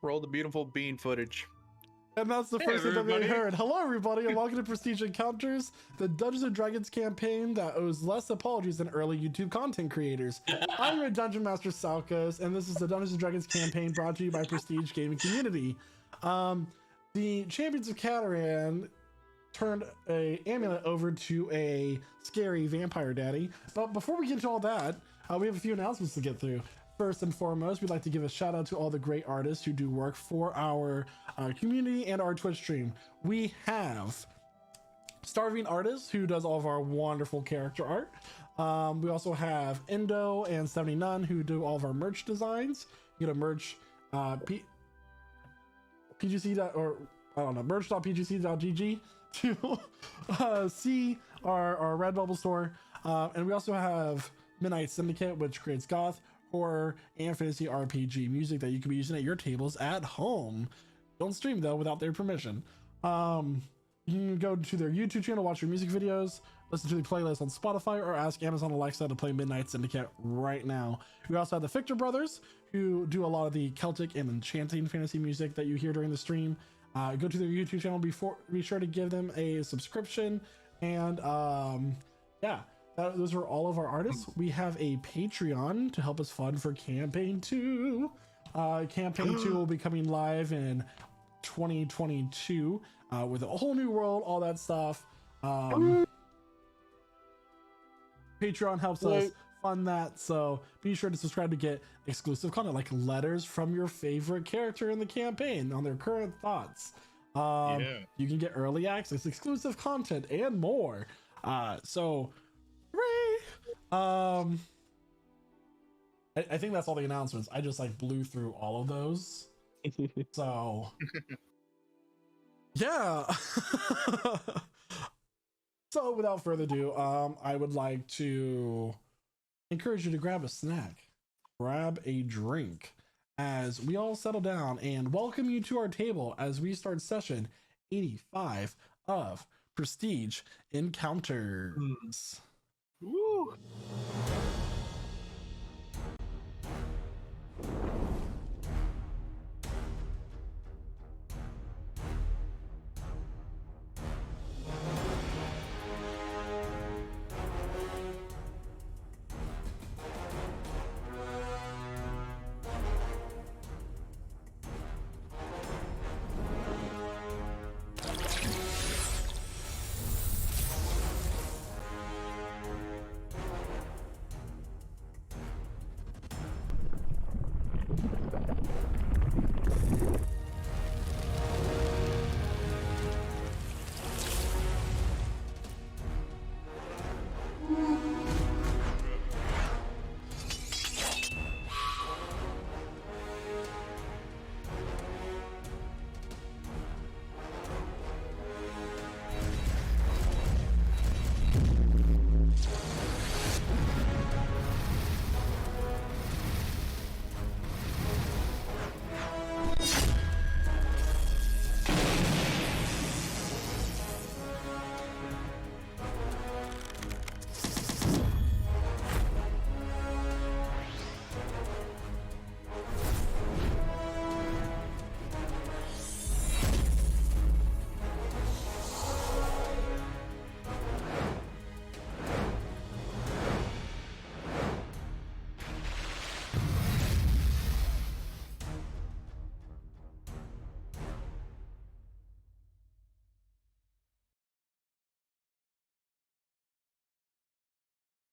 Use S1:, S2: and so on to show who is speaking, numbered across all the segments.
S1: Roll the beautiful bean footage.
S2: And that's the
S1: Hey,
S2: first thing that we
S1: everybody.
S2: heard. Hello, everybody, and welcome to Prestige Encounters, the Dungeons and Dragons campaign that owes less apologies than early YouTube content creators. I'm your Dungeon Master Salkos, and this is the Dungeons and Dragons campaign brought to you by Prestige Gaming Community. The Champions of Cataran turned a amulet over to a scary vampire daddy. But before we get into all that, we have a few announcements to get through. First and foremost, we'd like to give a shout out to all the great artists who do work for our community and our Twitch stream. We have Starving Artist, who does all of our wonderful character art. We also have Endo and 79 who do all of our merch designs. You get a merch PGC or I don't know, merch.pgc.gg to see our Redbubble store. And we also have Midnight Syndicate, which creates goth, horror, and fantasy RPG music that you can be using at your tables at home. Don't stream though without their permission. You can go to their YouTube channel, watch their music videos, listen to the playlist on Spotify, or ask Amazon Alexa to play Midnight Syndicate right now. We also have the Fictor Brothers, who do a lot of the Celtic and enchanting fantasy music that you hear during the stream. Go to their YouTube channel, be sure to give them a subscription. And yeah, those are all of our artists. We have a Patreon to help us fund for Campaign 2. Campaign 2 will be coming live in 2022 with a whole new world, all that stuff. Patreon helps us fund that, so be sure to subscribe to get exclusive content like letters from your favorite character in the campaign on their current thoughts. You can get early access, exclusive content, and more. So I think that's all the announcements. I just like blew through all of those. So yeah. So without further ado, I would like to encourage you to grab a snack, grab a drink, as we all settle down and welcome you to our table as we start session 85 of Prestige Encounters.
S1: Woo.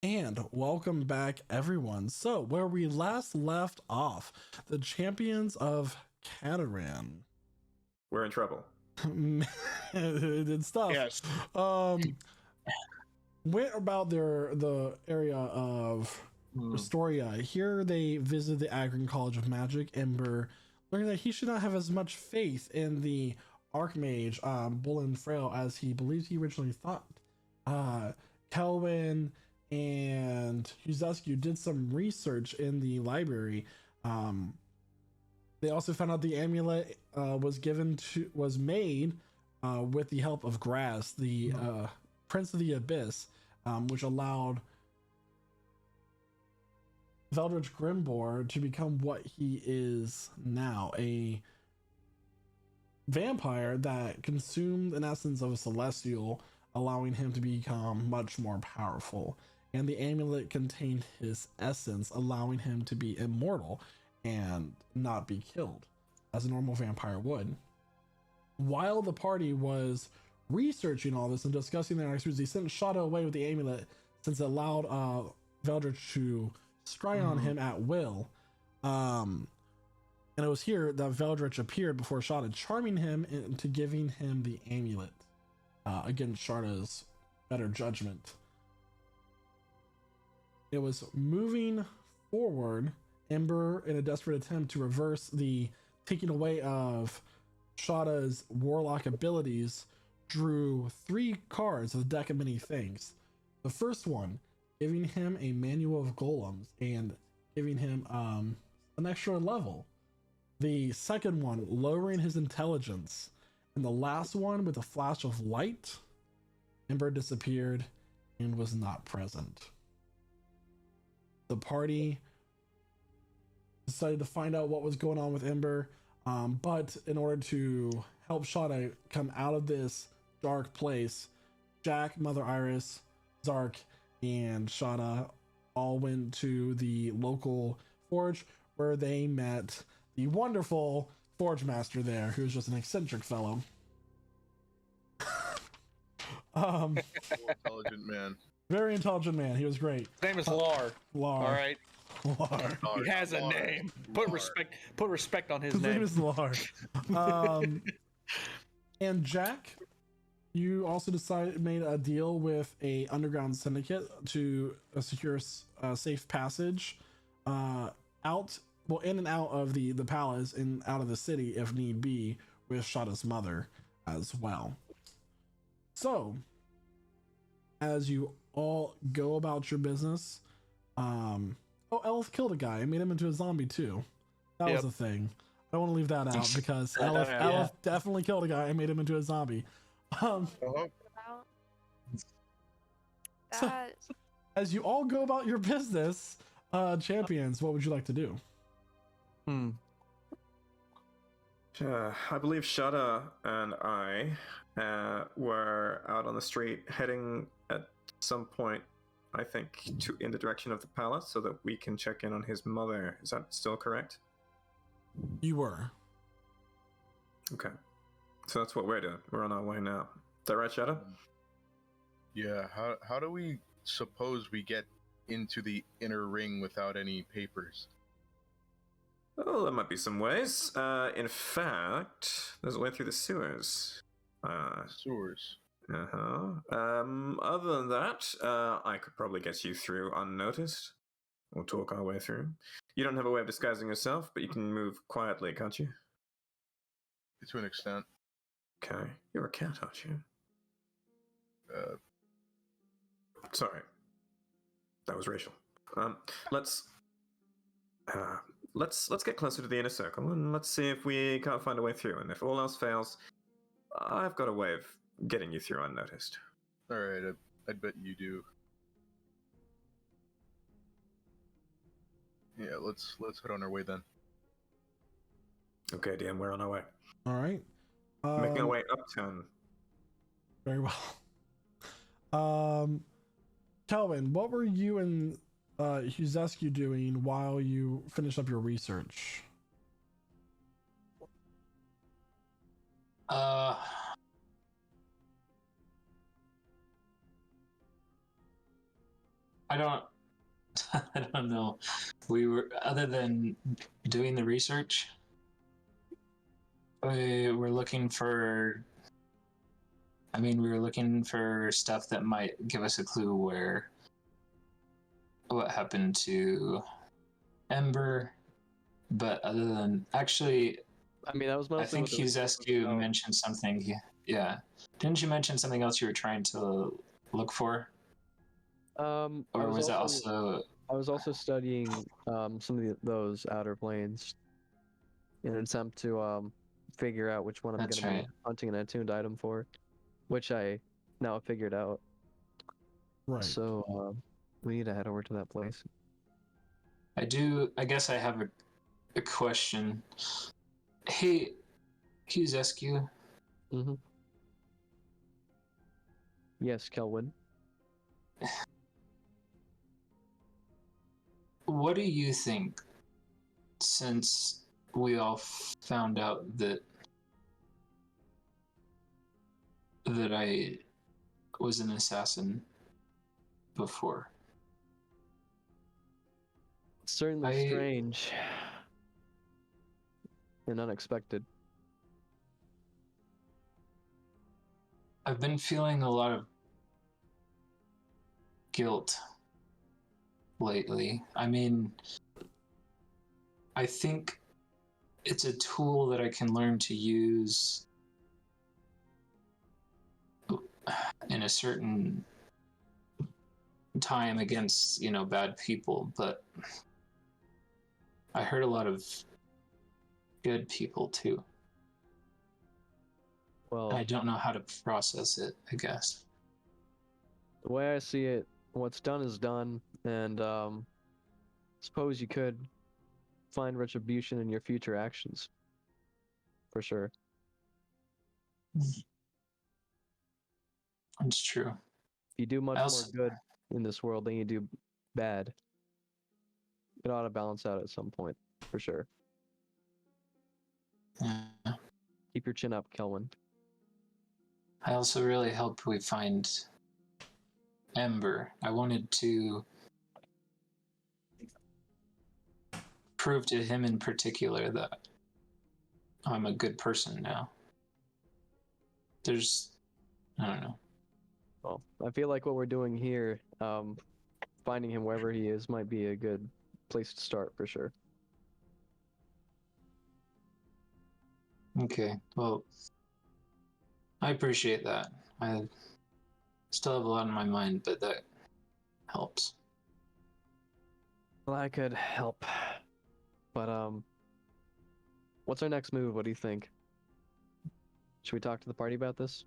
S2: And welcome back, everyone. So, where we last left off, the Champions of Cataran.
S3: We're in trouble.
S2: Did stuff.
S1: Yes.
S2: Went about the area of Restoria. Here they visited the Agron College of Magic, Ember, learning that he should not have as much faith in the Archmage, Bullen Frail, as he believes he originally thought. Kelvin and Huzescu did some research in the library. They also found out the amulet was made with the help of Grass, the Prince of the Abyss, which allowed Veldritch Grimbor to become what he is now, a vampire that consumed an essence of a celestial, allowing him to become much more powerful. And the amulet contained his essence, allowing him to be immortal and not be killed, as a normal vampire would. While the party was researching all this and discussing their experience, they sent Shada away with the amulet since it allowed Veldritch to scry on him at will. And it was here that Veldritch appeared before Shada, charming him into giving him the amulet against Shada's better judgment. It was moving forward, Ember, in a desperate attempt to reverse the taking away of Shada's warlock abilities, drew 3 cards of the deck of many things. The first one, giving him a manual of golems and giving him an extra level. The second one, lowering his intelligence. And the last one, with a flash of light, Ember disappeared and was not present. The party decided to find out what was going on with Ember, but in order to help Shada come out of this dark place, Jack, Mother Iris, Zark, and Shada all went to the local forge where they met the wonderful forge master there, who's just an eccentric fellow.
S3: Intelligent man.
S2: Very intelligent man. He was great.
S1: His name is Lar.
S2: Lar.
S1: All right.
S2: Lar.
S1: He has a name. Put respect on his
S2: His name
S1: name.
S2: is Lar. And Jack, you also made a deal with a underground syndicate to secure a safe passage out, well, in and out of the palace and out of the city if need be, with Shada's mother as well. So, as you all go about your business, Elf killed a guy and made him into a zombie too. That was a thing. I don't want to leave that out because Elf definitely killed a guy and made him into a zombie. So, as you all go about your business, champions, what would you like to do?
S4: I believe Shada and I were out on the street heading at some point, I think, in the direction of the palace so that we can check in on his mother. Is that still correct?
S2: You were.
S4: Okay. So that's what we're doing. We're on our way now. Is that right, Shada?
S3: Yeah, how do we suppose we get into the inner ring without any papers?
S4: Oh, there might be some ways. In fact, there's a way through the sewers.
S3: Sewers.
S4: Other than that, I could probably get you through unnoticed. We'll talk our way through. You don't have a way of disguising yourself, but you can move quietly, can't you?
S3: To an extent.
S4: Okay. You're a cat, aren't you? Sorry. That was racial. Let's get closer to the inner circle and let's see if we can't find a way through. And if all else fails, I've got a way of getting you through unnoticed.
S3: All right, I bet you do. Yeah, let's head on our way then.
S4: Okay, DM, we're on our way.
S2: All right.
S4: Making our way uptown.
S2: Very well. Calvin, what were you and Huzescu doing while you finished up your research?
S5: I don't I don't know. We were, other than doing the research, we were looking for stuff that might give us a clue what happened to Ember, but other than actually,
S6: I mean, that was mostly.
S5: I think Huzescu mentioned something. Yeah, didn't you mention something else you were trying to look for? Or was that also?
S6: I was also studying some of those outer planes in an attempt to figure out which one I'm going to be hunting an attuned item for, which I now figured out.
S2: Right.
S6: So we need to head over to that place.
S5: I guess I have a question. Hey, Hughes Eskew.
S6: Mm-hmm. Yes, Kelvin.
S5: What do you think, since we all found out that I was an assassin before?
S6: Certainly strange and unexpected.
S5: I've been feeling a lot of guilt lately. I mean, I think it's a tool that I can learn to use in a certain time against, bad people, but I hurt a lot of good people too.
S6: Well,
S5: I don't know how to process it, I guess.
S6: the way I see it, what's done is done, and suppose you could find retribution in your future actions. For sure.
S5: It's true.
S6: If you do much more good in this world than you do bad, it ought to balance out at some point, for sure.
S5: Yeah.
S6: Keep your chin up, Kelvin.
S5: I also really hope we find Ember. I wanted to prove to him in particular that I'm a good person now. I don't know.
S6: Well, I feel like what we're doing here, finding him wherever he is, might be a good place to start, for sure.
S5: Okay, well, I appreciate that. I still have a lot in my mind, but that helps.
S6: Well, I could help. But, what's our next move? What do you think? Should we talk to the party about this?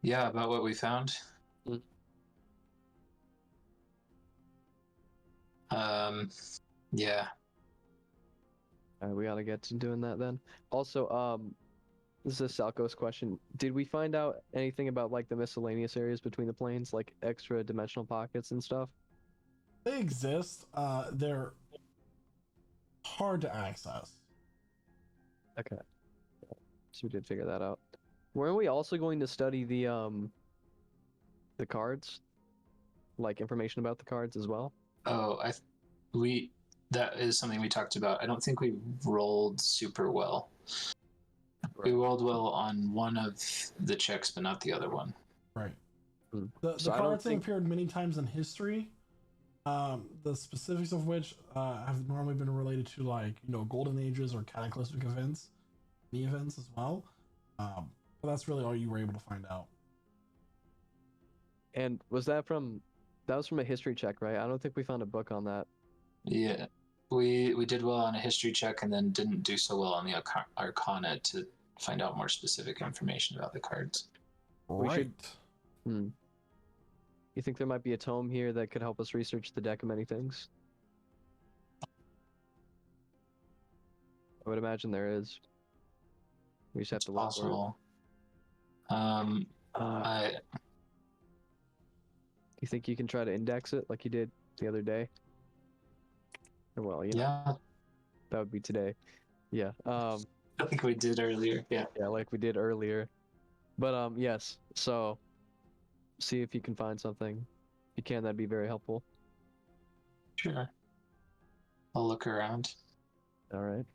S5: Yeah, about what we found? Yeah.
S6: Alright, we gotta get to doing that then. Also, this is a Salcos question. Did we find out anything about, like, the miscellaneous areas between the planes? Like, extra dimensional pockets and stuff?
S2: They exist. They're hard to access.
S6: Okay. So we did figure that out. Weren't we also going to study the cards? Like, information about the cards as well?
S5: Oh, that is something we talked about. I don't think we rolled super well. We rolled well on one of the checks, but not the other one.
S2: Right.
S6: Hmm.
S2: The
S6: So I don't
S2: cards have
S6: think-
S2: appeared many times in history. The specifics of which have normally been related to, like, golden ages or cataclysmic events, the events as well. But that's really all you were able to find out.
S6: And was that from a history check, right? I don't think we found a book on that.
S5: Yeah, we did well on a history check and then didn't do so well on the Arcana to find out more specific information about the cards.
S6: We should- You think there might be a tome here that could help us research the deck of many things? I would imagine there is. We just have to look
S5: Possible.
S6: for it. You think you can try to index it like you did the other day? Or, well,
S5: Yeah,
S6: that would be today. Yeah.
S5: I think we did earlier. Yeah.
S6: Yeah, like we did earlier. But yes. So, see if you can find something. If you can, that'd be very helpful.
S5: Sure. I'll look around.
S6: All right.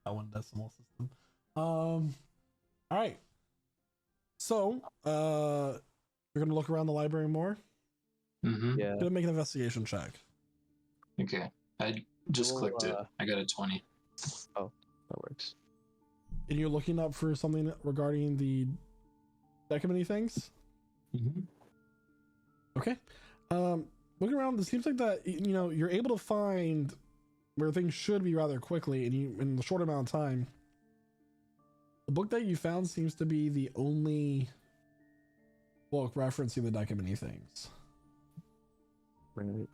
S2: That one decimal system. All right. So, you're gonna look around the library more.
S5: Mm-hmm.
S6: Yeah.
S2: Gonna make an investigation check.
S5: Okay. I just
S6: We'll,
S5: clicked it. I got a 20.
S6: That works.
S2: And you're looking up for something regarding the deck of many things.
S5: Mm-hmm.
S2: Okay. Looking around, it seems like that you're able to find where things should be rather quickly, and in a short amount of time. The book that you found seems to be the only book referencing the deck of many things.
S6: Right.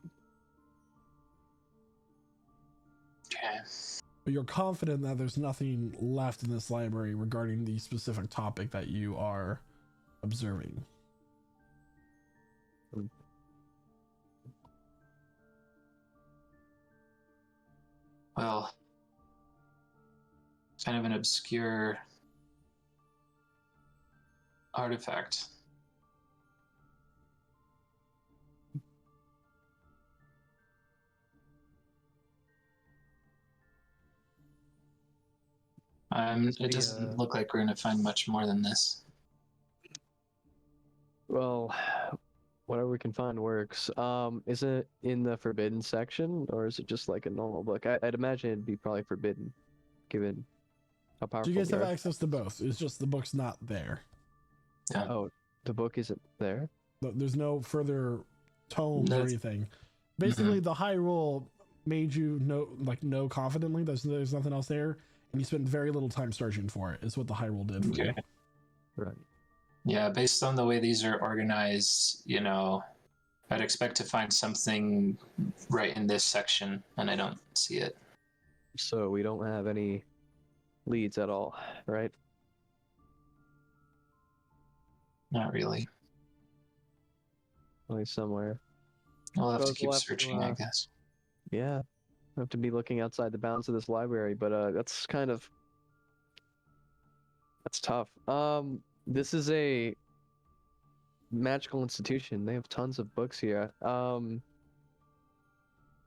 S5: Okay.
S2: But you're confident that there's nothing left in this library regarding the specific topic that you are observing.
S5: Well, kind of an obscure artifact. It doesn't look like we're going to find much more than this.
S6: Well, whatever we can find works. Is it in the forbidden section, or is it just like a normal book? I'd imagine it'd be probably forbidden, given how powerful.
S2: Do you guys
S6: the
S2: have
S6: art-
S2: access to both? It's just the book's not there.
S5: Yeah.
S6: Oh, the book isn't there?
S2: There's no further tomes or anything. Basically, the high roll made you know confidently there's nothing else there, and you spent very little time searching for it. Is what the high roll did for you.
S6: Right.
S5: Yeah, based on the way these are organized, you know, I'd expect to find something right in this section, and I don't see it.
S6: So we don't have any leads at all, right?
S5: Not really.
S6: Only somewhere.
S5: We'll have to
S6: Suppose
S5: keep
S6: we'll have to,
S5: searching, I guess.
S6: Yeah. We have to be looking outside the bounds of this library, but that's tough. This is a magical institution. They have tons of books here.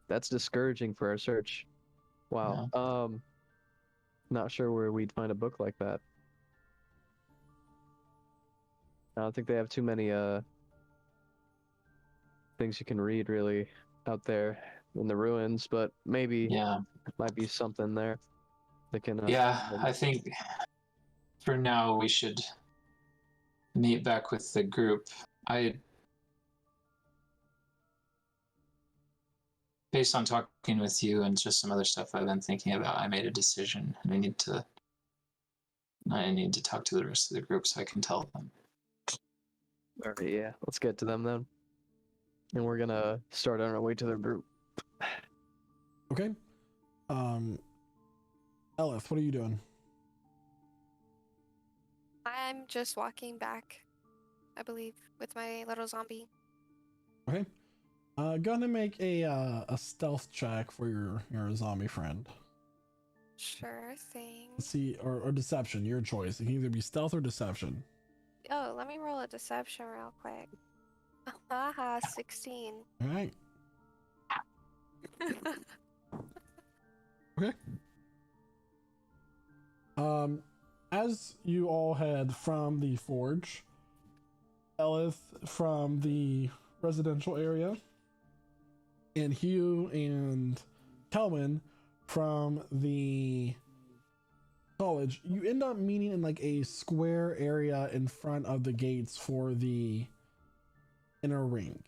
S6: That's discouraging for our search. Wow. Not sure where we'd find a book like that. I don't think they have too many things you can read really out there in the ruins, but maybe might be something there that can
S5: I think for now we should meet back with the group. Based on talking with you and just some other stuff I've been thinking about, I made a decision, and I need to talk to the rest of the group so I can tell them.
S6: All right, yeah, let's get to them then. And we're gonna start on our way to their group.
S2: Okay. Elif, what are you doing?
S7: I'm just walking back, I believe, with my little zombie.
S2: Okay. Gonna make a stealth check for your zombie friend.
S7: Sure thing.
S2: Let's see, or deception, your choice. It can either be stealth or deception.
S7: Oh, let me roll a deception real quick. Haha, 16.
S2: All right. Okay. As you all head from the forge, Elith from the residential area, and Hugh and Kelvin from the college, you end up meeting in like a square area in front of the gates for the inner ring.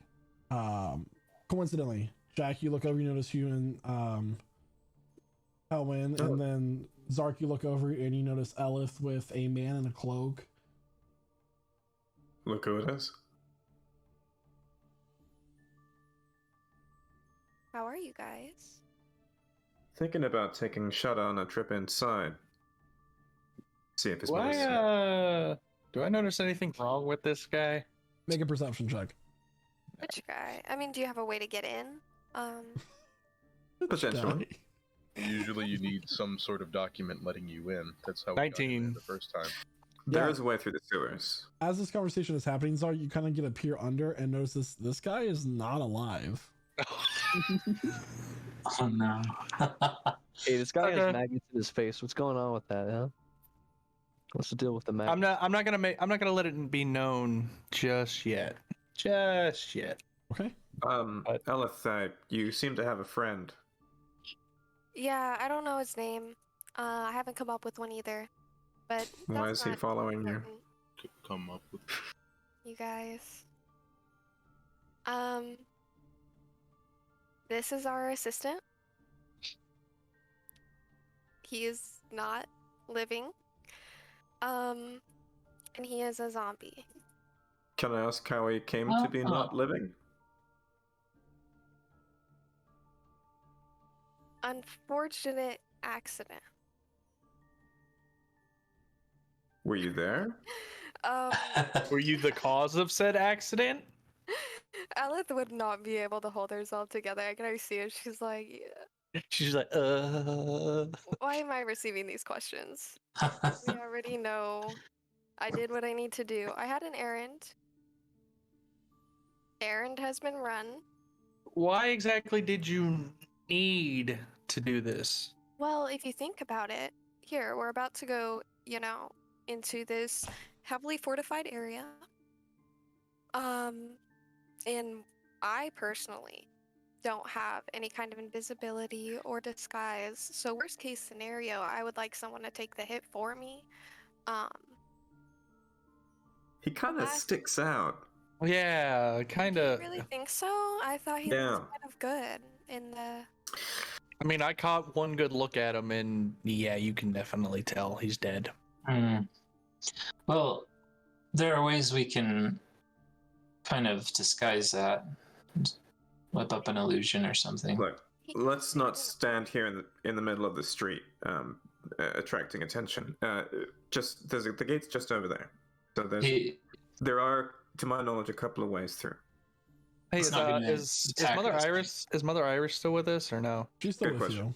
S2: Coincidentally, Jack, you look over, you notice Hugh and Kelvin, and then Zark, you look over and you notice Elith with a man in a cloak.
S4: Look who it is.
S7: How are you guys?
S4: Thinking about taking Shada on a trip inside. See if his
S1: Do I notice anything wrong with this guy?
S2: Make a perception check.
S7: Which guy? I mean, do you have a way to get in?
S4: Potentially.
S3: Usually you need some sort of document letting you in. That's how we got him in
S1: 19.
S3: the first time.
S4: There is a way through the sewers.
S2: As this conversation is happening, Zark, you kind of get a peer under and notice this guy is not alive.
S5: Oh no.
S6: Hey, this guy
S1: Okay.
S6: has maggots in his face. What's going on with that, huh? What's the deal with the maggots?
S1: I'm not gonna let it be known just yet. Just yet.
S2: Okay.
S4: Elith, you seem to have a friend.
S7: Yeah, I don't know his name. I haven't come up with one either. But
S4: Why
S7: that's
S4: is he
S7: not
S4: following you?
S7: important,
S3: Come up with.
S7: you guys. This is our assistant. He is not living. And he is a zombie.
S4: Can I ask how he came to be not living?
S7: unfortunate accident.
S4: Were you there?
S7: Um,
S1: Were you the cause of said accident?
S7: Aleth would not be able to hold herself together. I can already see it. She's like, yeah.
S1: She's like,
S7: Why am I receiving these questions? We already know. I did what I need to do. I had an errand. Errand has been run.
S1: Why exactly did you need to do this?
S7: Well, if you think about it, here, we're about to go, into this heavily fortified area. And I personally don't have any kind of invisibility or disguise. So worst case scenario, I would like someone to take the hit for me. Um,
S4: He kind of
S7: I-
S4: sticks out.
S1: Yeah, kind
S7: do you
S1: of.
S7: really think so? I thought he
S4: Yeah.
S7: was kind of good in the.
S1: I mean, I caught one good look at him, and yeah, you can definitely tell he's dead.
S5: Well, there are ways we can kind of disguise that. Whip up an illusion or something.
S4: Look, let's not stand here in the middle of the street, attracting attention. Just the gate's just over there. So there are, to my knowledge, a couple of ways through.
S1: Hey,
S5: It's not gonna
S1: is
S5: attack
S1: Mother
S5: us.
S1: Iris still with us or no?
S2: She's still
S4: Good
S2: with
S4: question.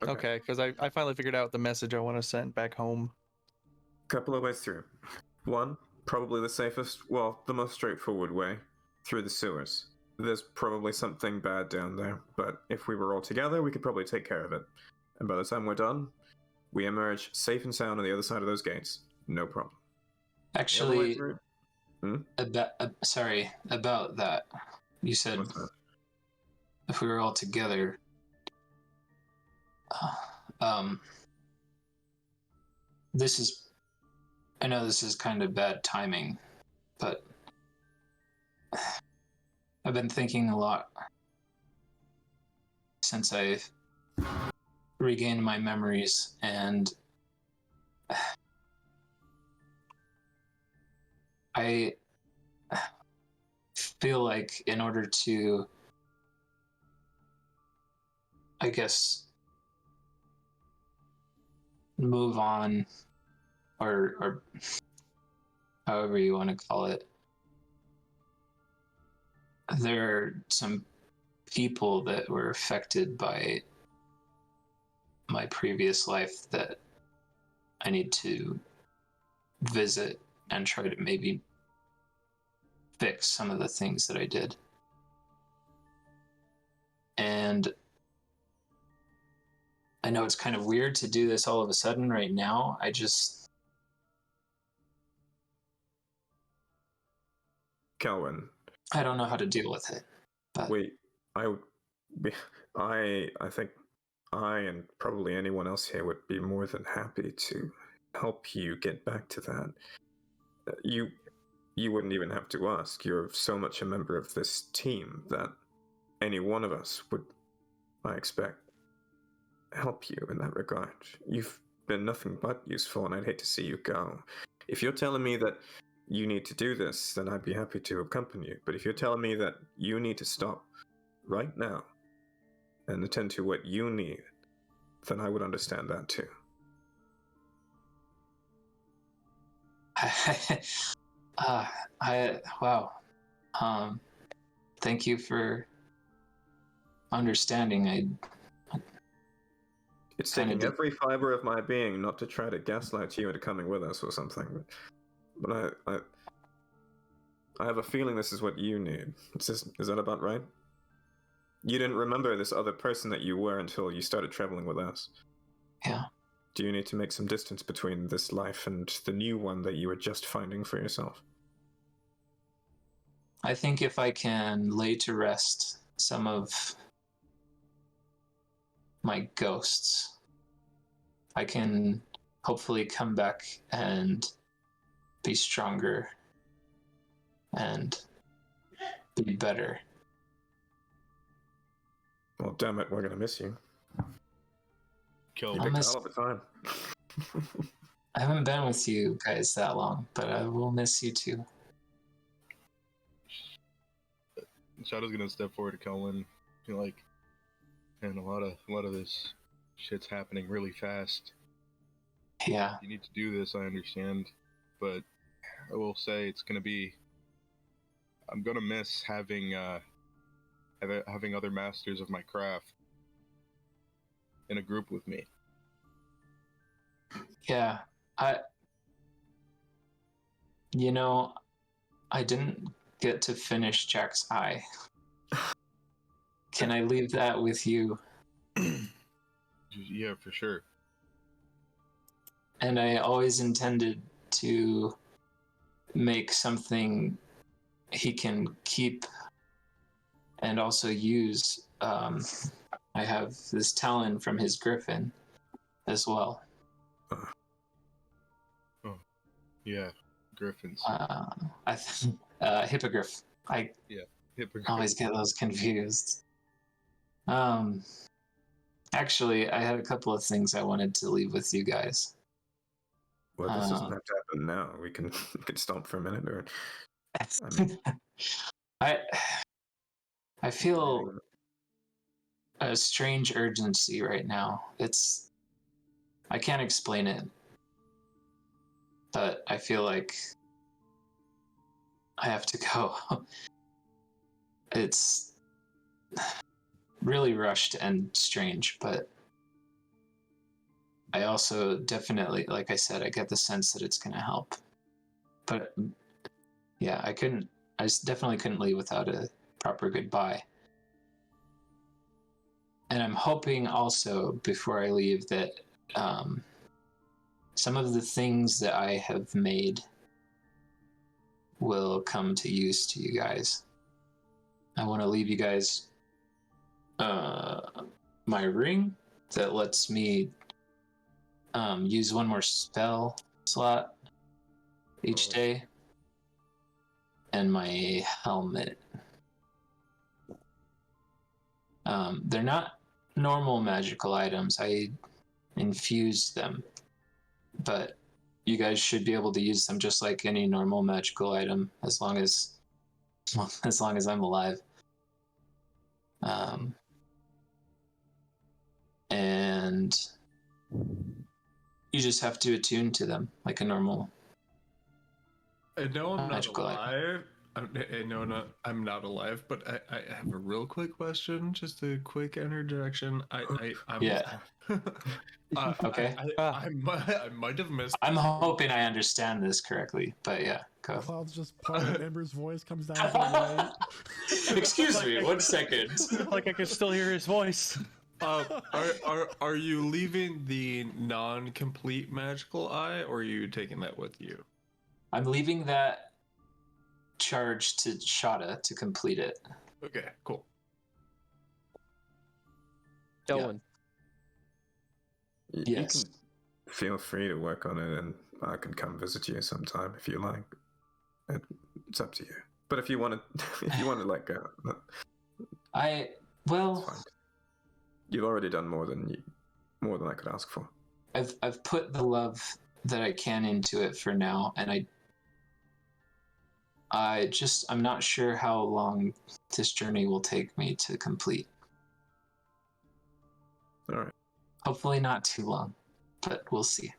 S2: you.
S1: Okay, because I finally figured out the message I want to send back home.
S4: Couple of ways through. One, probably the safest, well, the most straightforward way, through the sewers. There's probably something bad down there, but if we were all together, we could probably take care of it. And by the time we're done, we emerge safe and sound on the other side of those gates. No problem. The other way
S5: Actually,
S4: through-
S5: about that. You said
S4: What's that?
S5: if we were all together. I know this is kind of bad timing, but I've been thinking a lot since I've regained my memories, and I feel like in order to, I guess, move on, or however you want to call it, there are some people that were affected by my previous life that I need to visit and try to maybe fix some of the things that I did. And I know it's kind of weird to do this all of a sudden right now.
S4: Kelvin,
S5: I don't know how to deal with it. But
S4: wait, I think I and probably anyone else here would be more than happy to help you get back to that. You wouldn't even have to ask. You're so much a member of this team that any one of us would, I expect, help you in that regard. You've been nothing but useful, and I'd hate to see you go. If you're telling me that you need to do this, then I'd be happy to accompany you. But if you're telling me that you need to stop right now and attend to what you need, then I would understand that too.
S5: wow. Thank you for understanding.
S4: It's
S5: Kinda
S4: taking
S5: did-
S4: every fiber of my being not to try to gaslight you into coming with us or something. But I have a feeling this is what you need. Is that about right? You didn't remember this other person that you were until you started traveling with us.
S5: Yeah.
S4: Do you need to make some distance between this life and the new one that you were just finding for yourself?
S5: I think if I can lay to rest some of my ghosts, I can hopefully come back and be stronger and be better.
S4: Well, damn it, we're gonna miss you.
S3: Kill.
S4: You
S5: I'll
S4: picked
S5: miss-
S4: all the time.
S5: I haven't been with you guys that long, but I will miss you too.
S3: Shadow's gonna step forward to Kelvin, be like, And a lot of this shit's happening really fast.
S5: Yeah.
S3: You need to do this, I understand, but I will say it's gonna be. I'm gonna miss having other masters of my craft in a group with me.
S5: Yeah. I didn't get to finish Jack's eye. Can I leave that with you?
S3: Yeah, for sure.
S5: And I always intended to make something he can keep and also use. I have this talon from his griffin as well.
S3: Oh, yeah, griffins.
S5: Hippogriff. I
S3: Hippogriff.
S5: always get those confused. Actually, I had a couple of things I wanted to leave with you guys.
S4: Well, this doesn't have to happen now. We can stop for a minute, or
S5: I feel a strange urgency right now. I can't explain it, but I feel like I have to go. It's really rushed and strange, but I also definitely, like I said, I get the sense that it's going to help. But yeah, I definitely couldn't leave without a proper goodbye. And I'm hoping also, before I leave, that some of the things that I have made will come to use to you guys. I want to leave you guys my ring that lets me use one more spell slot each day, and my helmet. They're not normal magical items. I infused them, but you guys should be able to use them just like any normal magical item, as long as I'm alive. And you just have to attune to them like a normal.
S8: I know I'm not
S5: magical
S8: alive. I'm not alive, but I have a real quick question, just a quick interjection. I'm
S5: Yeah. Okay.
S8: I might have missed.
S5: I'm hoping I understand this correctly, but yeah, go.
S2: Cloud's just part of Ember's voice comes down to the right.
S5: Excuse me, 1 second.
S1: Like I can still hear his voice.
S8: Are you leaving the non-complete magical eye, or are you taking that with you?
S5: I'm leaving that charge to Shada to complete it.
S8: Okay, cool.
S6: Dylan.
S4: You
S5: Yes.
S4: can feel free to work on it, and I can come visit you sometime if you like. It's up to you. But if you want to, like,
S5: well,
S4: you've already done more than I could ask for.
S5: I've put the love that I can into it for now, and I'm not sure how long this journey will take me to complete.
S4: All right.
S5: Hopefully not too long, but we'll see.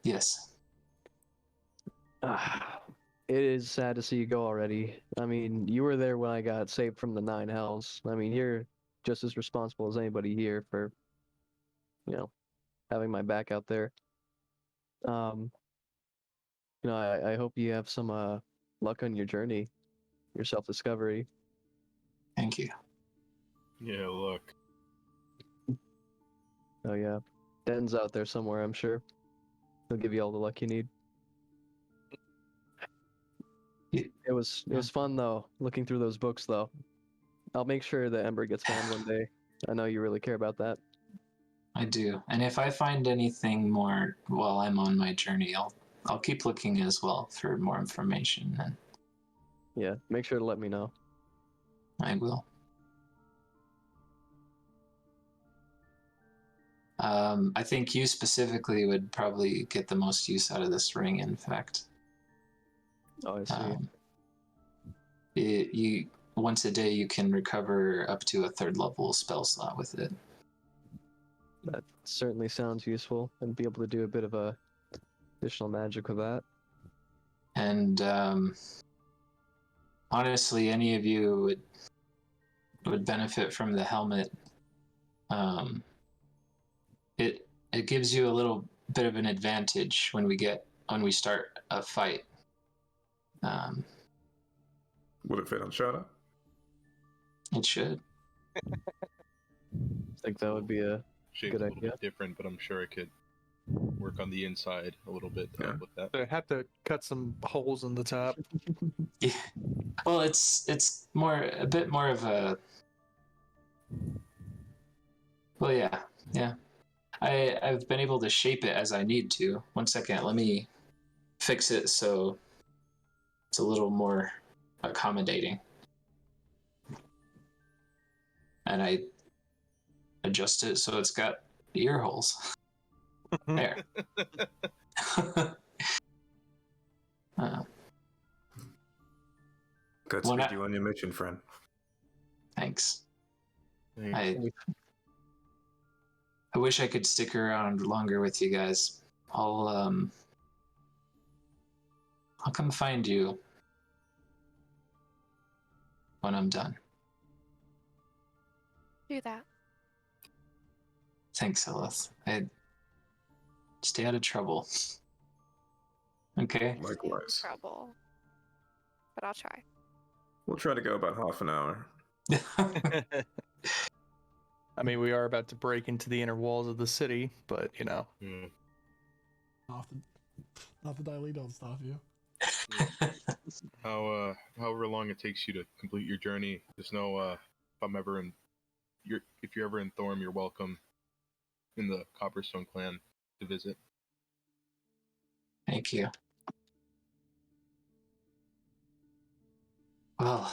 S5: Yes.
S6: It is sad to see you go already. I mean, you were there when I got saved from the 9 hells. I mean, you're just as responsible as anybody here for, having my back out there. I hope you have some luck on your journey, your self-discovery.
S5: Thank you.
S3: Yeah, look.
S6: Oh yeah, Den's out there somewhere, I'm sure. He'll give you all the luck you need. It was fun though, looking through those books though. I'll make sure that Ember gets found one day. I know you really care about that.
S5: I do, and if I find anything more while I'm on my journey, I'll keep looking as well for more information. And
S6: yeah, make sure to let me know.
S5: I will. I think you specifically would probably get the most use out of this ring, in fact.
S6: Oh, I see.
S5: once a day you can recover up to a 3rd level spell slot with it.
S6: That certainly sounds useful, and be able to do a bit of a additional magic with that.
S5: And honestly, any of you would benefit from the helmet. It gives you a little bit of an advantage when we start a fight.
S4: Would it fit on Shada?
S5: It should.
S6: I think that would be a
S3: Shape's
S6: good
S3: a little
S6: idea.
S3: bit different, but I'm sure it could work on the inside a little bit to help with that.
S1: I have to cut some holes in the top.
S5: Yeah. Well, it's a bit more of a. Well, yeah. I've been able to shape it as I need to. One second, let me fix it so it's a little more accommodating. And I adjust it so it's got ear holes. There.
S4: Godspeed you on your mission, friend.
S5: Thanks.
S3: Thanks.
S5: I wish I could stick around longer with you guys. I'll come find you when I'm done.
S7: Do that.
S5: Thanks, Elith. I stay out of trouble. Okay.
S4: Likewise.
S7: Trouble. But I'll try.
S4: We'll try to go about half an hour.
S1: I mean, we are about to break into the inner walls of the city, but you know.
S2: Not the dilate don't stop you.
S3: However long it takes you to complete your journey, just know if you're ever in Thorm, you're welcome in the Copperstone clan to visit.
S5: Thank you. Well,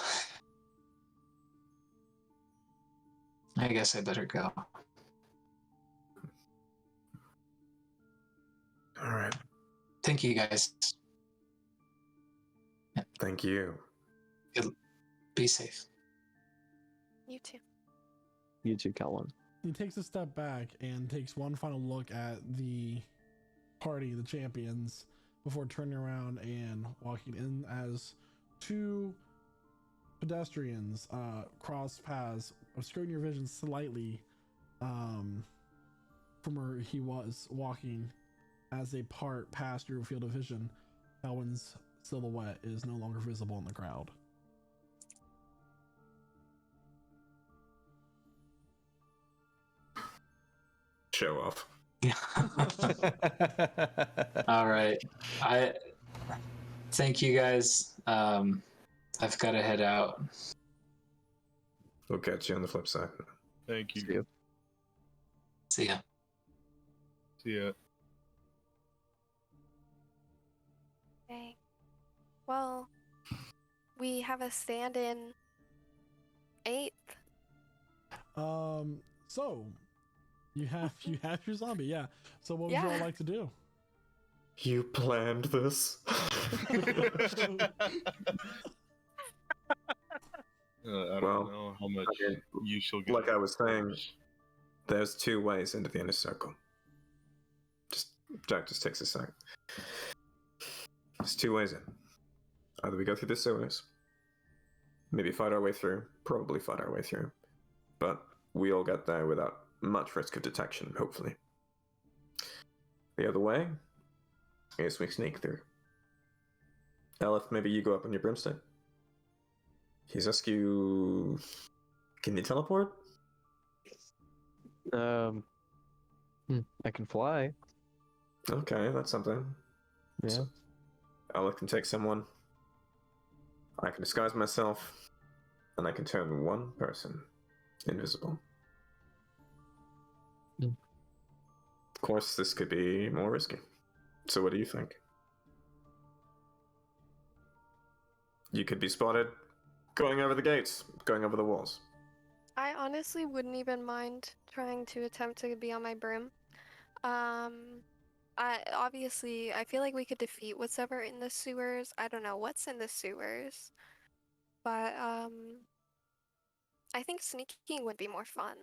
S5: I guess I better go.
S4: All right.
S5: Thank you, guys.
S4: Thank you.
S5: Be safe.
S7: You too.
S6: You too, Calvin.
S2: He takes a step back and takes one final look at the party, the champions, before turning around and walking in as two pedestrians cross paths, obscuring your vision slightly from where he was walking. As they part past your field of vision, Elwin's silhouette is no longer visible in the crowd.
S4: Show off.
S5: All right. I thank you guys. I've got to head out.
S4: We'll catch you on the flip side.
S3: Thank you.
S6: See you.
S5: See ya.
S3: See ya.
S7: Okay. Well, we have a stand-in 8th.
S2: So you have your zombie, yeah. So what would you all like to do?
S4: You planned this?
S3: I don't know how much you shall get.
S4: Like I was saying, there's two ways into the inner circle. Jack just takes a sec. There's two ways in. Either we go through the sewers, maybe fight our way through, probably fight our way through, but we all get there without much risk of detection, hopefully. The other way is we sneak through. Elith, maybe you go up on your broomstick. He's asked you... Can you teleport?
S6: I can fly.
S4: Okay, that's something.
S6: Yeah.
S4: So, Elith can take someone. I can disguise myself. And I can turn one person invisible. Of course, this could be more risky. So what do you think? You could be spotted going over the gates, going over the walls.
S7: I honestly wouldn't even mind trying to attempt to be on my broom. I feel like we could defeat what's ever in the sewers. I don't know what's in the sewers, but I think sneaking would be more fun.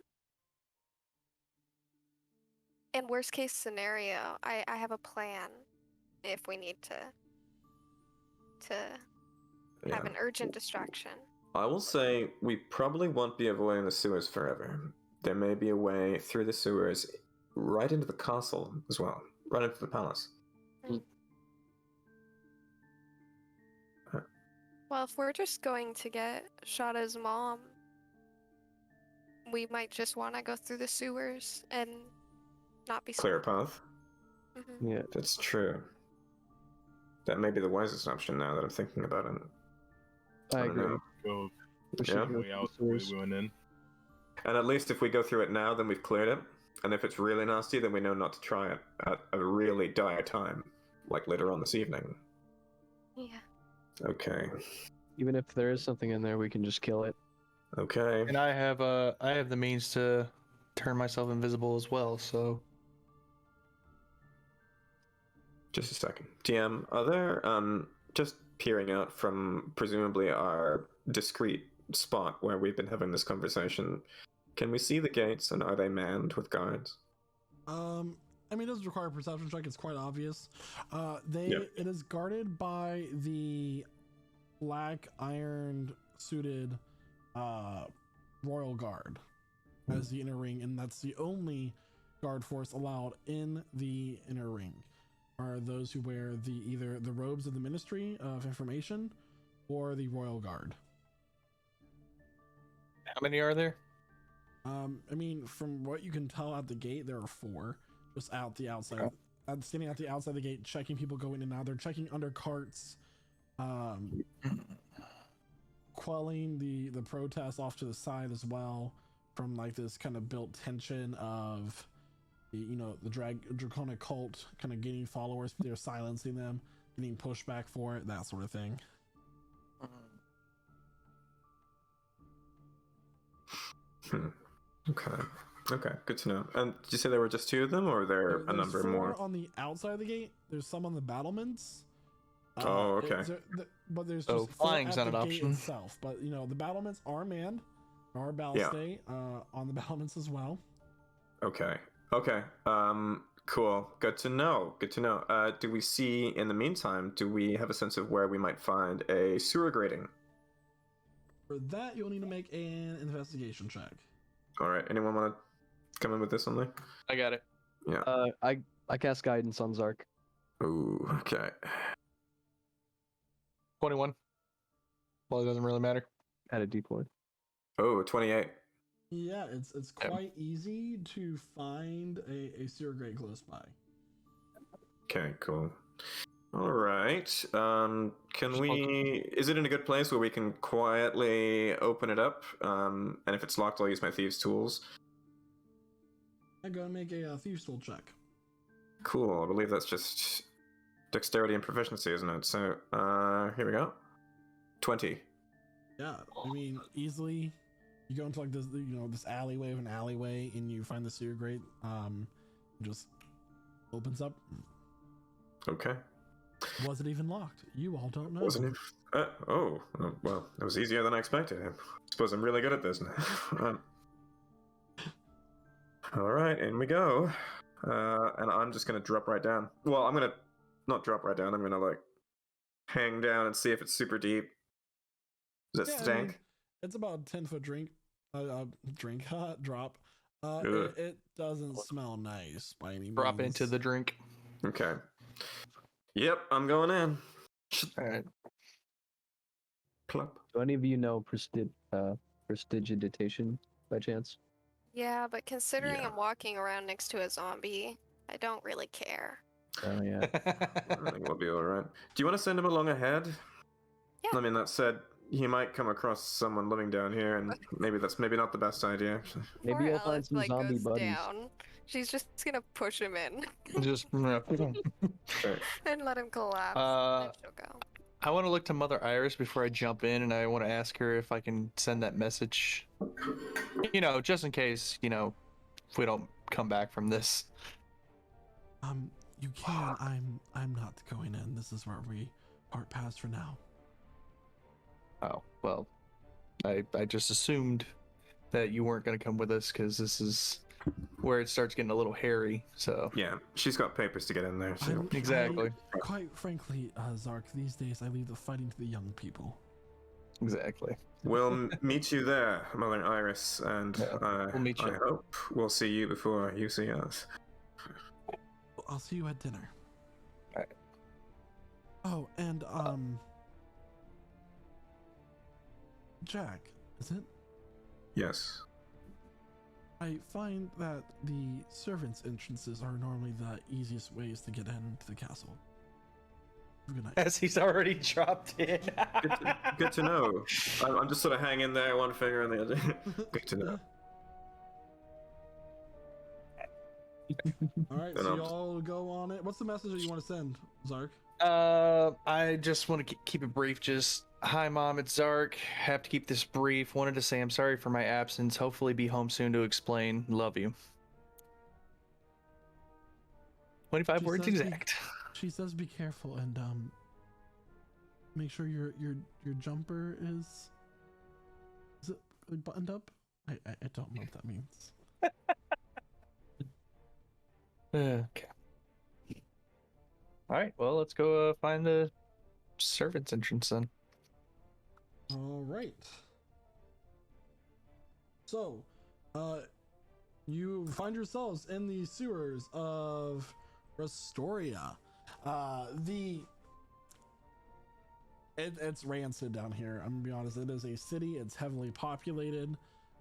S7: In worst case scenario, I have a plan if we need to
S4: Yeah.
S7: have an urgent distraction.
S4: I will say we probably won't be avoiding the sewers forever. There may be a way through the sewers right into the castle as well, right into the palace.
S7: Well, if we're just going to get Shada's mom, we might just want to go through the sewers and not be
S4: Clear path.
S7: Mm-hmm.
S6: Yeah.
S4: That's true. That may be the wisest option now that I'm thinking about it.
S6: I
S4: don't
S6: agree.
S4: know.
S3: Go
S6: We should
S4: Yeah.
S6: go
S3: way
S6: through
S3: out
S6: the
S3: the way
S6: sewers.
S3: we went in.
S4: And at least if we go through it now, then we've cleared it. And if it's really nasty, then we know not to try it at a really dire time, like later on this evening.
S7: Yeah.
S4: Okay.
S6: Even if there is something in there, we can just kill it.
S4: Okay.
S1: And I have the means to turn myself invisible as well, so
S4: Just a second. TM, are there, just peering out from presumably our discreet spot where we've been having this conversation, can we see the gates and are they manned with guards?
S2: I mean, it doesn't require a perception check. It's quite obvious.
S4: Yep.
S2: It is guarded by the black ironed suited royal guard as the inner ring, and that's the only guard force allowed in the inner ring. Are those who wear either the robes of the Ministry of Information or the Royal Guard.
S1: how many are there?
S2: I mean, from what you can tell at the gate, there are 4 just out the outside, standing at the outside the gate, checking people going in and out. They're checking under carts, quelling the protests off to the side as well, from like this kind of built tension of the draconic cult kind of gaining followers. They're silencing them, getting pushback for it, that sort of thing.
S4: Okay, good to know. And did you say there were just 2 of them, or are there a
S2: There's
S4: number
S2: 4
S4: more?
S2: on the outside of the gate. There's some on the battlements.
S4: Oh, okay.
S2: But there's
S1: So
S2: just 4
S1: flying's
S2: at
S1: not
S2: the
S1: an
S2: gate
S1: option.
S2: itself. But the battlements are manned. There are ballistae on the battlements as well.
S4: Okay. Cool. Good to know. Do we see, in the meantime, do we have a sense of where we might find a sewer grating?
S2: For that, you'll need to make an investigation check.
S4: All right. Anyone want to come in with this only?
S1: I got it.
S4: Yeah.
S6: I cast guidance on Zark.
S4: Ooh. Okay.
S1: 21. Well, it doesn't really matter.
S6: Add a d4.
S4: Oh, 28.
S2: Yeah, it's quite easy to find a sewer grate close by.
S4: Okay. Cool. All right. Can we? Is it in a good place where we can quietly open it up? And if it's locked, I'll use my thieves' tools.
S2: I'm gonna make a thieves' tool check.
S4: Cool. I believe that's just dexterity and proficiency, isn't it? So, here we go. 20.
S2: Yeah, I mean, easily. You go into like this, this alleyway of an alleyway, and you find the sewer grate. Just opens up.
S4: Okay.
S2: Was it even locked? You all don't know.
S4: Wasn't it? Well, it was easier than I expected. I suppose I'm really good at this now. All right, in we go. And I'm just gonna drop right down. Well, I'm gonna not drop right down. I'm gonna like hang down and see if it's super deep. Does it stink?
S2: mean, it's about a 10-foot drop.
S4: Ugh.
S2: It doesn't smell nice by any means.
S1: Drop into the drink.
S4: Okay. Yep, I'm going in.
S1: All right.
S4: Plop.
S6: Do any of you know prestidigitation by chance?
S7: Yeah, but considering
S4: Yeah.
S7: I'm walking around next to a zombie, I don't really care.
S6: Oh yeah.
S4: I think we'll be alright. Do you want to send him along ahead?
S7: Yeah.
S4: I mean, that said, he might come across someone living down here, and maybe that's not the best idea, actually.
S6: Maybe
S7: Poor
S6: you'll find
S7: Alice,
S6: some zombie
S7: goes
S6: buddies.
S7: down. She's just gonna push him in
S1: Just
S4: Okay.
S7: and let him collapse.
S1: Uh,
S7: and she'll go.
S1: I want to look to Mother Iris before I jump in, and I want to ask her if I can send that message. Just in case, if we don't come back from this.
S2: You can. I'm not going in. This is where we part paths for now.
S1: Oh, well, I just assumed that you weren't going to come with us because this is where it starts getting a little hairy. So
S4: Yeah, she's got papers to get in there. So.
S1: exactly.
S2: Quite frankly, Zark, these days I leave the fighting to the young people.
S1: Exactly.
S4: We'll meet you there, Mother Iris, and
S1: Yeah, we'll meet you.
S4: I hope we'll see you before you see us.
S2: I'll see you at dinner.
S1: All right.
S2: Oh, and Jack, is it?
S4: Yes.
S2: I find that the servants' entrances are normally the easiest ways to get into the castle. Good night.
S1: As he's already dropped in.
S4: Good to know. I'm just sort of hanging there, one finger on the other. Good to know.
S2: All right, so y'all go on it. What's the message that you want to send, Zark?
S1: I just want to keep it brief. Just, hi, Mom, it's Zark. Have to keep this brief. Wanted to say I'm sorry for my absence. Hopefully be home soon to explain. Love you. 25 words exact.
S2: She says be careful and make sure your jumper is it buttoned up? I don't know what that means.
S1: Okay. All right, well, let's go find the servants' entrance then.
S2: All right. So, you find yourselves in the sewers of Restoria. It's rancid down here. I'm gonna be honest. It is a city. It's heavily populated.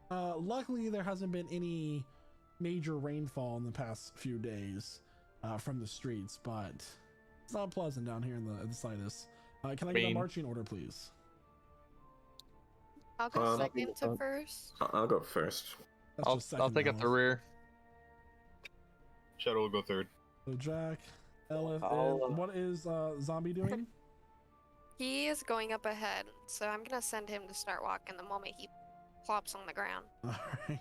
S2: Luckily, there hasn't been any major rainfall in the past few days from the streets, but it's not pleasant down here in the slightest. Can I get a marching order, please?
S7: I'll go second to first.
S4: I'll go first.
S1: I'll take up the rear.
S3: Shadow will go third.
S2: So Jack, Elif, and what is Zombie doing?
S7: He is going up ahead, so I'm gonna send him to start walking the moment he plops on the ground.
S2: All right.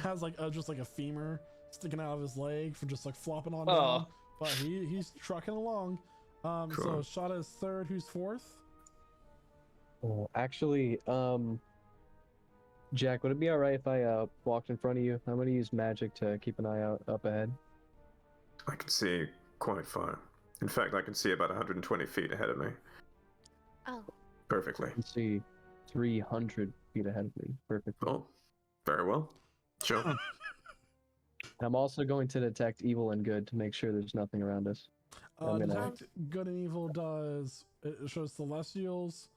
S2: Has like just like a femur sticking out of his leg for just like flopping on down, but he's trucking along. So Shada is third. Who's fourth?
S6: Oh, actually, Jack, would it be all right if I walked in front of you? I'm gonna use magic to keep an eye out up ahead.
S4: I can see quite far. In fact, I can see about 120 feet ahead of me.
S7: Oh.
S4: Perfectly.
S6: I can see 300 feet ahead of me. Perfectly.
S4: Oh, very well. Sure.
S6: I'm also going to detect evil and good to make sure there's nothing around us.
S2: Detect good and evil does it shows celestials,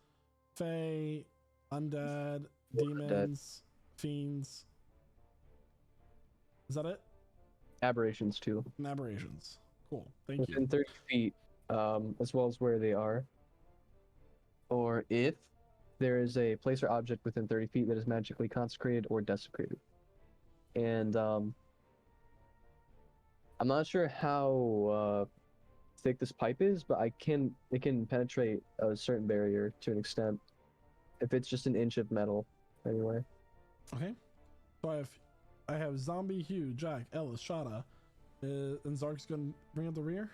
S2: fae, undead, demons, fiends. Is that it?
S6: Aberrations too.
S2: And aberrations. Cool. Thank you.
S6: Within 30 feet, as well as where they are. Or if there is a place or object within 30 feet that is magically consecrated or desecrated. And I'm not sure how thick this pipe is, but it can penetrate a certain barrier to an extent. If it's just an inch of metal, anyway.
S2: Okay. So I have Zombie, Hugh, Jack, Ellis, Shada, and Zark's gonna bring up the rear.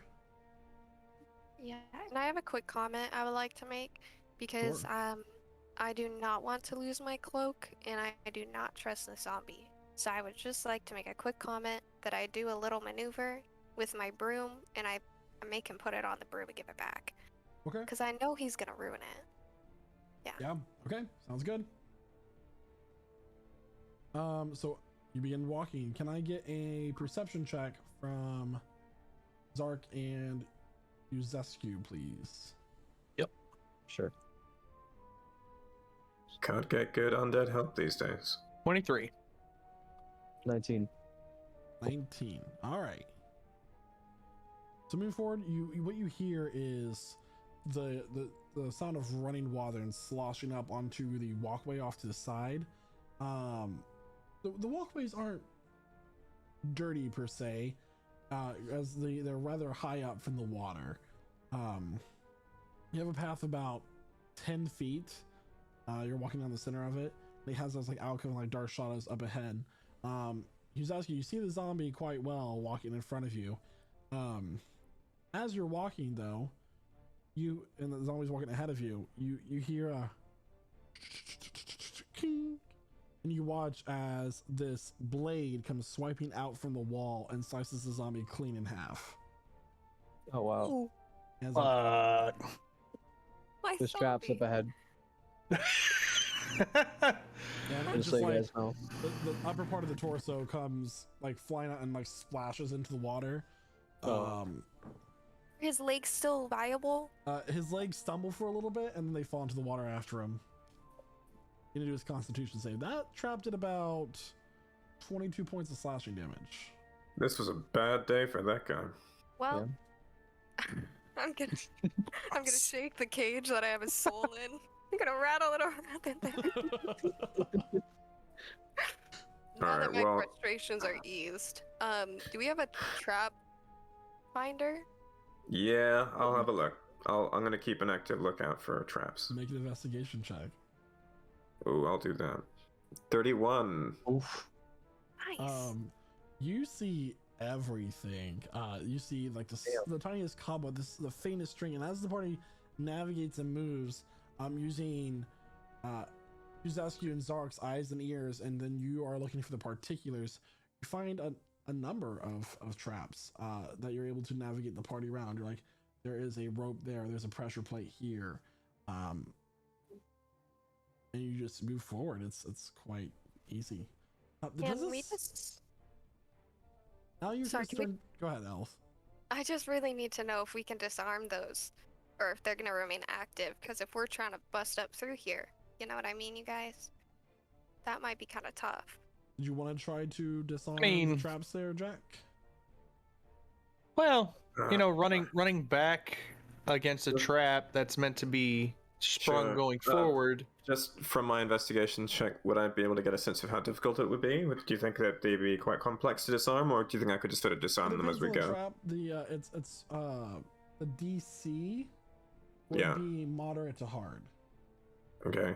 S7: Yeah, and I have a quick comment I would like to make because
S2: Sure.
S7: I do not want to lose my cloak and I do not trust the zombie. So I would just like to make a quick comment that I do a little maneuver with my broom and I make him put it on the broom and give it back.
S2: Okay.
S7: Because I know he's gonna ruin it.
S2: Yeah. Okay. Sounds good. So you begin walking. Can I get a perception check from Zark and Uzescu, please?
S6: Sure.
S4: Can't get good undead help these days.
S1: 23.
S6: 19.
S2: 19. All right. So moving forward, what you hear is the sound of running water and sloshing up onto the walkway off to the side. The walkways aren't dirty per se, as they're rather high up from the water. You have a path about 10 feet. You're walking down the center of it. It has those like alcove, like dark shadows up ahead. He's asking, you see the zombie quite well walking in front of you. As you're walking though, and the zombie's walking ahead of you, you hear a king, and you watch as this blade comes swiping out from the wall and slices the zombie clean in half.
S6: Oh wow.
S2: As
S1: What?
S7: My
S6: There's traps up
S7: zombie.
S6: ahead.
S2: and it's
S6: Just
S2: just
S6: so you
S2: like
S6: guys know.
S2: the upper part of the torso comes like flying out and like splashes into the water.
S6: Oh.
S7: His leg's still viable?
S2: His legs stumble for a little bit and then they fall into the water after him. He's gonna do his constitution save. That trapped at about 22 points of slashing damage.
S4: This was a bad day for that guy.
S7: Well, I'm gonna shake the cage that I have his soul in. I'm gonna rattle it around in there. Now that
S4: Alright,
S7: my
S4: well-
S7: frustrations are eased, do we have a trap finder?
S4: Yeah, I'll have a look. I'm gonna keep an active lookout for traps.
S2: Make an investigation check.
S4: Oh, I'll do that. 31.
S6: Oof.
S7: Nice.
S2: You see everything. You see like the tiniest cobweb, the faintest string, and as the party navigates and moves, using Yuzasku and Zark's eyes and ears, and then you are looking for the particulars. You find a number of traps that you're able to navigate the party around. You're like, there is a rope there, there's a pressure plate here, and you just move forward. It's quite easy.
S7: Can we just...
S2: Now you're
S7: Sorry,
S2: concerned. Go ahead, Elf.
S7: I just really need to know if we can disarm those, or if they're gonna remain active, because if we're trying to bust up through here, you know what I mean, you guys? That might be kind of tough.
S2: Did you want to try to disarm
S1: mean-
S2: the traps there, Jack?
S1: Well, you know, running back against a trap that's meant to be sprung
S4: Sure.
S1: going forward.
S4: Just from my investigation check, would I be able to get a sense of how difficult it would be? Do you think that they'd be quite complex to disarm, or do you think I could just sort of disarm them as we
S2: Depends on the
S4: go?
S2: Trap, the DC would
S4: Yeah.
S2: be moderate to hard.
S4: Okay.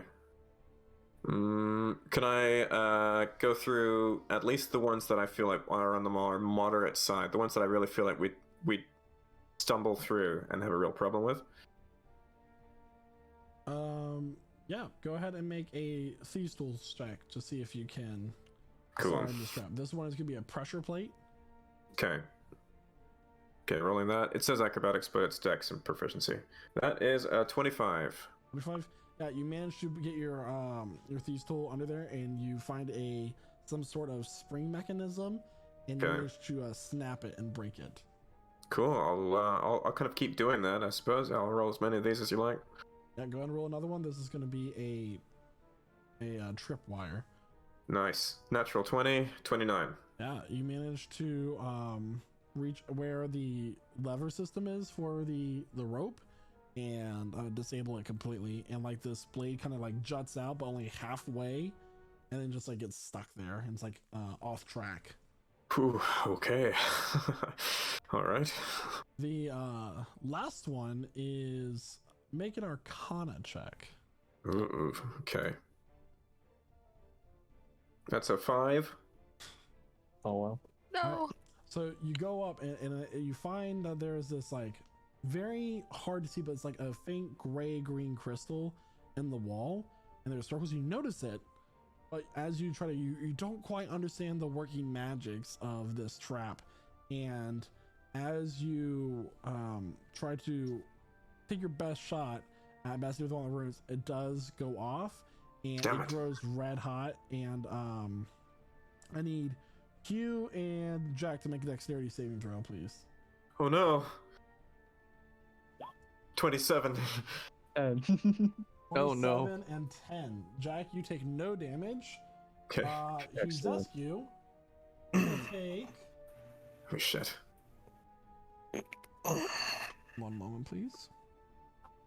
S4: Can I go through at least the ones that I feel like are on the more moderate side, the ones that I really feel like we stumble through and have a real problem with?
S2: Yeah, go ahead and make a thieves tools check to see if you can
S4: Cool.
S2: disarm this trap. This one is gonna be a pressure plate.
S4: Okay. Okay, rolling that. It says acrobatics, but it's dex and proficiency. That is a 25.
S2: 25. Yeah, you manage to get your thieves tool under there, and you find some sort of spring mechanism, and you
S4: Okay.
S2: manage to snap it and break it.
S4: Cool. I'll kind of keep doing that, I suppose. I'll roll as many of these as you like.
S2: Yeah, go ahead and roll another one. This is going to be a trip wire.
S4: Nice. Natural 20, 29.
S2: Yeah, you managed to reach where the lever system is for the rope and disable it completely. And like this blade kind of like juts out, but only halfway, and then just like gets stuck there, and it's like off track.
S4: Whew, okay. All right.
S2: The last one is make an Arcana check.
S4: Ooh, okay. That's a 5.
S6: Oh well.
S7: No.
S2: So you go up and you find that there's this like very hard to see, but it's like a faint gray-green crystal in the wall, and there's circles. You notice it, but as you try to, you don't quite understand the working magics of this trap, and as you try to take your best shot at messing with one of the runes, it does go off, and
S4: Damn
S2: it
S4: it.
S2: grows red hot, and I need Q and Jack to make a dexterity saving throw, please.
S4: Oh no. 27.
S1: Oh, no.
S2: 27 and 10. Jack, you take no damage.
S4: Okay.
S6: Excellent.
S2: Huzescu, take
S4: Oh shit.
S2: one moment, please.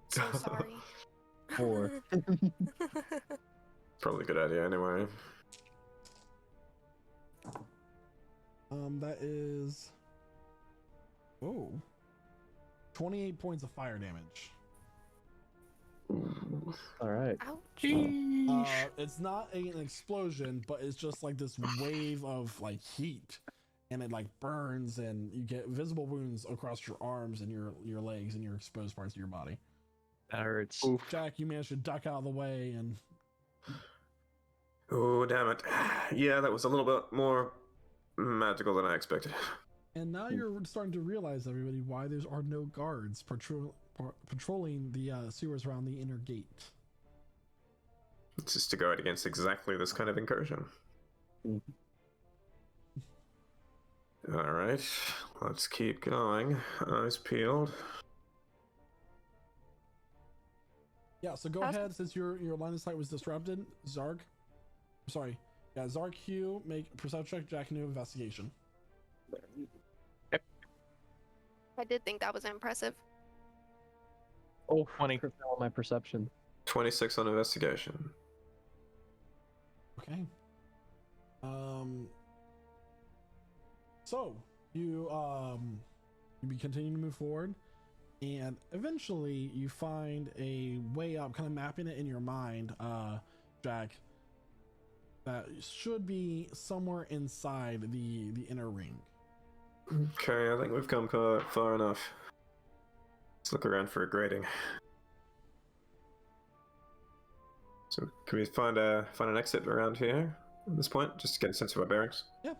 S7: So sorry.
S6: 4.
S4: Probably a good idea anyway.
S2: That is 28 points of fire damage.
S4: Ooh.
S6: All right.
S7: Ouch.
S2: It's not an explosion, but it's just like this wave of like heat, and it like burns, and you get visible wounds across your arms and your legs and your exposed parts of your body.
S6: That hurts.
S1: Oof.
S2: Jack, you managed to duck out of the way, and
S4: Oh, damn it. Yeah, that was a little bit more magical than I expected.
S2: And now you're starting to realize, everybody, why there are no guards patrolling the sewers around the inner gate.
S4: It's just to guard against exactly this kind of incursion. Alright, let's keep going. Eyes peeled.
S2: Yeah, so go ahead, since your line of sight was disrupted. Zark, Hugh, make a perception check, Jack, new investigation.
S7: I did think that was impressive.
S6: Oh,
S1: 20.
S6: Fulfill my perception.
S4: 26 on investigation.
S2: Okay. So you continue to move forward, and eventually you find a way up, kind of mapping it in your mind, Jack, that should be somewhere inside the inner ring.
S4: Okay, I think we've come far enough. Let's look around for a grating. So, can we find an exit around here at this point, just to get a sense of our bearings?
S2: Yeah,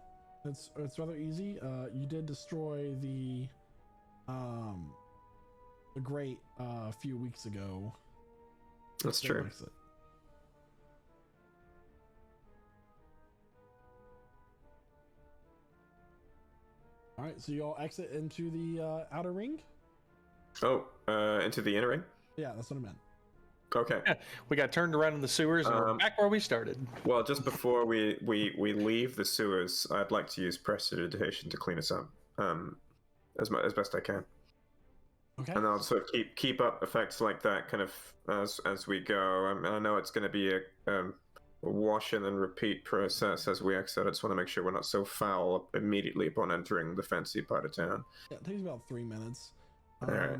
S2: it's rather easy. You did destroy the grate a few weeks ago.
S4: That's true.
S2: Exit. All right, so you all exit into the outer ring.
S4: Oh, into the inner ring?
S2: Yeah, that's what I meant.
S4: Okay.
S1: We got turned around in the sewers and we're back where we started.
S4: Well, just before we leave the sewers, I'd like to use prestidigitation to clean us up, as best I can.
S2: Okay.
S4: And I'll sort of keep up effects like that, kind of as we go. I know it's going to be a wash and then repeat process as we exit. I just want to make sure we're not so foul immediately upon entering the fancy part of town.
S2: Yeah, it takes about 3 minutes.
S4: All right.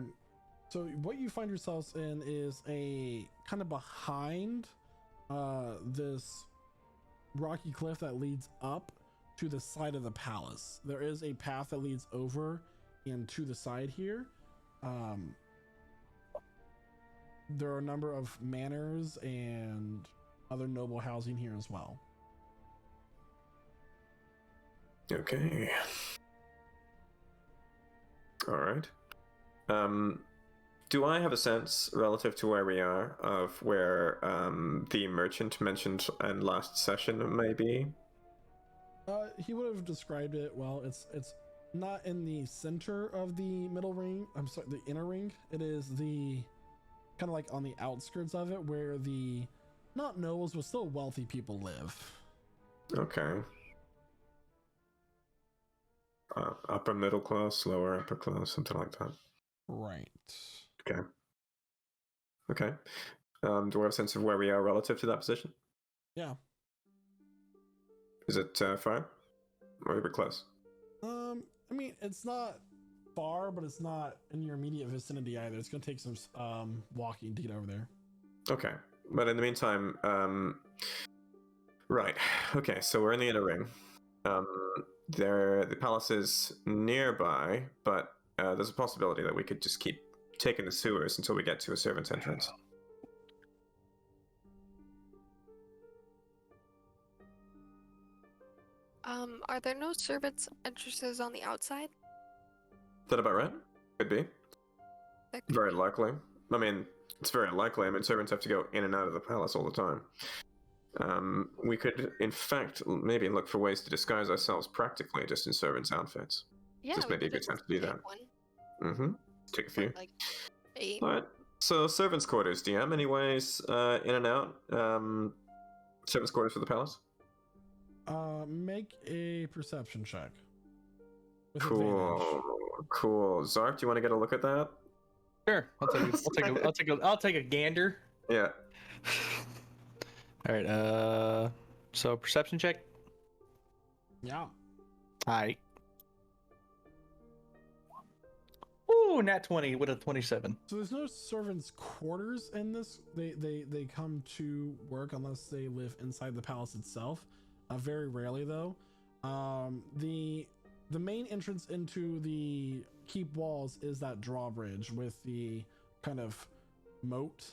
S2: So what you find yourselves in is a kind of behind this rocky cliff that leads up to the side of the palace. There is a path that leads over and to the side here. There are a number of manors and other noble housing here as well.
S4: Okay. All right. Do I have a sense relative to where we are of where the merchant mentioned in last session may be?
S2: He would have described it well. It's not in the center of the middle ring. I'm sorry, the inner ring. It is the kind of like on the outskirts of it, where the not nobles but still wealthy people live.
S4: Okay. Upper middle class, lower upper class, something like that.
S2: Right.
S4: Okay. Okay. Do we have a sense of where we are relative to that position?
S2: Yeah.
S4: Is it far? Or a bit close?
S2: I mean, it's not far, but it's not in your immediate vicinity either. It's going to take some walking to get over there.
S4: Okay. But in the meantime, right. Okay, so we're in the inner ring. The palace is nearby, but there's a possibility that we could just keep taking the sewers until we get to a servant's entrance.
S7: Are there no servants' entrances on the outside?
S4: Is that about right? Could be.
S7: That could
S4: Very
S7: be.
S4: likely. I mean, it's very likely. I mean, servants have to go in and out of the palace all the time. We could, in fact, maybe look for ways to disguise ourselves practically just in servants' outfits.
S7: Yeah,
S4: Just
S7: we
S4: maybe a
S7: could
S4: good time
S7: just
S4: to do
S7: take
S4: that.
S7: one.
S4: Mm-hmm. Take a few.
S7: Like 8.
S4: All right. So, servants' quarters. DM, any ways in and out? Servants' quarters for the palace?
S2: Make a perception check. With
S4: Cool.
S2: advantage.
S4: Cool. Zark, do you want to get a look at that?
S1: Sure, I'll take a gander.
S4: Yeah.
S1: All right. So perception check.
S2: Yeah.
S1: Hi. Ooh, nat 20 with a 27.
S2: So there's no servants' quarters in this. They come to work unless they live inside the palace itself. Very rarely though. The main entrance into the keep walls is that drawbridge with the kind of moat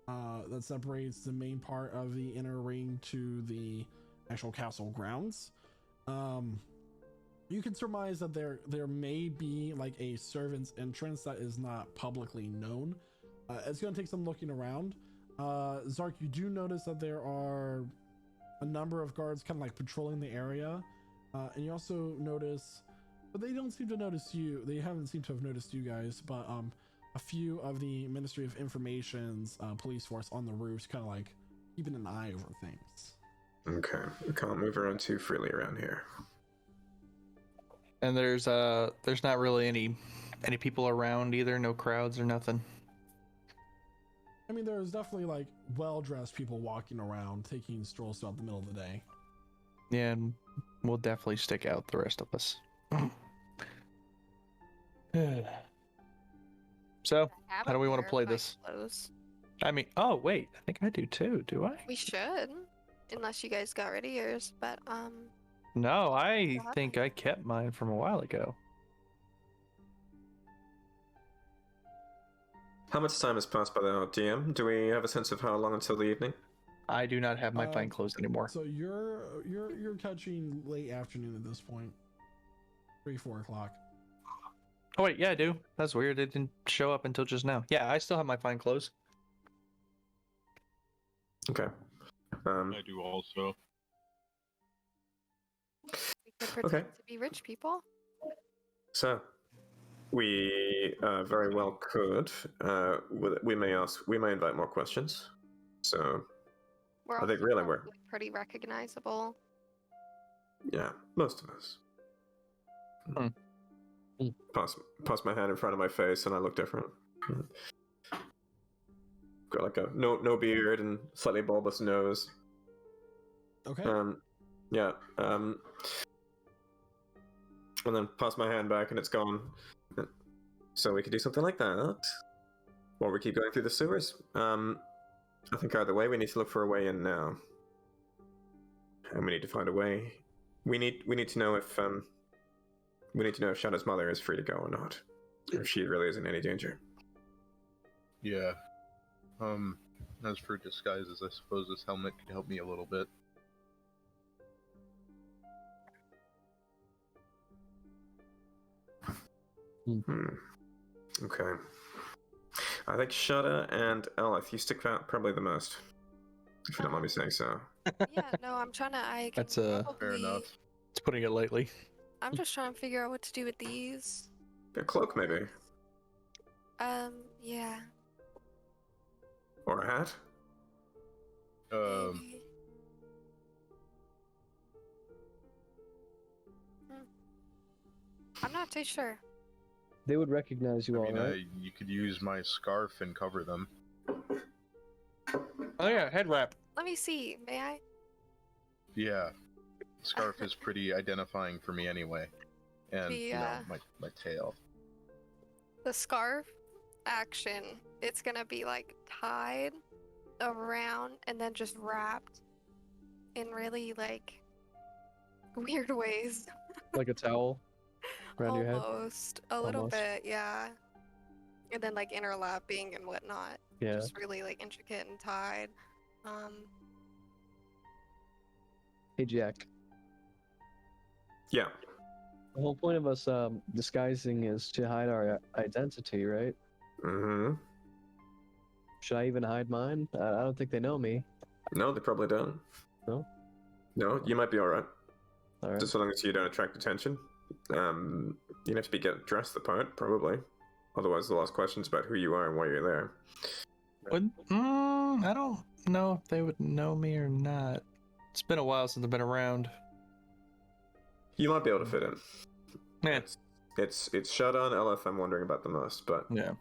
S2: that separates the main part of the inner ring to the actual castle grounds. You can surmise that there may be like a servant's entrance that is not publicly known. It's going to take some looking around. Zark, you do notice that there are a number of guards kind of like patrolling the area, and you also notice, but they don't seem to notice you. They haven't seemed to have noticed you guys, but a few of the Ministry of Information's police force on the roofs, kind of like keeping an eye over things.
S4: Okay, we can't move around too freely around here.
S1: And there's not really any people around either, no crowds or nothing.
S2: I mean, there's definitely like well-dressed people walking around, taking strolls throughout the middle of the day.
S1: Yeah, and we'll definitely stick out, the rest of us. So, how do we want to play this?
S7: Clothes.
S1: I mean, oh wait, I think I do too. Do I?
S7: We should, unless you guys got rid of yours. But
S1: No, I
S7: What?
S1: think I kept mine from a while ago.
S4: How much time has passed by the DM? Do we have a sense of how long until the evening?
S1: I do not have my fine clothes anymore.
S2: So you're catching late afternoon at this point, 3-4 o'clock.
S1: Oh wait, yeah, I do. That's weird. It didn't show up until just now. Yeah, I still have my fine clothes.
S4: Okay.
S3: I do also.
S7: we could pretend to be rich people.
S4: So, we very well could. We may invite more questions. So,
S7: We're
S4: I think
S7: also
S4: really we're-
S7: probably pretty recognizable.
S4: yeah, most of us.
S1: Hmm.
S4: Pass my hand in front of my face, and I look different. Got like a no beard and slightly bulbous nose.
S2: Okay.
S4: Yeah. And then pass my hand back, and it's gone. So we could do something like that, or we keep going through the sewers. I think either way, we need to look for a way in now, and we need to find a way. We need to know if Shadow's mother is free to go or not, or if she really is in any danger.
S3: Yeah. As for disguises, I suppose this helmet could help me a little bit.
S4: Okay. I think Shada and Elith, you stick out probably the most, if you don't mind me saying so.
S7: Yeah, no, I'm trying to.
S1: That's
S3: Fair
S7: probably-
S3: enough.
S1: It's putting it lightly.
S7: I'm just trying to figure out what to do with these.
S4: A cloak, maybe,
S7: Yeah.
S4: or a hat.
S7: Maybe. I'm not too sure.
S6: They would recognize you
S3: I
S6: all,
S3: mean,
S6: right?
S3: you could use my scarf and cover them.
S1: Oh yeah, head wrap.
S7: Let me see. May I?
S3: Yeah. Scarf is pretty identifying for me anyway. And, my tail.
S7: The scarf action. It's gonna be like tied around and then just wrapped in really like weird ways.
S6: Like a towel around your head.
S7: Almost a little
S6: Almost.
S7: bit, yeah. And then like interlapping and whatnot.
S6: Yeah.
S7: Just really like intricate and tied.
S6: Hey, Jack.
S4: Yeah.
S6: The whole point of us disguising is to hide our identity, right?
S4: Mm-hmm.
S6: Should I even hide mine? I don't think they know me.
S4: No, they probably don't.
S6: No?
S4: No, you might be alright.
S6: All right.
S4: Just so long as you don't attract attention. You have to be get dressed the part, probably. Otherwise, they'll ask questions about who you are and why you're there.
S1: I don't know if they would know me or not. It's been a while since I've been around.
S4: You might be able to fit in.
S1: Yeah.
S4: It's Shada and Elith I'm wondering about the most, but
S1: Yeah.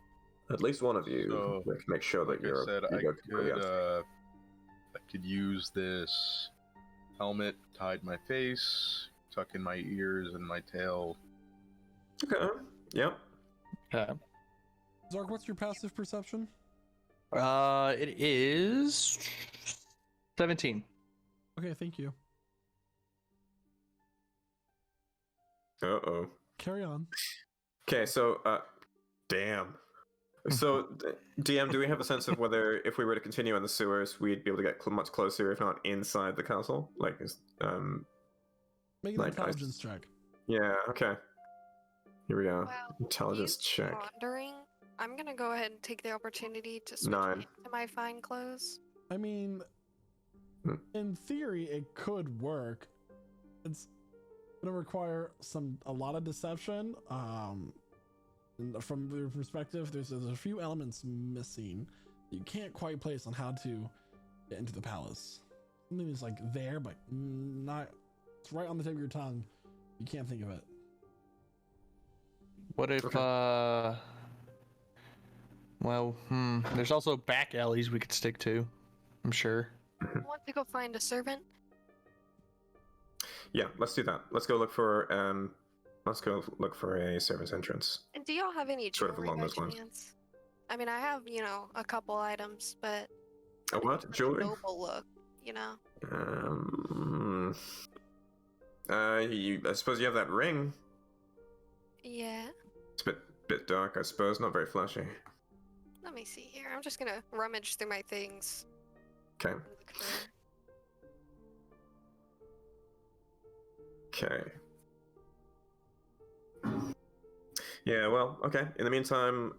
S4: at least one of you
S3: So,
S4: can make sure that
S3: Like I
S4: you're.
S3: said, I could use this helmet, hide my face, tuck in my ears and my tail.
S4: Okay. Yep.
S2: Zark, what's your passive perception?
S1: It is 17.
S2: Okay, thank you.
S4: Uh-oh.
S2: Carry on.
S4: Okay, so damn. So, DM, do we have a sense of whether, if we were to continue in the sewers, we'd be able to get much closer, if not inside the castle? Like,
S2: Make an
S4: like,
S2: intelligence check.
S4: Yeah. Okay. Here we go.
S7: Well,
S4: Intelligence
S7: he's
S4: check.
S7: wandering. I'm gonna go ahead and take the opportunity to switch
S4: 9.
S7: into my fine clothes.
S2: I mean, in theory, it could work. It's gonna require a lot of deception. And from your perspective, there's a few elements missing. You can't quite place on how to get into the palace. Something is like there, but not. It's right on the tip of your tongue. You can't think of it.
S1: What if, well, there's also back alleys we could stick to, I'm sure.
S7: I want to go find a servant.
S4: Yeah, let's do that. Let's go look for a servant's entrance.
S7: And do y'all have any
S4: Sort of
S7: jewelry
S4: along
S7: by
S4: those lines.
S7: chance? I mean, I have, a couple items, but
S4: A what?
S7: a
S4: Jewelry?
S7: noble look,
S4: I suppose you have that ring.
S7: Yeah.
S4: It's a bit dark, I suppose. Not very flashy.
S7: Let me see here. I'm just gonna rummage through my things.
S4: Okay.
S7: and look for-
S4: Okay. Yeah, well, okay. In the meantime,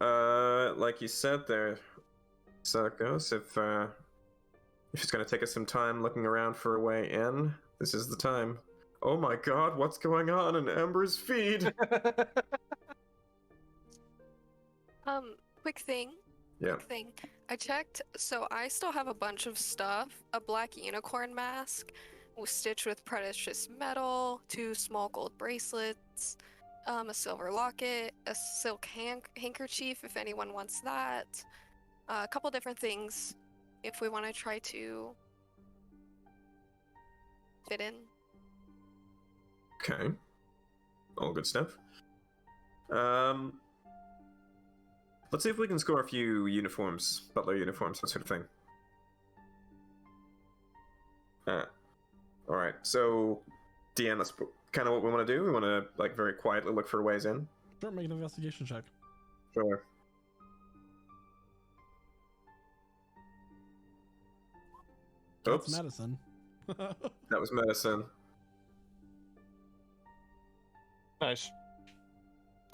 S4: like you said there, Sarkos, if it's gonna take us some time looking around for a way in, this is the time. Oh my god, what's going on in Amber's feed?
S7: Quick thing.
S4: Yeah.
S7: Quick thing. I checked, so I still have a bunch of stuff. A black unicorn mask was stitched with precious metal, 2 small gold bracelets, a silver locket, a silk handkerchief if anyone wants that, a couple different things if we want to try to fit in.
S4: Okay. All good stuff. Let's see if we can score a few uniforms, butler uniforms, that sort of thing. Alright, so DM, that's kind of what we want to do. We want to, like, very quietly look for ways in.
S2: Sure, make an investigation check.
S4: Sure.
S2: That's
S4: Oops,
S2: medicine.
S4: that was medicine.
S1: Nice.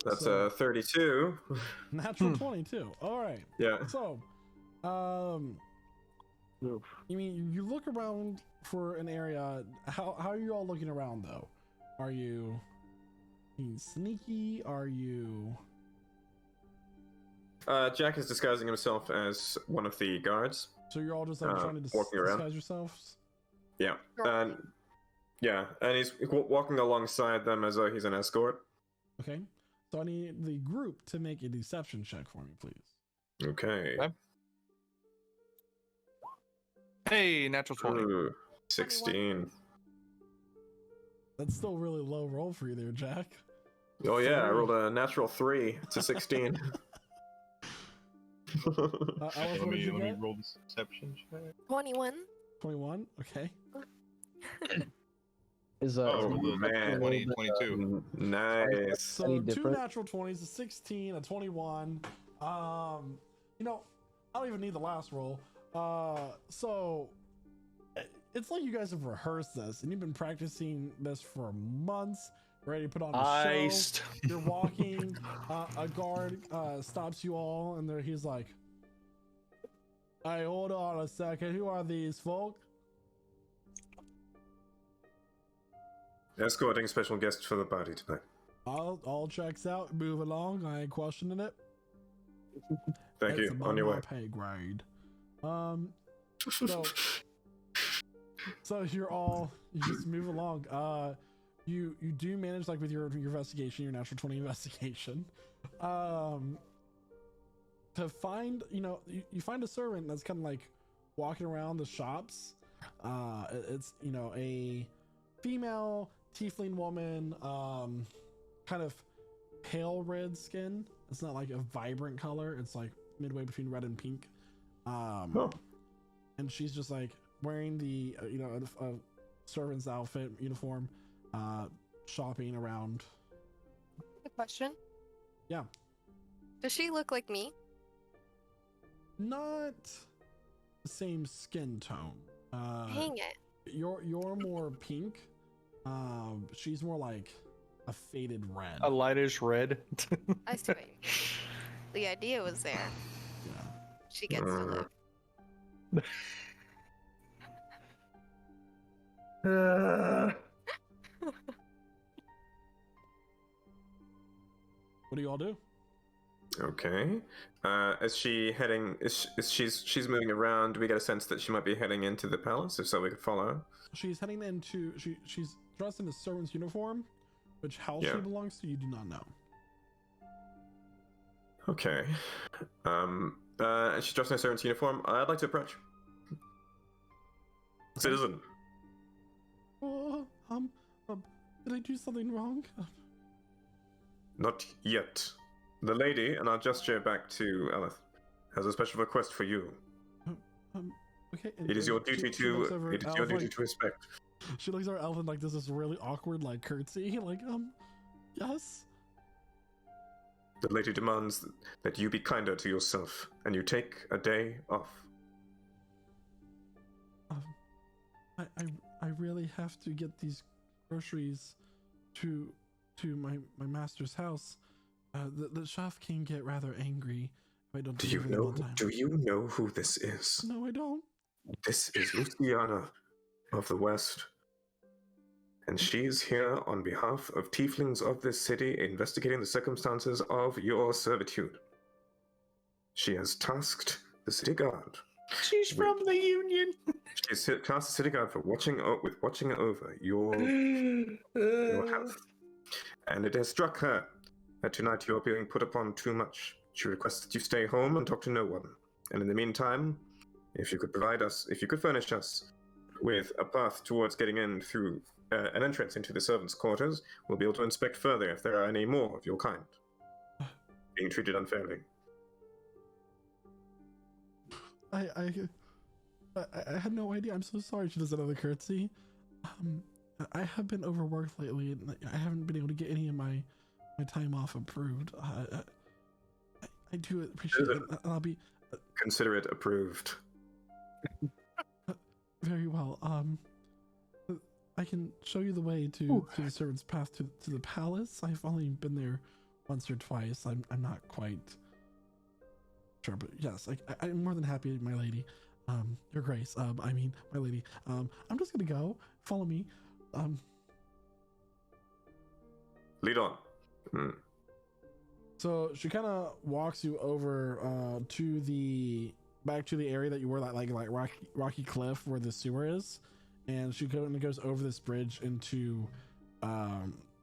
S4: That's
S2: So-
S4: a 32.
S2: Natural 22. All right.
S4: Yeah.
S2: So, you mean you look around for an area? How are you all looking around though? Are you being sneaky? Are you?
S4: Jack is disguising himself as one of the guards.
S2: So you're all just like trying to
S4: walking around.
S2: disguise yourselves?
S4: Yeah. And he's walking alongside them as though he's an escort.
S2: Okay. So I need the group to make a deception check for me, please.
S4: Okay.
S1: Hey, natural 20.
S4: Ooh, 16.
S2: That's still really low roll for you there, Jack.
S4: Oh yeah, I
S2: Three.
S4: rolled a natural 3 to 16.
S2: Alice, what
S3: Let
S2: did you
S3: me
S2: get?
S3: roll this deception check.
S7: 21.
S2: 21. Okay.
S6: Is
S3: Oh,
S6: is
S3: the
S4: man.
S3: 20, 22.
S4: Nice.
S2: So
S6: Any
S2: 2
S6: different?
S2: natural 20s, a 16, a 21. I don't even need the last roll. So it's like you guys have rehearsed this and you've been practicing this for months, ready to put on a show.
S1: Iced.
S2: You're walking, a guard stops you all, and he's like, "Hey, hold on a second. Who are these folk?"
S4: Escorting special guests for the party tonight.
S2: All checks out. Move along. I ain't questioning it.
S4: Thank
S2: That's
S4: you.
S2: above
S4: On your
S2: my
S4: way.
S2: pay grade. So you just move along. You do manage, like, with your investigation, your natural 20 investigation, to find, you find a servant that's kind of like walking around the shops. It's a female tiefling woman, kind of pale red skin. It's not like a vibrant color. It's like midway between red and pink. And she's just like wearing the a servant's outfit uniform, shopping around.
S7: Good question.
S2: Yeah.
S7: Does she look like me?
S2: not the same skin tone.
S7: Dang it.
S2: You're more pink. She's more like a faded red.
S1: A lightish red.
S7: I see what you mean. The idea was there.
S2: Yeah.
S7: She gets to live.
S2: What do you all do?
S4: Okay. Is she heading? She's moving around? Do we get a sense that she might be heading into the palace? If so, we could follow her.
S2: She's heading into. She's dressed in a servant's uniform, which house
S4: Yeah.
S2: she belongs to, you do not know.
S4: Okay. She's dressed in a servant's uniform. I'd like to approach. Citizen.
S2: Oh, did I do something wrong?
S4: Not yet. The lady, and I'll gesture back to Elith, has a special request for you.
S2: Okay.
S4: It is your duty to respect.
S2: She looks over Elvin like this is really awkward, like curtsy, like yes.
S4: The lady demands that you be kinder to yourself, and you take a day off.
S2: I really have to get these groceries to my master's house. The chef can get rather angry if I don't deliver them on time.
S4: Do you know who this is?
S2: No, I don't.
S4: This is Luciana of the West. And she's here on behalf of tieflings of this city investigating the circumstances of your servitude. She has tasked the city guard.
S1: She's from the Union.
S4: She's tasked the city guard for watching over your health. And it has struck her that tonight you are being put upon too much. She requests that you stay home and talk to no one. And in the meantime, if you could furnish us with a path towards getting in through an entrance into the servants' quarters, we'll be able to inspect further if there are any more of your kind being treated unfairly.
S2: I had no idea. I'm so sorry. She does another curtsy. I have been overworked lately, and I haven't been able to get any of my time off approved. I do appreciate it. I'll be
S4: consider it approved.
S2: Very well. I can show you the way to the servant's path to the palace. I've only been there once or twice. I'm not quite sure, but yes, I'm more than happy, my lady. Your grace. I mean, my lady. I'm just gonna go. Follow me.
S4: Lead on.
S2: So she kind of walks you over back to the area that you were, like rocky cliff where the sewer is, and she goes over this bridge into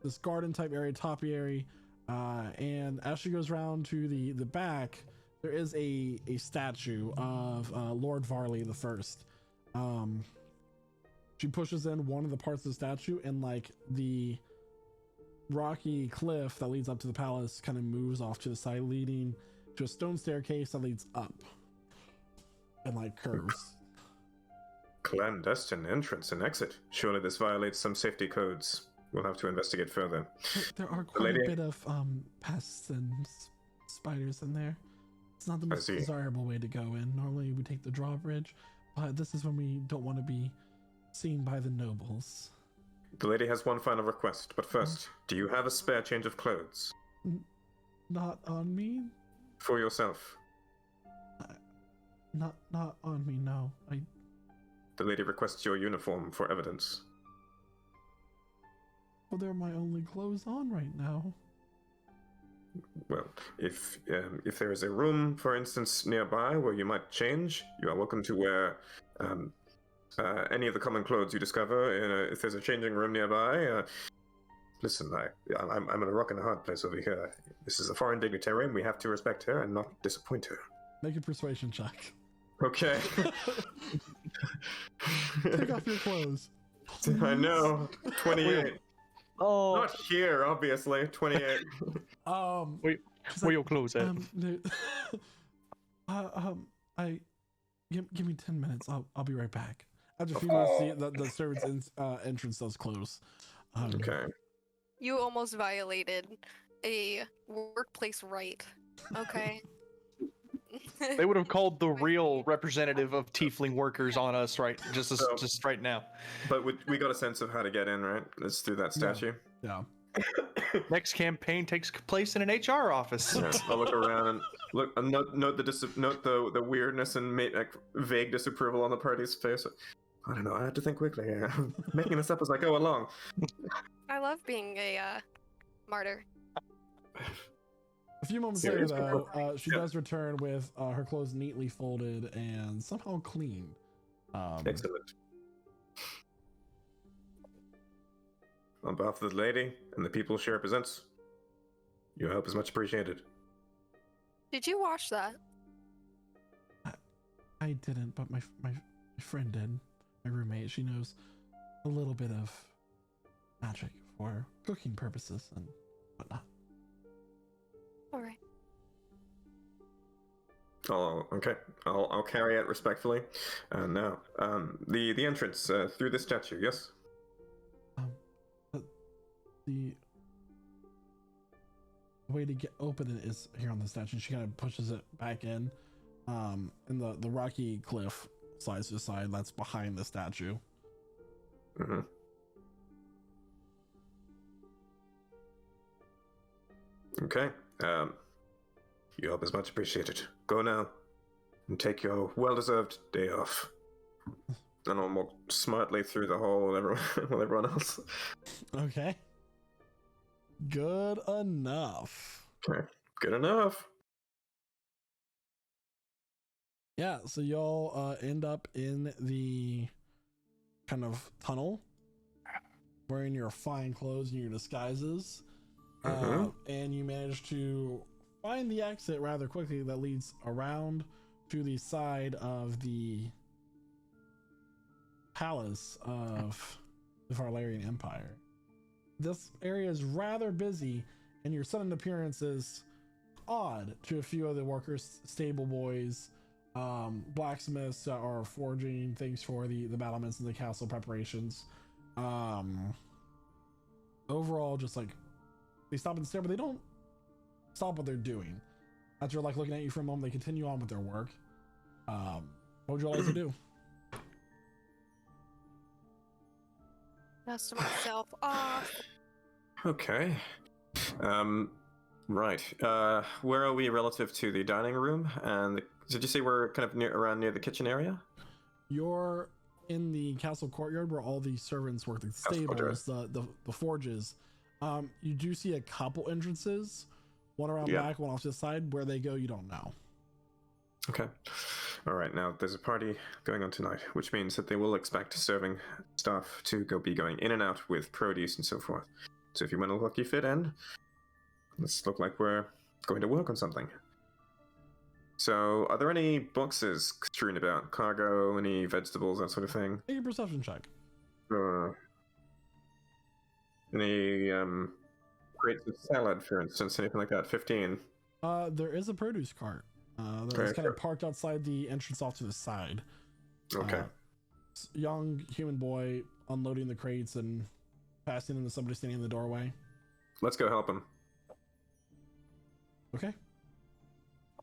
S2: this garden type area, topiary, and as she goes around to the back, there is a statue of Lord Varley the First. She pushes in one of the parts of the statue, and like the rocky cliff that leads up to the palace kind of moves off to the side, leading to a stone staircase that leads up and like curves.
S4: Clandestine entrance and exit. Surely this violates some safety codes. We'll have to investigate further.
S2: There are quite a bit of pests and spiders in there. It's not the most desirable way to go in. Normally we take the drawbridge, but this is when we don't want to be seen by the nobles.
S4: The lady has one final request, but first, do you have a spare change of clothes?
S2: Not on me?
S4: For yourself?
S2: Not on me, no.
S4: The lady requests your uniform for evidence.
S2: Well, they're my only clothes on right now.
S4: Well, if there is a room, for instance, nearby where you might change, you are welcome to wear any of the common clothes you discover. If there's a changing room nearby, listen, I'm in a rock and a hard place over here. This is a foreign dignitary, and we have to respect her and not disappoint her.
S2: Make a persuasion check.
S4: Okay.
S2: Take off your clothes. Please.
S4: I know. 28.
S6: Oh,
S4: Not here, obviously. 28.
S1: Where your clothes at?
S2: Give me 10 minutes. I'll be right back. After a few minutes, the servant's entrance does close.
S4: Okay.
S7: You almost violated a workplace right. Okay.
S1: They would have called the real representative of tiefling workers on us just right now.
S4: But we got a sense of how to get in, right? It's through that statue.
S2: Yeah.
S1: Next campaign takes place in an HR office.
S4: Yeah, I'll look around and note the weirdness and vague disapproval on the party's face. I don't know. I had to think quickly here. I'm making this up as I go along.
S7: I love being a martyr.
S2: A few moments later, though, she does return with her clothes neatly folded and somehow clean.
S4: Excellent. On behalf of the lady and the people she represents, your help is much appreciated.
S7: Did you wash that?
S2: I didn't, but my friend did. My roommate, she knows a little bit of magic for cooking purposes and whatnot.
S7: All right.
S4: Oh, okay. I'll carry it respectfully. Now, the entrance through the statue. Yes.
S2: The way to get open it is here on the statue. She kind of pushes it back in, and the rocky cliff slides to the side. That's behind the statue.
S4: Mm-hmm. Okay. Your help is much appreciated. Go now and take your well-deserved day off. And I'll walk smartly through the hall with everyone else.
S2: Okay. Good enough.
S4: Okay. Good enough.
S2: Yeah, so y'all end up in the kind of tunnel, wearing your fine clothes and your disguises, and you manage to find the exit rather quickly that leads around to the side of the palace of the Farlarian Empire. This area is rather busy, and your sudden appearance is odd to a few other workers, stable boys, blacksmiths that are forging things for the battlements and the castle preparations. Overall, just like they stop and stare, but they don't stop what they're doing. After like looking at you for a moment, they continue on with their work. What would you all like to do?
S7: Dust myself off.
S4: Okay. Right. Where are we relative to the dining room? And did you say we're kind of around near the kitchen area?
S2: You're in the castle courtyard where all the servants work, the stables, the forges. You do see a couple entrances, one around back, one off to the side. Where they go, you don't know. Okay.
S4: All right. Now there's a party going on tonight, which means that they will expect serving staff to be going in and out with produce and so forth. So if you want to look, you fit in. Let's look like we're going to work on something. So, are there any boxes strewn about? Cargo, any vegetables, that sort of thing?
S2: Make a perception check.
S4: Any crates of salad, for instance, anything like that? 15.
S2: There is a produce cart that's kind of parked outside the entrance off to the side.
S4: Okay.
S2: Young human boy unloading the crates and passing them to somebody standing in the doorway.
S4: Let's go help him.
S2: Okay.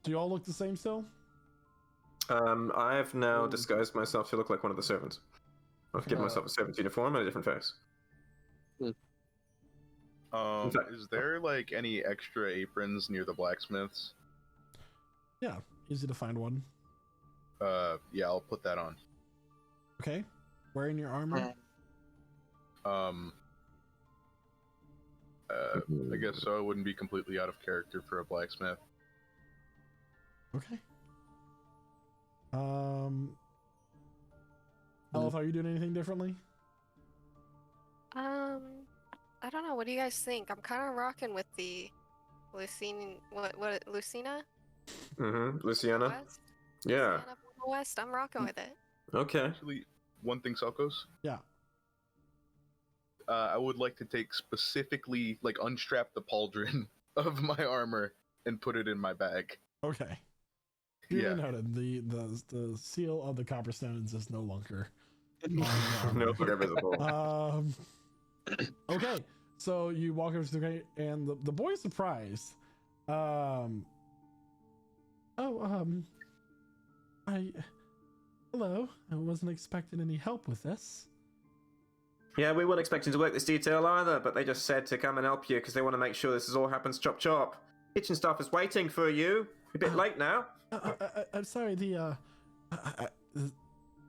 S2: Do you all look the same still?
S4: I've now disguised myself to look like one of the servants. I've given myself a servant's uniform and a different face.
S3: Is there like any extra aprons near the blacksmiths?
S2: Yeah, easy to find one.
S3: Yeah, I'll put that on.
S2: Okay. Wearing your armor?
S3: I guess so. It wouldn't be completely out of character for a blacksmith.
S2: Okay. Elf, are you doing anything differently?
S7: I don't know. What do you guys think? I'm kind of rocking with the Lucina. Lucina?
S4: Luciana?
S7: West?
S4: Yeah.
S7: Luciana from the West. I'm rocking with it.
S4: Okay.
S3: Actually, one thing, Salkos.
S2: Yeah.
S3: I would like to take specifically, like, unstrap the pauldron of my armor and put it in my bag.
S2: Okay. Duly noted. The seal of the Copperstones is no longer
S4: no longer visible.
S2: Okay, so you walk over to the crate, and the boy's surprised. Hello. I wasn't expecting any help with this.
S4: Yeah, we weren't expecting to work this detail either, but they just said to come and help you because they want to make sure this all happens chop chop. Kitchen staff is waiting for you. A bit late now.
S2: I'm sorry.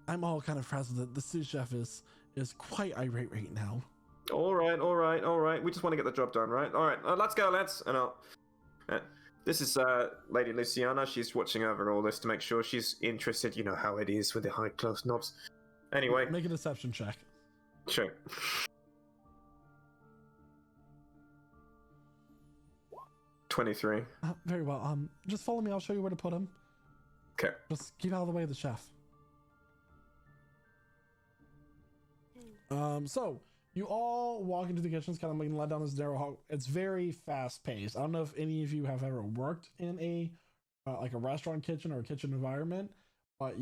S2: I'm all kind of frazzled. The sous chef is quite irate right now.
S4: All right. We just want to get the job done, right? All right, let's go, lads. And this is Lady Luciana. She's watching over all this to make sure she's interested. You know how it is with the high close knobs. Anyway,
S2: Make a deception check.
S4: sure. 23.
S2: Very well. Just follow me. I'll show you where to put him.
S4: Okay.
S2: Just keep out of the way of the chef. So you all walk into the kitchen. It's kind of like led down this narrow hall. It's very fast paced. I don't know if any of you have ever worked in a like a restaurant kitchen or a kitchen environment, but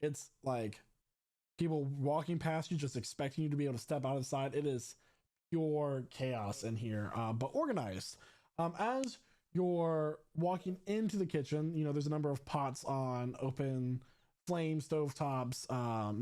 S2: it's like people walking past you, just expecting you to be able to step out of the side. It is pure chaos in here, but organized. As you're walking into the kitchen, there's a number of pots on open flame stovetops.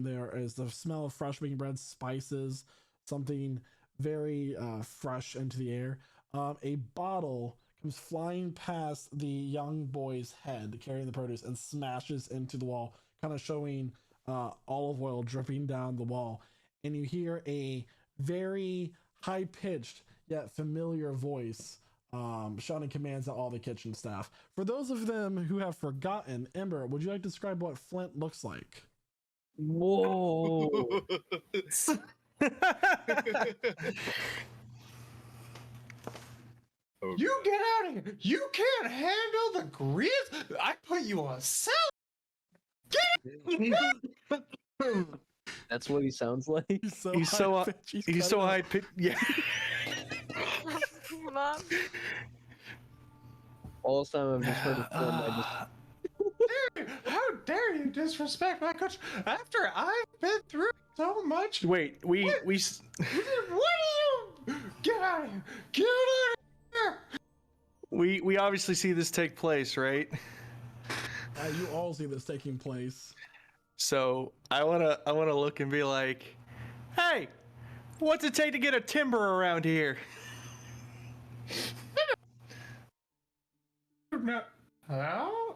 S2: There is the smell of fresh baking bread, spices, something very fresh into the air. A bottle comes flying past the young boy's head carrying the produce and smashes into the wall, kind of showing olive oil dripping down the wall. And you hear a very high-pitched yet familiar voice shouting commands at all the kitchen staff. For those of them who have forgotten, Ember, would you like to describe what Flint looks like?
S6: Whoa.
S3: Oh,
S8: You
S3: God.
S8: get out of here! You can't handle the grease! I put you on salad!
S6: That's what he sounds like.
S2: He's so
S1: He's
S2: high-pitched,
S1: so
S2: cut it
S1: high
S2: out.
S1: pitched. Yeah.
S7: Mom.
S6: All this time I've just heard of film.
S8: How dare you disrespect my coach after I've been through so much?
S1: Wait,
S8: What do you? Get out of here! Get out of here!
S1: we obviously see this take place, right?
S2: You all see this taking place.
S1: So I wanna look and be like, hey, what's it take to get a timber around here?
S8: No. Hello?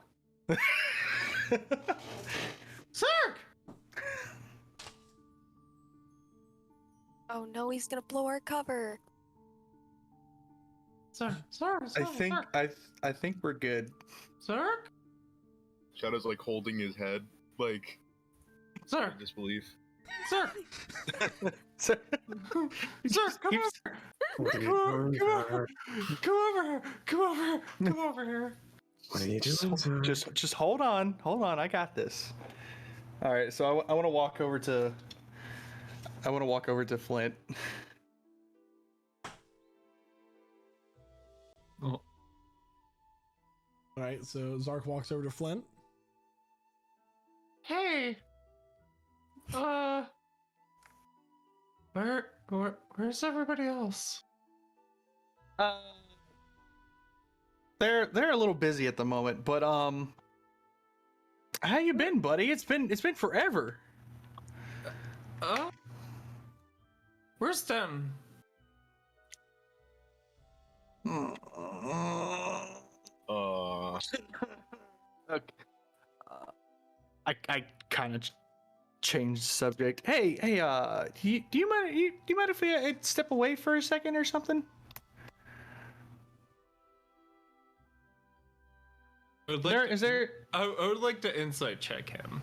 S8: Sark!
S7: Oh no, he's gonna blow our cover.
S8: Sark!
S1: I think we're good.
S8: Sark?
S3: Shadow's like holding his head, like
S8: Sark!
S3: in disbelief.
S8: Sark!
S1: So,
S8: Sark, come
S1: keeps-
S8: over! Come over here! Come over here!
S4: What are you doing, sir?
S1: just hold on, I got this. All right, so I want to walk over to Flint.
S8: Oh.
S2: All right, so Zark walks over to Flint.
S8: Hey! Where's everybody else?
S1: They're a little busy at the moment, but how you been, buddy? It's been forever.
S8: Where's them?
S1: Okay. I kind of changed the subject. Hey, do you mind if we step away for a second or something?
S8: I would like to insight check him.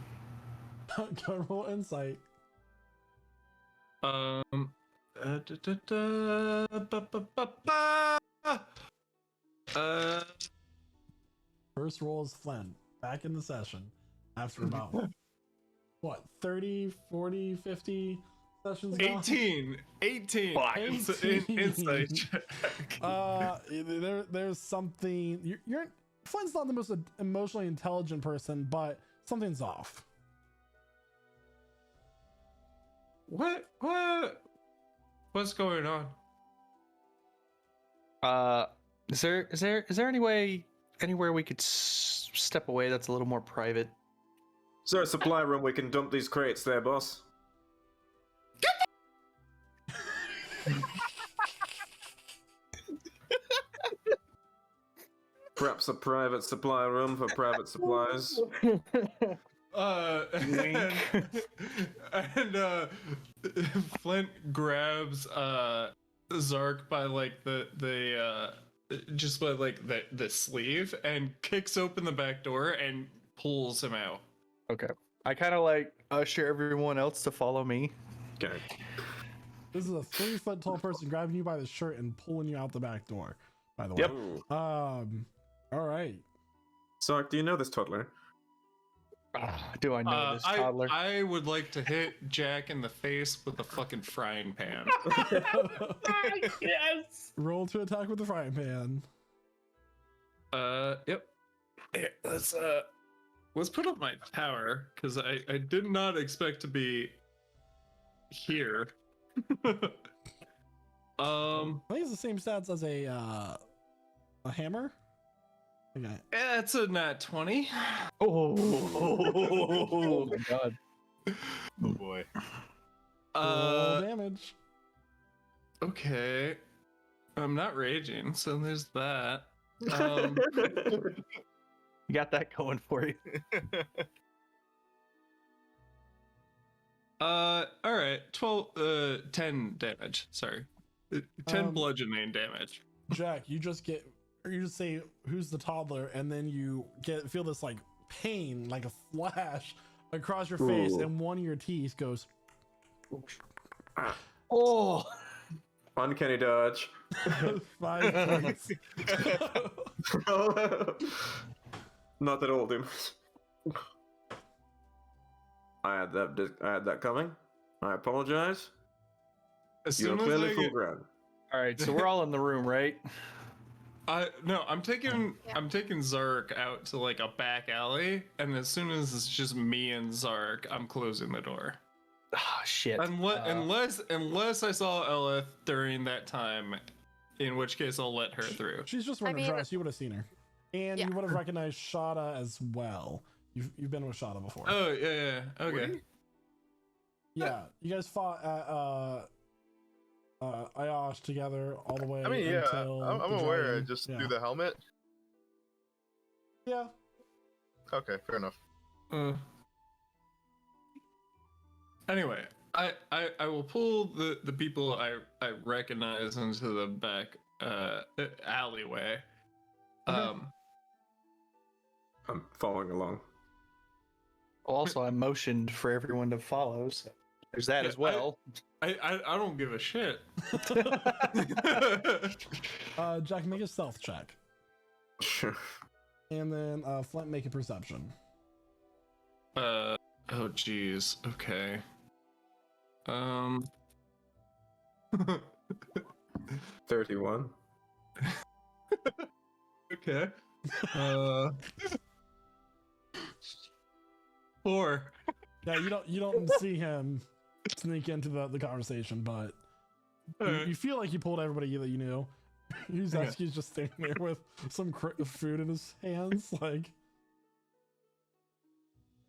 S2: Go roll insight. First roll is Flynn. Back in the session. After about, what, 30, 40, 50 sessions now?
S8: 18.
S1: Fuck.
S8: Insight check.
S2: There's something... Flynn's not the most emotionally intelligent person, but something's off.
S8: What's going on?
S1: Is there anywhere we could step away that's a little more private?
S4: Is there a supply room we can dump these crates there, boss? Perhaps a private supply room for private supplies.
S8: And Flint grabs Zark by like the just by like the sleeve and kicks open the back door and pulls him out.
S1: Okay. I kind of like usher everyone else to follow me.
S4: Okay.
S2: This is a 3-foot tall person grabbing you by the shirt and pulling you out the back door. By the way.
S1: Yep.
S2: All right.
S4: Sark, do you know this toddler?
S1: Do I know this toddler?
S8: I would like to hit Jack in the face with a fucking frying pan.
S1: Yes.
S2: Roll to attack with the frying pan.
S8: Yep. Here, let's put up my tower because I did not expect to be here.
S2: I think it's the same stats as a hammer. Okay.
S8: It's a nat 20.
S1: Oh my god.
S3: Oh boy.
S2: Roll damage.
S8: Okay. I'm not raging, so there's that.
S1: You got that going for you.
S8: All right. 10 damage. Sorry. 10 bludgeoning damage.
S2: Jack, you just say who's the toddler, and then you feel this like pain, like a flash across your face, and one of your teeth goes.
S1: Oh.
S4: Uncanny dodge.
S2: 5 points.
S4: Not at all, dude. I had that coming. I apologize.
S8: As
S4: You're
S8: soon as
S4: clearly
S8: I
S4: full
S8: get,
S4: ground.
S1: All right, so we're all in the room, right?
S8: I'm taking Zark out to like a back alley, and as soon as it's just me and Zark, I'm closing the door.
S1: Ah, shit.
S8: Unless I saw Elith during that time, in which case I'll let her through.
S2: She's just wearing a dress. You would have seen her, and you would have recognized Shada as well. You've been with Shada before.
S8: Oh yeah. Okay.
S2: Yeah, you guys fought at Ayash together all the way.
S3: I mean, yeah,
S2: until
S3: I'm
S2: the
S3: aware.
S2: dragon.
S3: Just
S2: Yeah.
S3: through the helmet.
S2: Yeah.
S3: Okay, fair enough.
S8: Anyway, I will pull the people I recognize into the back alleyway.
S2: Okay.
S4: I'm following along.
S1: Also, I motioned for everyone to follow, so there's that as well.
S8: I don't give a shit.
S2: Jack, make a stealth check,
S4: Sure.
S2: and then Flint, make a perception.
S8: Oh geez. Okay.
S4: 31.
S8: Okay. 4.
S2: Yeah, you don't see him sneak into the conversation, but you feel like you pulled everybody that you knew. He's just standing there with some food in his hands, like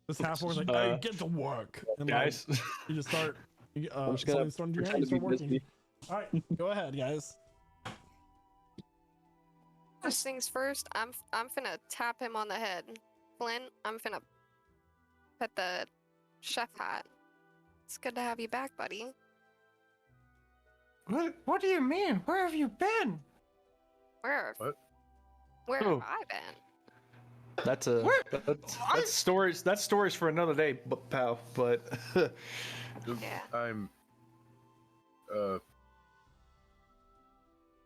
S2: this half orc like, "Hey, get to work!" And
S1: Guys,
S2: like, you just start.
S6: I'm just gonna
S2: starting to do your
S6: pretend
S2: hand,
S6: to be
S2: start working.
S6: busy.
S2: All right, go ahead, guys.
S7: First things first, I'm finna tap him on the head. Flynn, I'm finna put the chef hat. It's good to have you back, buddy.
S8: What do you mean? Where have you been?
S7: Where
S3: What?
S7: have I been?
S1: that's stories. That's stories for another day, pal. But
S7: Yeah.
S3: I'm.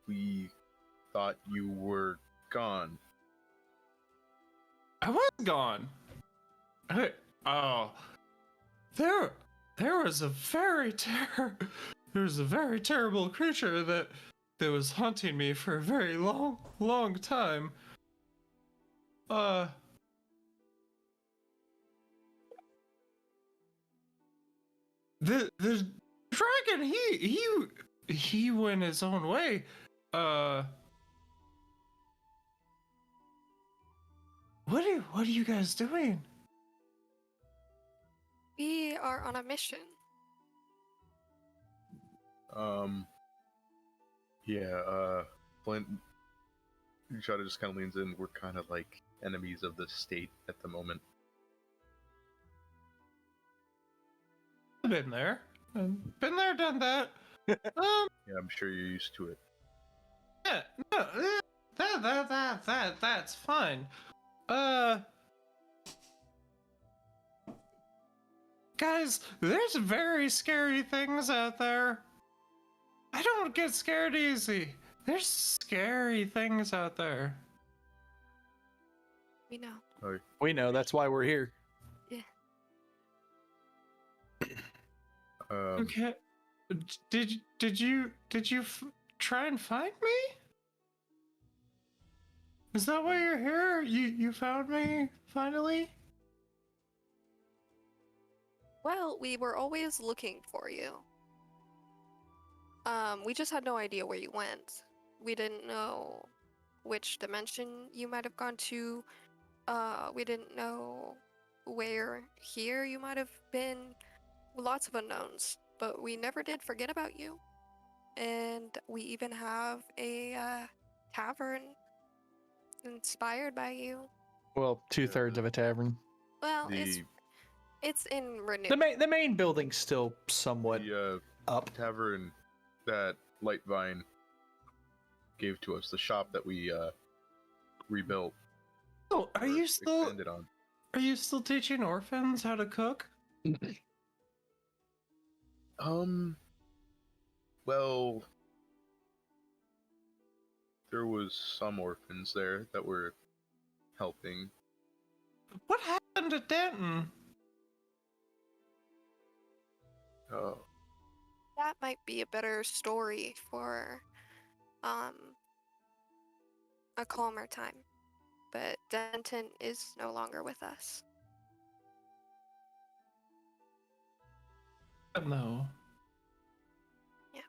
S3: We thought you were gone.
S8: I was gone. There was a very terrible creature that was hunting me for a very long time. The dragon, he went his own way. What are you guys doing?
S7: We are on a mission.
S3: Yeah, Flint Shada just kind of leans in. We're kind of like enemies of the state at the moment.
S8: I've been there. Been there, done that.
S3: Yeah, I'm sure you're used to it.
S8: Yeah, no, that's fine. Guys, there's very scary things out there. I don't get scared easy. There's scary things out there.
S7: We know.
S1: We know, that's why we're here.
S8: Okay. Did you try and find me? Is that why you're here? You found me finally?
S7: Well, we were always looking for you. We just had no idea where you went. We didn't know which dimension you might have gone to. We didn't know where here you might have been. Lots of unknowns, but we never did forget about you. And we even have a tavern inspired by you.
S1: Well, 2/3 of a tavern.
S7: Well,
S3: The
S7: it's in renew.
S1: The main building's still somewhat up.
S3: tavern that Lightvine gave to us, the shop that we rebuilt.
S8: Oh, are
S3: or
S8: you still
S3: expanded on.
S8: teaching orphans how to cook?
S3: Well, there was some orphans there that were helping.
S8: What happened to Denton?
S3: Oh,
S7: That might be a better story for a calmer time. But Denton is no longer with us.
S8: No.
S7: Yeah.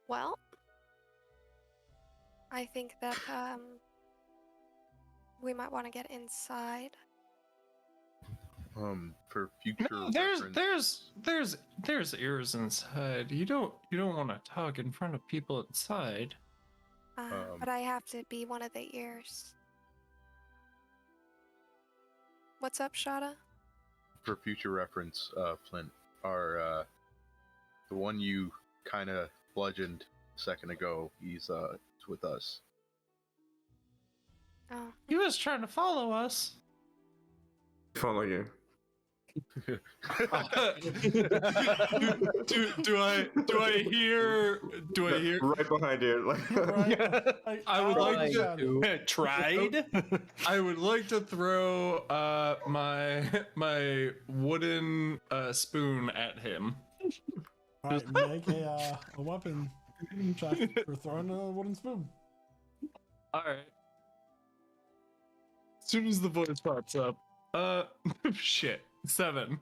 S7: Well, I think that we might want to get inside.
S3: For future
S8: No,
S3: reference,
S8: there's ears inside. You don't want to talk in front of people inside.
S7: But I have to be one of the ears. What's up, Shada?
S3: for future reference, Flint, our the one you kind of bludgeoned a second ago, he's with us.
S7: Oh,
S8: He was trying to follow us.
S4: Follow you.
S8: do I hear
S4: Right behind you.
S2: Right?
S8: I would like
S2: to.
S1: Tried.
S8: I would like to throw my wooden spoon at him.
S2: Alright, make a weapon check for throwing a wooden spoon.
S8: Alright. As soon as the voice pops up. Shit. 7.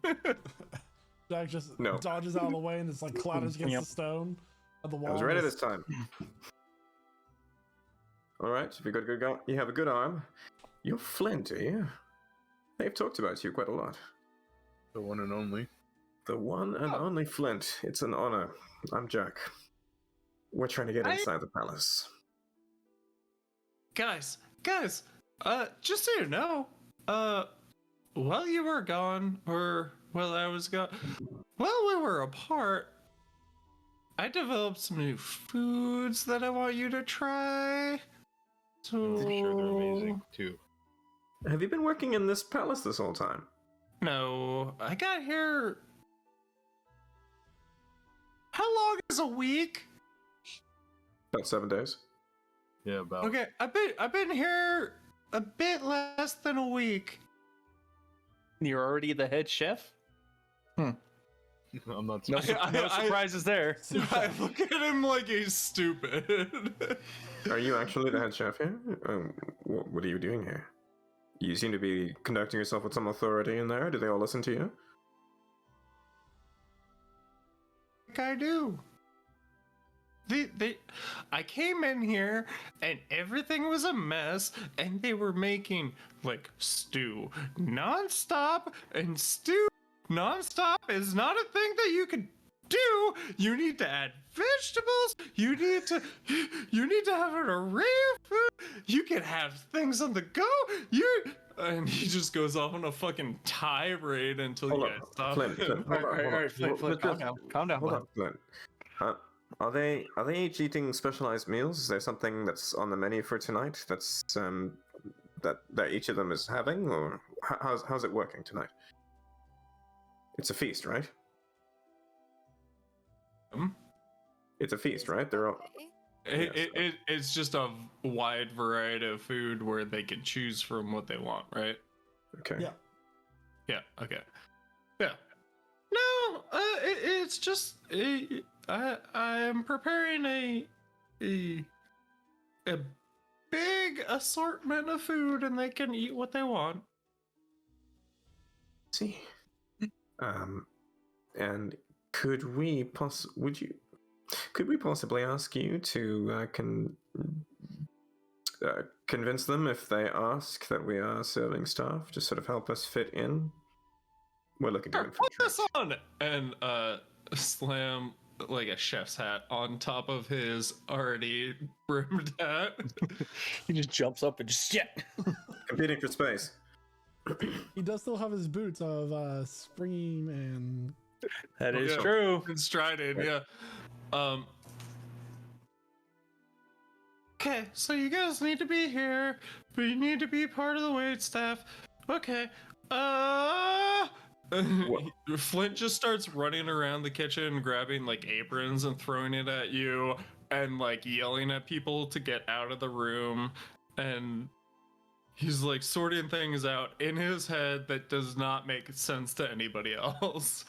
S2: Jack just
S4: No.
S2: dodges out of the way and it's like clatters against the stone of the wall.
S4: I was ready this time. Alright, if you got a good guy, you have a good arm. You're Flint, are you? They've talked about you quite a lot.
S3: The one and only.
S4: The one and only Flint. It's an honor. I'm Jack. We're trying to get inside the palace.
S8: Guys, just so you know, while you were gone, or while I was gone, while we were apart, I developed some new foods that I want you to try. So
S3: I'm sure they're amazing too.
S4: Have you been working in this palace this whole time?
S8: No, I got here. How long is a week?
S4: About 7 days.
S3: Yeah, about.
S8: Okay, I've been here a bit less than a week.
S1: You're already the head chef?
S3: I'm not.
S1: No, no surprises there.
S8: I look at him like he's stupid.
S4: Are you actually the head chef here? What are you doing here? You seem to be conducting yourself with some authority in there. Do they all listen to you?
S8: I do. I came in here and everything was a mess, and they were making like stew nonstop, and stew nonstop is not a thing that you can do. You need to add vegetables. You need to have an array of food. You can have things on the go. And he just goes off on a fucking tirade until
S4: Hold
S8: you
S4: on,
S8: guys stop.
S4: Flint, Flint, hold on, hold on.
S1: Flint, calm down. Calm down,
S4: Hold
S1: bud.
S4: on, Flint. Are they each eating specialized meals? Is there something that's on the menu for tonight that's that each of them is having, or how's it working tonight? It's a feast, right? It's a feast, right? They're all.
S8: It's just a wide variety of food where they can choose from what they want, right?
S4: Okay.
S2: Yeah.
S8: Yeah. Okay. Yeah. No, it's just I am preparing a big assortment of food, and they can eat what they want.
S4: See. And could we possibly ask you to convince them if they ask that we are serving staff to sort of help us fit in? We're looking to
S8: Sure, put this on and slam like a chef's hat on top of his already brimmed hat.
S1: He just jumps up and just
S4: competing for space.
S2: He does still have his boots of springing and.
S1: That is
S8: Yeah.
S1: true.
S8: And striding, yeah. Okay, so you guys need to be here, but you need to be part of the wait staff. Okay. Flint just starts running around the kitchen, grabbing like aprons and throwing it at you, and like yelling at people to get out of the room, and he's like sorting things out in his head that does not make sense to anybody else.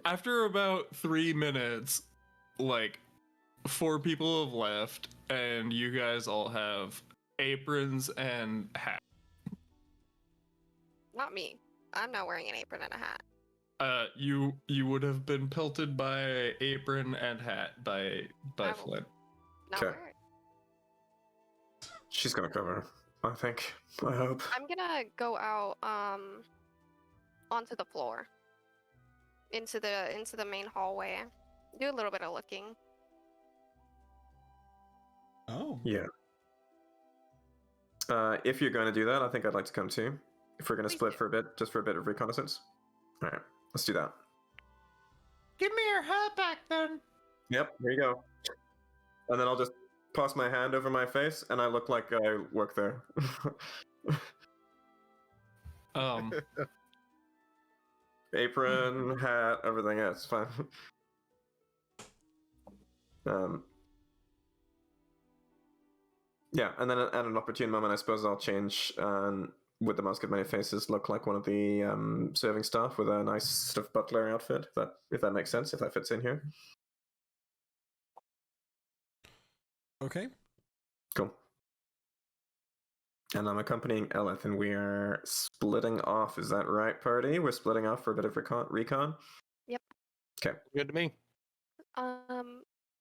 S8: After about 3 minutes, like 4 people have left, and you guys all have aprons and hats.
S7: Not me. I'm not wearing an apron and a hat.
S8: You would have been pelted by apron and hat by
S7: I will
S8: Flint.
S7: Not
S4: Okay.
S7: wear it.
S4: She's gonna cover, I think. I hope.
S7: I'm gonna go out onto the floor. Into the main hallway. Do a little bit of looking.
S2: Oh.
S4: Yeah. If you're going to do that, I think I'd like to come too. If we're going to
S7: Please
S4: split
S7: do.
S4: for a bit, just for a bit of reconnaissance. All right, let's do that.
S8: Give me your hat back then.
S4: Yep, here you go. And then I'll just pass my hand over my face, and I look like I work there. Apron, hat, everything. Yeah, it's fine. Yeah, and then at an opportune moment, I suppose I'll change with the mask of many faces, look like one of the serving staff with a nice sort of butler outfit. If that makes sense, if that fits in here.
S2: Okay.
S4: Cool. And I'm accompanying Elith, and we are splitting off. Is that right, party? We're splitting off for a bit of recon?
S7: Yep.
S4: Okay.
S1: Good to me.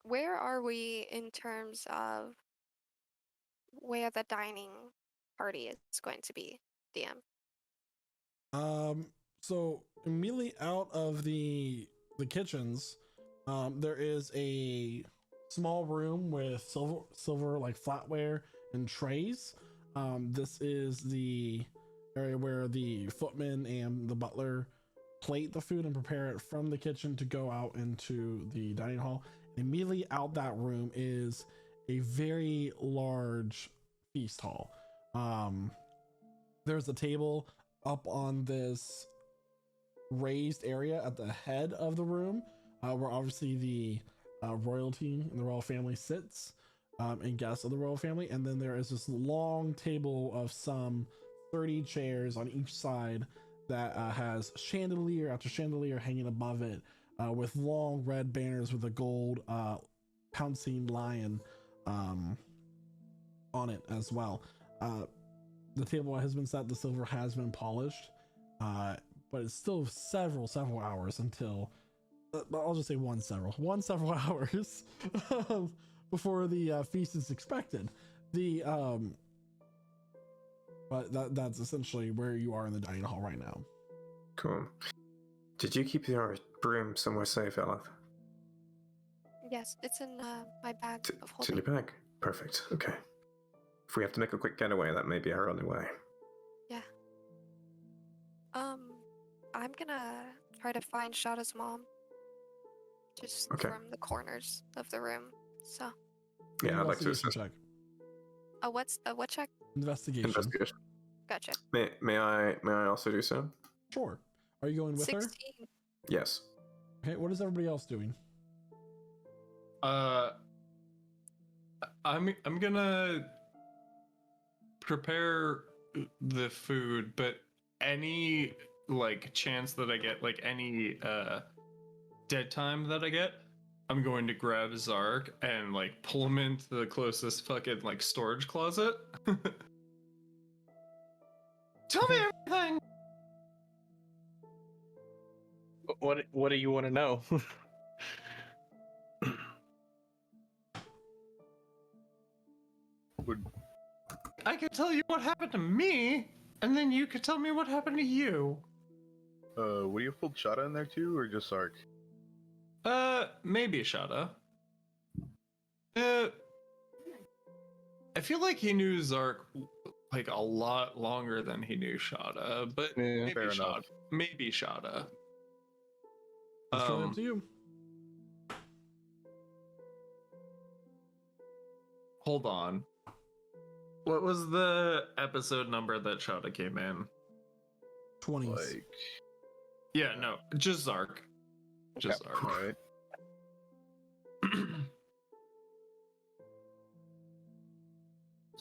S7: Where are we in terms of where the dining party is going to be, DM?
S2: So immediately out of the kitchens, there is a small room with silver like flatware and trays. This is the area where the footman and the butler plate the food and prepare it from the kitchen to go out into the dining hall. Immediately out that room is a very large feast hall. There's a table up on this raised area at the head of the room, where obviously the royalty and the royal family sits, and guests of the royal family. And then there is this long table of some 30 chairs on each side that has chandelier after chandelier hanging above it, with long red banners with a gold pouncing lion on it as well. The table has been set, the silver has been polished, but it's still several hours until I'll just say one several hours before the feast is expected. But that's essentially where you are in the dining hall right now.
S4: Cool. Did you keep your broom somewhere safe, Ella?
S7: Yes, it's in my bag of
S4: It's in
S7: holding.
S4: your bag. Perfect. Okay. If we have to make a quick getaway, that may be our only way.
S7: Yeah. I'm gonna try to find Shada's mom. Just
S4: Okay.
S7: from the corners of the room. So.
S4: Yeah, I'd like to
S2: Investigation
S4: assist.
S2: check.
S7: What check?
S2: Investigation.
S4: Investigation.
S7: Gotcha.
S4: May I also do so?
S2: Sure. Are you going with her?
S7: 16.
S4: Yes.
S2: Okay. What is everybody else doing?
S8: I'm gonna prepare the food, but any like chance that I get, like any dead time that I get, I'm going to grab Zark and like pull him into the closest fucking like storage closet. Tell me everything.
S1: What do you want to know?
S8: I could tell you what happened to me, and then you could tell me what happened to you.
S3: Would you have pulled Shada in there too, or just Sark?
S8: Maybe Shada. I feel like he knew Zark like a lot longer than he knew Shada, but
S1: Yeah,
S8: maybe
S3: fair
S8: Shada.
S3: enough.
S8: Maybe Shada.
S2: It's totally up to you.
S8: Hold on. What was the episode number that Shada came in?
S2: 20s.
S3: Like,
S8: Yeah, no, just Zark. Just Zark.
S3: alright.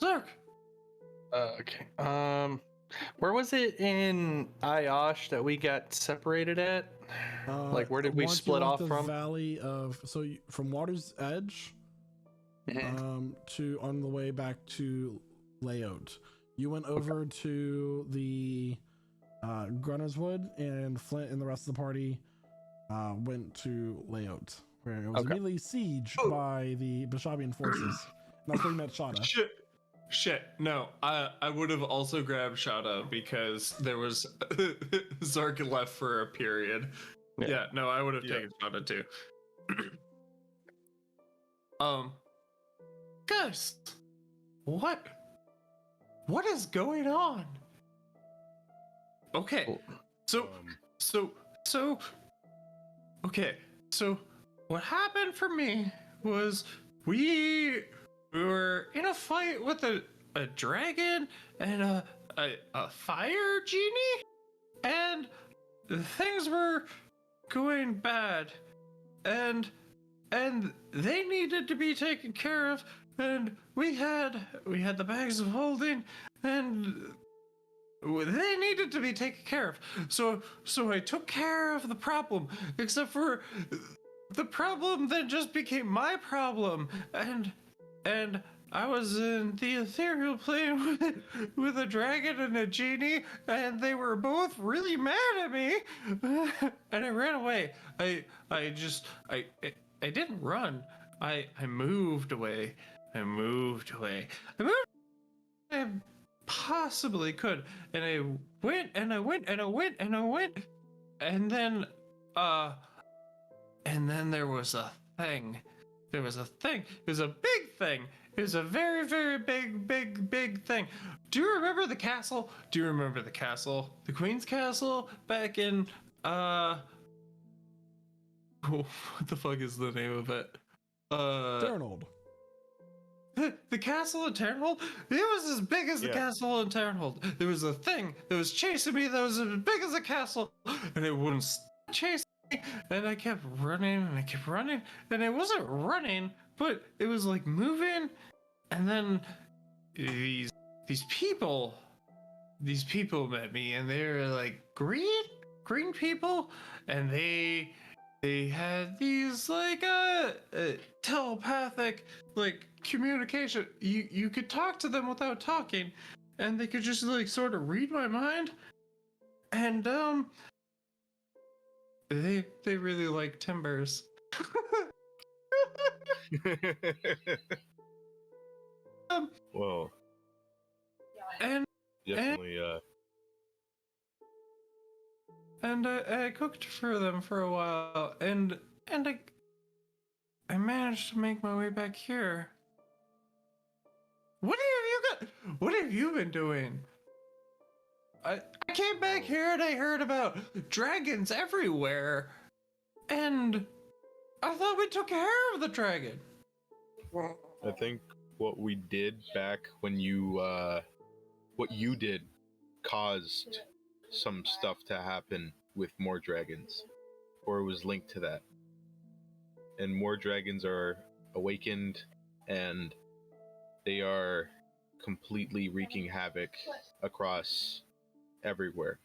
S8: Zark.
S1: Okay. Where was it in Iosh that we got separated at? Like, where did we
S2: once you
S1: split
S2: left
S1: off
S2: the
S1: from?
S2: Valley of from Water's Edge to on the way back to Layout. You went over to the Grunner's Wood, and Flint and the rest of the party went to Layout, where it was immediately sieged by the Bishabian forces. And that's where you met Shada.
S8: Shit. No, I would have also grabbed Shada because there was Zark left for a period. Yeah, no, I would have taken Shada too. Guys, what is going on? Okay, so okay, so what happened for me was we were in a fight with a dragon and a fire genie, and things were going bad, and they needed to be taken care of, and we had the bags of holding, and they needed to be taken care of. So I took care of the problem, except for the problem then just became my problem, and I was in the ethereal plane with a dragon and a genie, and they were both really mad at me, and I ran away. I didn't run. I moved away. I moved. I possibly could, and I went, and then there was a thing. There was a thing. It was a big thing. It was a very, very big thing. Do you remember the castle? Do you remember the castle? The Queen's Castle back in what the fuck is the name of it?
S2: Darnold.
S8: The castle in Terranhold? It was as big as the castle in Terranhold. There was a thing that was chasing me that was as big as a castle, and it wouldn't stop chasing me, and I kept running, and it wasn't running, but it was like moving, and then these people met me, and they were like green people, and they had these like telepathic like communication. You could talk to them without talking, and they could just like sort of read my mind, and They really like timbers.
S3: Well,
S8: and
S3: definitely.
S8: and I cooked for them for a while, and I managed to make my way back here. What have you been doing? I came back here and I heard about dragons everywhere, and I thought we took care of the dragon.
S3: I think what we did back when what you did caused some stuff to happen with more dragons, or it was linked to that. And more dragons are awakened, and they are completely wreaking havoc across everywhere.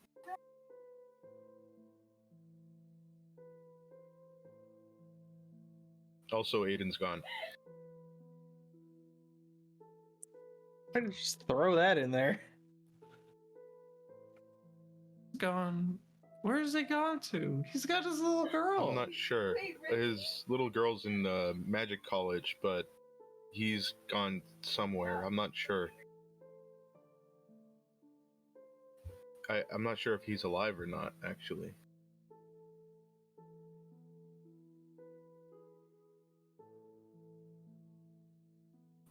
S3: Also, Aiden's gone.
S1: Why did you just throw that in there?
S8: Gone. Where's he gone to? He's got his little girl.
S3: I'm not sure. His little girl's in magic college, but he's gone somewhere. I'm not sure. I'm not sure if he's alive or not, actually.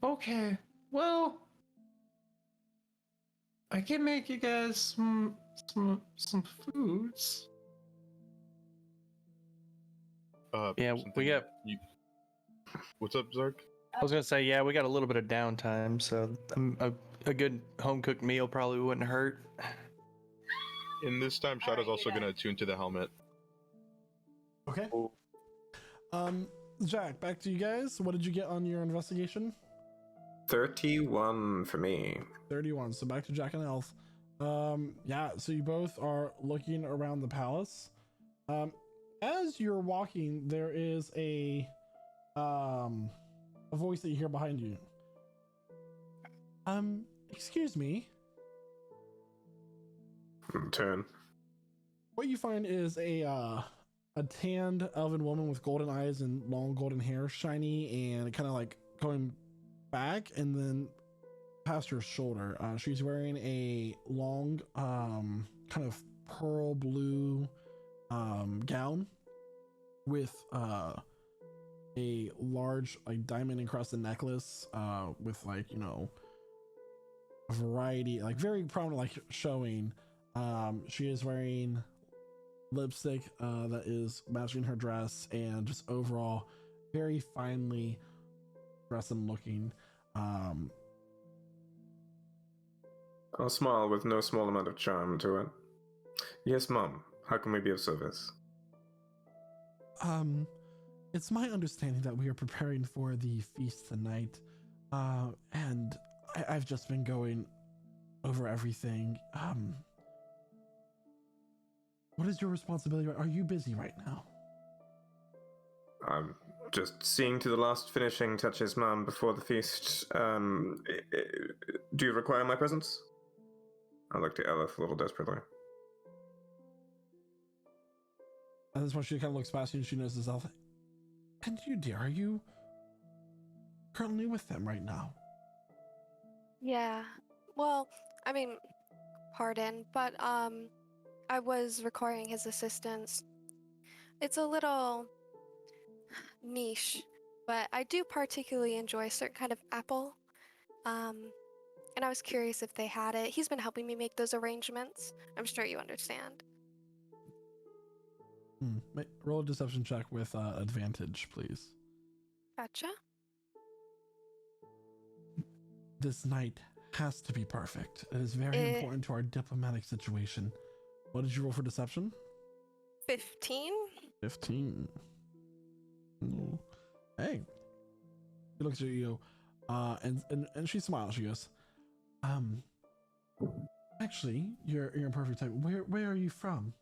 S8: Okay, well, I can make you guys some foods.
S1: Yeah, we got.
S3: What's up, Zark?
S1: I was gonna say, yeah, we got a little bit of downtime, so a good home cooked meal probably wouldn't hurt.
S3: In this time, Shadow's also gonna attune to the helmet.
S2: Okay. Jack, back to you guys. What did you get on your investigation?
S4: 31 for me.
S2: 31. So back to Jack and Elf. Yeah, so you both are looking around the palace. As you're walking, there is a voice that you hear behind you. Excuse me.
S4: Turn.
S2: What you find is a tanned elven woman with golden eyes and long golden hair, shiny and kind of like going back and then past her shoulder. She's wearing a long kind of pearl blue gown with a large like diamond encrusted necklace with like, you know, a variety, like very prominent, like showing. She is wearing lipstick that is matching her dress, and just overall very finely dressed and looking.
S4: I'll smile with no small amount of charm to it. Yes, Mom. How can we be of service?
S2: It's my understanding that we are preparing for the feast tonight, and I've just been going over everything. What is your responsibility? Are you busy right now?
S4: I'm just seeing to the last finishing touches, Mom, before the feast. Do you require my presence? I look to Elif a little desperately.
S2: At this point, she kind of looks past you and she knows herself. And you, dear, are you currently with them right now?
S7: Yeah. Well, I mean, pardon, but I was requiring his assistance. It's a little niche, but I do particularly enjoy a certain kind of apple. And I was curious if they had it. He's been helping me make those arrangements. I'm sure you understand.
S2: Roll a deception check with advantage, please.
S7: Gotcha.
S2: This night has to be perfect. It is very important to our diplomatic situation. What did you roll for deception?
S7: 15.
S2: 15. Ooh. Hey. She looks at you, and she smiles. She goes, actually, you're in perfect time. Where are you from?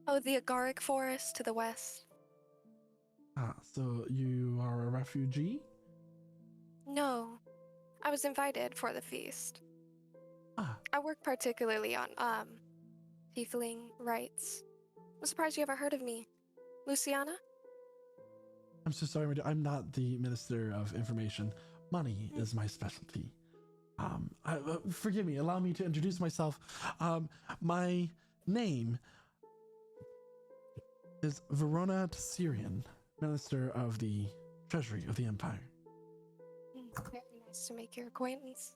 S7: Oh, the Agaric Forest to the west.
S2: So you are a refugee?
S7: No, I was invited for the feast. I work particularly on tiefling rights, I'm surprised you haven't heard of me. Luciana?
S2: I'm so sorry, I'm not the Minister of Information. Money is my specialty. Forgive me, allow me to introduce myself. My name is Verona Syrian, Minister of the Treasury of the Empire.
S7: Very nice to make your acquaintance.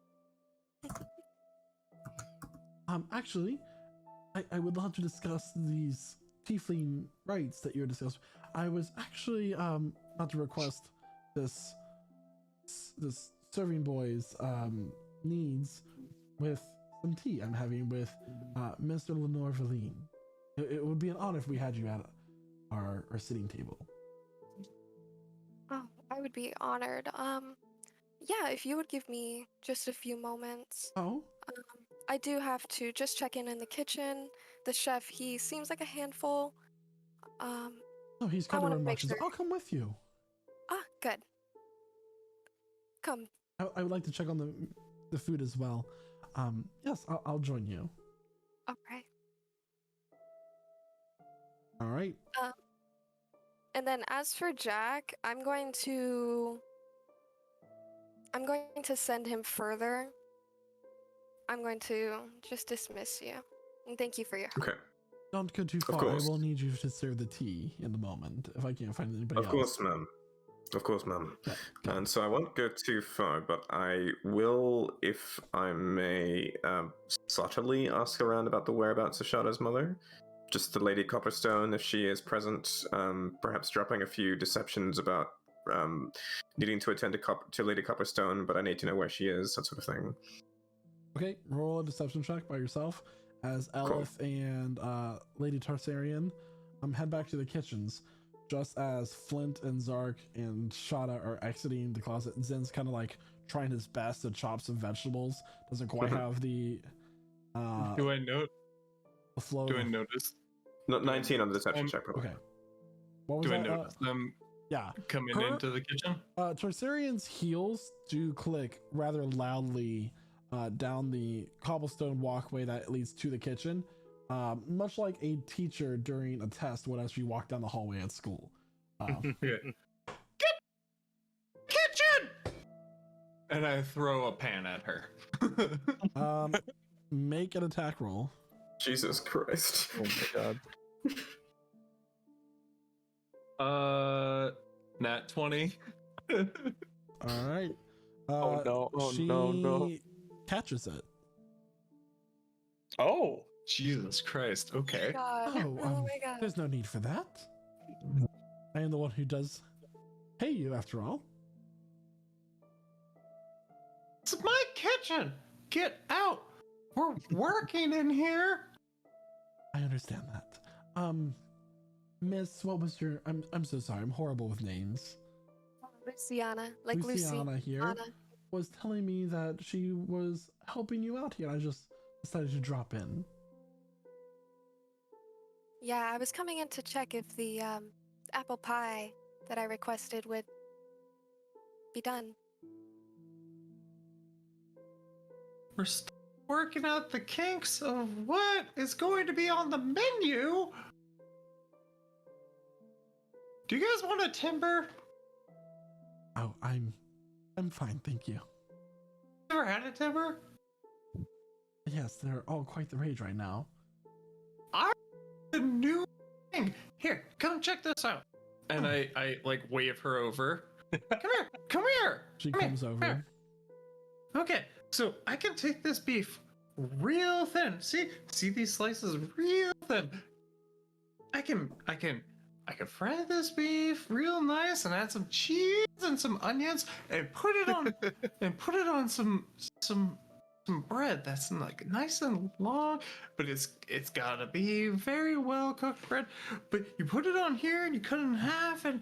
S2: Actually, I would love to discuss these tiefling rights that you're discussing. I was actually about to request this serving boy's needs with some tea I'm having with Mr. Lenore Valine. It would be an honor if we had you at our sitting table.
S7: Oh, I would be honored. Yeah, if you would give me just a few moments.
S2: Oh?
S7: I do have to just check in the kitchen. The chef, he seems like a handful.
S2: Oh, he's kind of rambunctious. Sure. I'll come with you.
S7: Ah, good. Come.
S2: I would like to check on the food as well. Yes, I'll join you.
S7: Okay.
S2: All right.
S7: And then as for Jack, I'm going to send him further. I'm going to just dismiss you. And thank you for your help.
S4: Okay.
S2: Don't go too far. I will need you to serve the tea in the moment if I can't find anybody else.
S4: Of course, ma'am. Of course, ma'am.
S2: Okay.
S4: And so I won't go too far, but I will, if I may, subtly ask around about the whereabouts of Shada's mother. Just the Lady Copperstone, if she is present, perhaps dropping a few deceptions about needing to attend to Lady Copperstone, but I need to know where she is, that sort of thing.
S2: Okay, roll a deception check by yourself as Elif and Lady Tarsarian head back to the kitchens. Just as Flint and Zark and Shada are exiting the closet, Zen's kind of like trying his best to chop some vegetables. Doesn't quite have the
S8: Do I note?
S2: The flow.
S8: Do I notice?
S4: Not 19 on the deception check, probably.
S2: Okay. What was
S8: Do I
S2: that?
S8: notice them coming into the kitchen?
S2: Tarsarian's heels do click rather loudly down the cobblestone walkway that leads to the kitchen. Much like a teacher during a test would as she walked down the hallway at school.
S8: Get kitchen! And I throw a pan at her.
S2: Make an attack roll.
S4: Jesus Christ.
S6: Oh my
S8: god. Nat 20.
S2: All right. She catches it.
S8: Oh, Jesus Christ. Okay.
S7: God.
S2: Oh
S7: my God.
S2: There's no need for that. I am the one who does pay you, after all.
S8: It's my kitchen. Get out. We're working in here.
S2: I understand that. Miss, what was your? I'm so sorry. I'm horrible with names.
S7: Luciana, like
S2: Luciana
S7: Lucy.
S2: here was telling me that she was helping you out here. I just decided to drop in.
S7: Yeah, I was coming in to check if the apple pie that I requested would be done.
S8: We're still working out the kinks of what is going to be on the menu. Do you guys want a timber?
S2: Oh, I'm fine, thank you.
S8: Ever had a timber?
S2: Yes, they're all quite the rage right now.
S8: The new thing. Here, come check this out. And I like wave her over. Come here.
S2: She
S8: come
S2: comes
S8: here,
S2: over.
S8: Here. Okay, so I can take this beef real thin. See these slices real thin. I can fry this beef real nice and add some cheese and some onions and put it on some bread that's like nice and long, but it's gotta be very well cooked bread. But you put it on here and you cut it in half and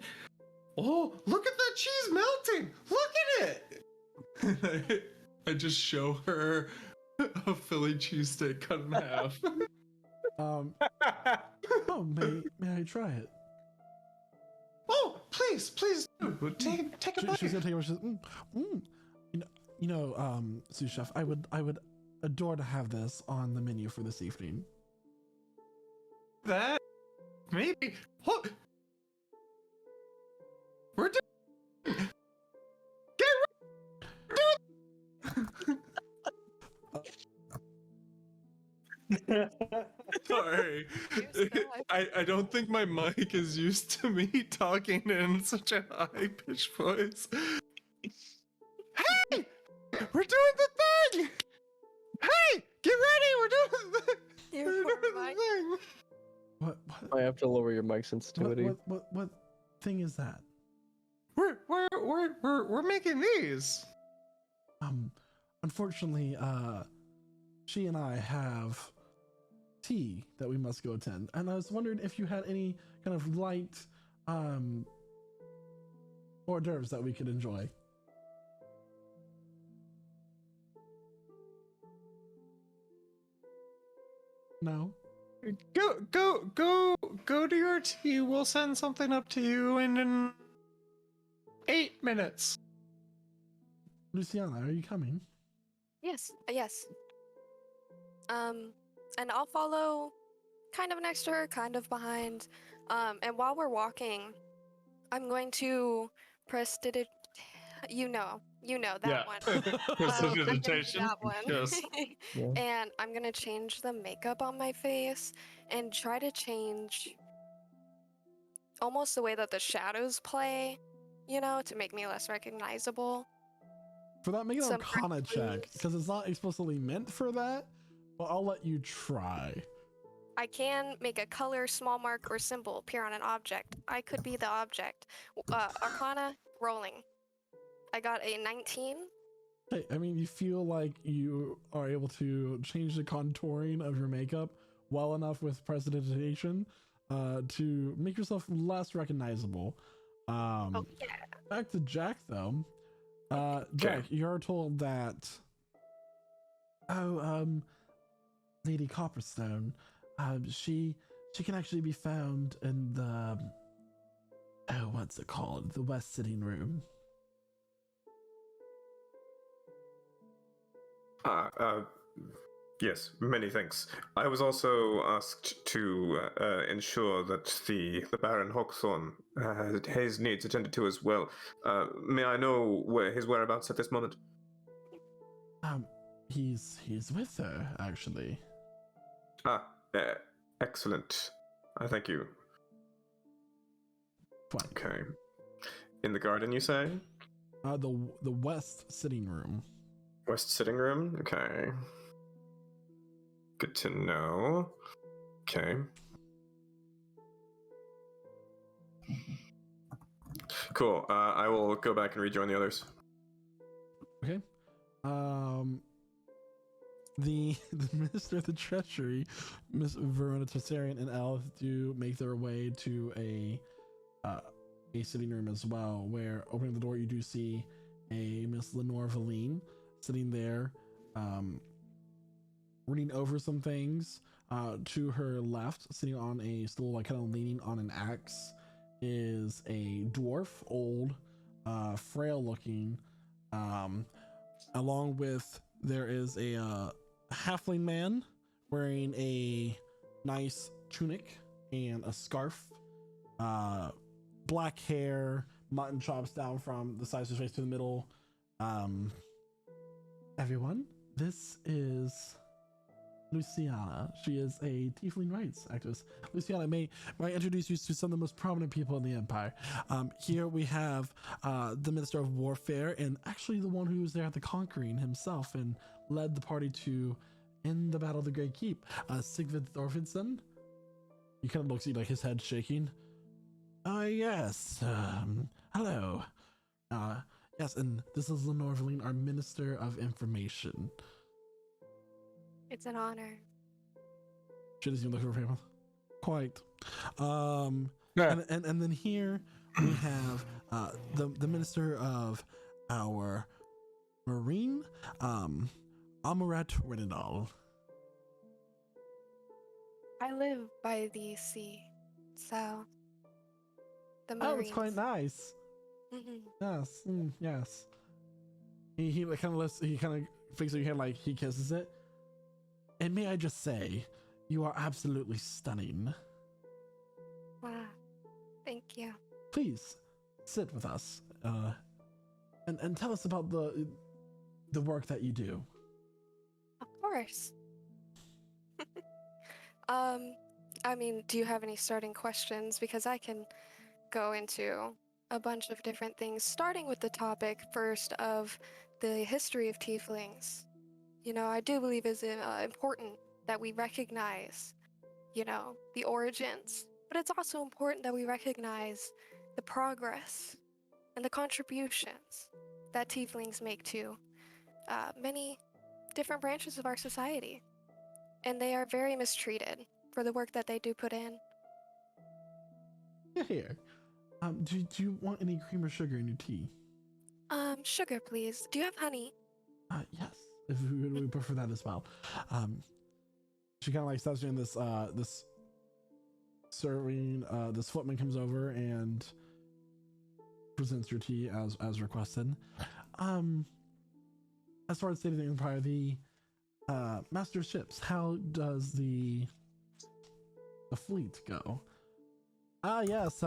S8: oh, look at that cheese melting! Look at it! I just show her a Philly cheesesteak cut in half.
S2: Oh, may I try it?
S8: Oh, please do. Take a bite.
S2: She's gonna take it. She says, You know, sous chef, I would adore to have this on the menu for this evening.
S8: That maybe. What? We're doing. Sorry. I don't think my mic is used to me talking in such a high pitched voice. Hey! We're doing the thing! Hey! Get ready! We're doing the thing!
S7: You're
S8: We're doing
S7: horrified.
S8: the thing!
S2: What?
S6: I have to lower your mic sensitivity.
S2: What thing is that?
S8: We're making these.
S2: Unfortunately, she and I have tea that we must go attend, and I was wondering if you had any kind of light hors d'oeuvres that we could enjoy. No.
S8: Go to your tea. We'll send something up to you in 8 minutes.
S2: Luciana, are you coming?
S7: Yes, yes. And I'll follow kind of next to her, kind of behind. And while we're walking, I'm going to you know that one. I'm gonna do
S8: Prestidigitation.
S7: that one.
S8: Yes.
S6: Yeah.
S7: And I'm gonna change the makeup on my face and try to change almost the way that the shadows play, to make me less recognizable.
S2: For that, make an
S7: Some
S2: Arcana check,
S7: please.
S2: because it's not explicitly meant for that, but I'll let you try.
S7: I can make a color, small mark, or symbol appear on an object. I could be the object. Arcana, rolling. I got a 19.
S2: Hey, I mean, you feel like you are able to change the contouring of your makeup well enough with prestidigitation to make yourself less recognizable.
S7: Oh, yeah.
S2: Back to Jack, though. Jack, you're told that. Lady Copperstone, she can actually be found in the. What's it called? The West Sitting Room.
S4: Yes, many thanks. I was also asked to ensure that the Baron Hawkthorne his needs attended to as well. May I know where his whereabouts at this moment?
S2: He's with her, actually.
S4: Excellent. Thank you.
S2: Fine.
S4: Okay. In the garden, you say?
S2: The West Sitting Room.
S4: West sitting room? Okay. Good to know. Okay. Cool. I will go back and rejoin the others.
S2: Okay. The Minister of the Treasury, Miss Verona Tessarian, and Elf do make their way to a sitting room as well, where opening the door you do see a Miss Lenore Valine sitting there, reading over some things. To her left, sitting on a stool, like kind of leaning on an axe, is a dwarf, old, frail looking. Along with there is a halfling man wearing a nice tunic and a scarf, black hair, mutton chops down from the sides of his face to the middle. Everyone, this is Luciana. She is a tiefling rights activist. Luciana, may I introduce you to some of the most prominent people in the Empire. Here we have the Minister of Warfare, and actually the one who was there at the conquering himself and led the party to end the Battle of the Great Keep, Sigvid Thorfinson. He kind of looks at you, like his head shaking. Yes. Hello. Yes, and this is Lenore Valine, our Minister of Information.
S7: It's an honor.
S2: She doesn't even look over him. Quite.
S8: Yeah.
S2: And then here we have the Minister of our Marine, Amaret Renadal.
S7: I live by the sea, so the Marines.
S2: Oh, it's quite nice. Yes, yes. He kind of fixes your hair, like he kisses it. And may I just say, you are absolutely stunning.
S7: Wow. Thank you.
S2: Please sit with us, and tell us about the work that you do.
S7: Of course. I mean, do you have any starting questions? Because I can go into a bunch of different things, starting with the topic first of the history of tieflings. You know, I do believe it's important that we recognize, you know, the origins, but it's also important that we recognize the progress and the contributions that tieflings make to many different branches of our society. And they are very mistreated for the work that they do put in.
S2: Here. Do you want any cream or sugar in your tea?
S7: Sugar, please. Do you have honey?
S2: Yes. If we prefer that as well. She kind of like stops doing this. This serving. This footman comes over and presents your tea as requested. As far as state of the empire, the master ships. How does the fleet go? Yes.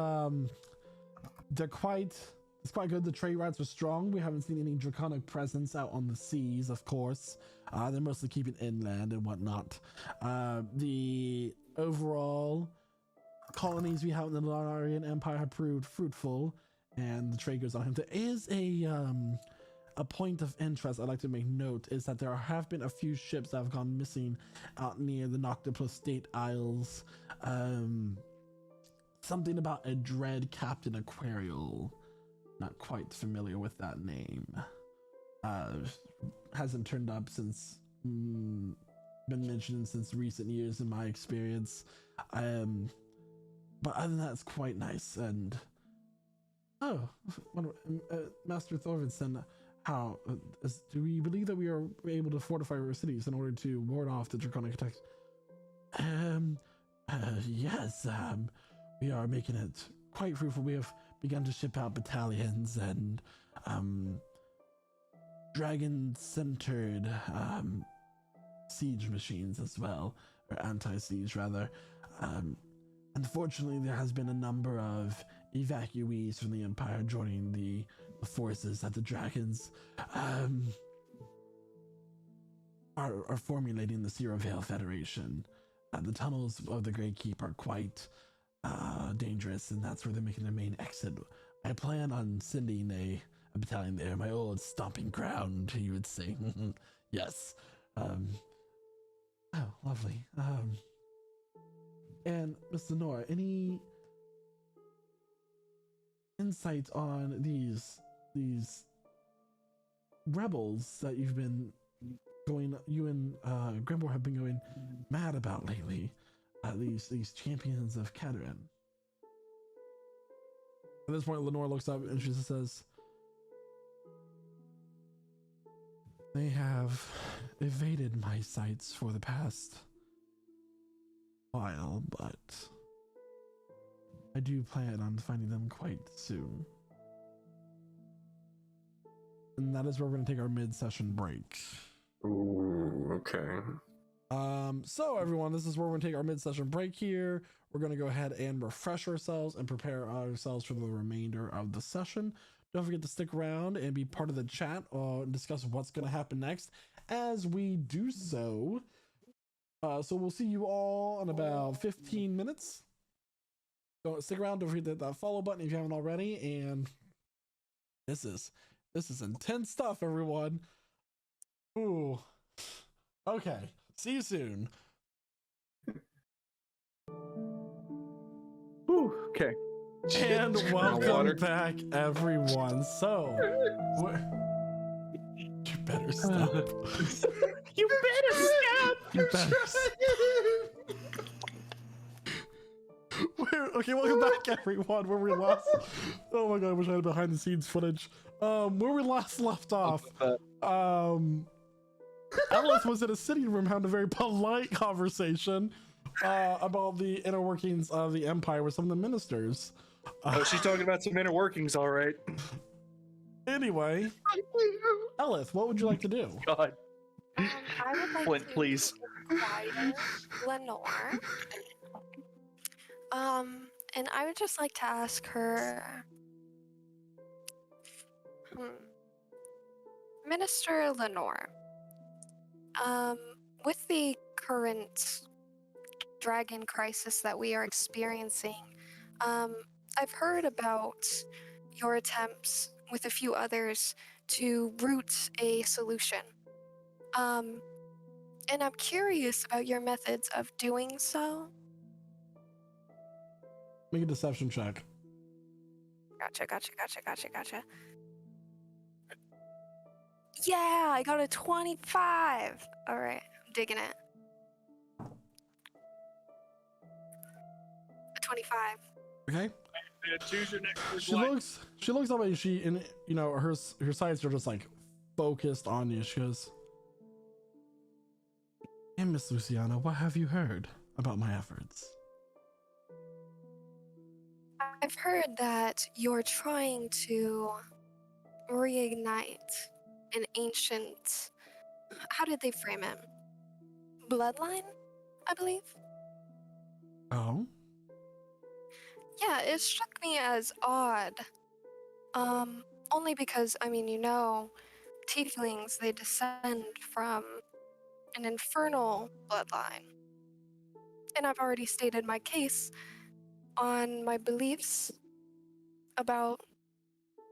S2: They're quite. It's quite good. The trade routes are strong. We haven't seen any draconic presence out on the seas, of course. They're mostly keeping inland and whatnot. The overall colonies we have in the Lunarian Empire have proved fruitful, and the trade goes on. There is a point of interest I'd like to make note is that there have been a few ships that have gone missing out near the Noctopus State Isles. Something about a dread Captain Aquarial. Not quite familiar with that name. Hasn't turned up since been mentioned since recent years in my experience. But other than that, it's quite nice. And Master Thorvaldsen, how do we believe that we are able to fortify our cities in order to ward off the draconic attacks? Yes. We are making it quite fruitful. We have begun to ship out battalions and dragon-centered siege machines as well, or anti-siege rather. Unfortunately, there has been a number of evacuees from the Empire joining the forces that the dragons are formulating the Zero Veil Federation. The tunnels of the Great Keep are quite dangerous, and that's where they're making their main exit. I plan on sending a battalion there, my old stomping ground, you would say. Yes. Oh, lovely. And Miss Lenore, any insight on these rebels that you've been you and Grimbor have been going mad about lately? These champions of Kadarin. At this point, Lenore looks up and she says, "They have evaded my sights for the past while, but I do plan on finding them quite soon." And that is where we're going to take our mid-session break.
S4: Ooh, okay.
S2: So everyone, this is where we're going to take our mid-session break here. We're going to go ahead and refresh ourselves and prepare ourselves for the remainder of the session. Don't forget to stick around and be part of the chat and discuss what's going to happen next as we do so. So we'll see you all in about 15 minutes. So stick around. Don't forget that follow button if you haven't already. And this is intense stuff, everyone. Ooh. Okay. See you soon.
S9: Ooh, okay.
S2: And welcome back, everyone. So, you better stop.
S9: You better stop.
S2: You better okay, welcome back, everyone. Where we last... Oh my god, I wish I had behind-the-scenes footage. Where we last left off, Alice was in a sitting room having a very polite conversation about the inner workings of the Empire with some of the ministers.
S9: Oh, she's talking about some inner workings, all right.
S2: Anyway, Elith, what would you like to do?
S9: God.
S7: I would like
S9: Flint,
S7: to
S9: please.
S7: inquire Lenore. And I would just like to ask her, Minister Lenore, um, with the current dragon crisis that we are experiencing, I've heard about your attempts with a few others to root a solution. And I'm curious about your methods of doing so.
S2: Make a deception check.
S7: Gotcha. Yeah, I got a 25. All right, I'm digging it. A 25.
S2: Okay.
S9: Choose your next word.
S2: She looks up and she, and you know, her sights are just like focused on you. She goes, "Hey, Miss Luciana, what have you heard about my efforts?"
S7: I've heard that you're trying to reignite an ancient, how did they frame it? Bloodline, I believe?
S2: Oh?
S7: Yeah, it struck me as odd. Only because, I mean, you know, tieflings, they descend from an infernal bloodline. And I've already stated my case on my beliefs about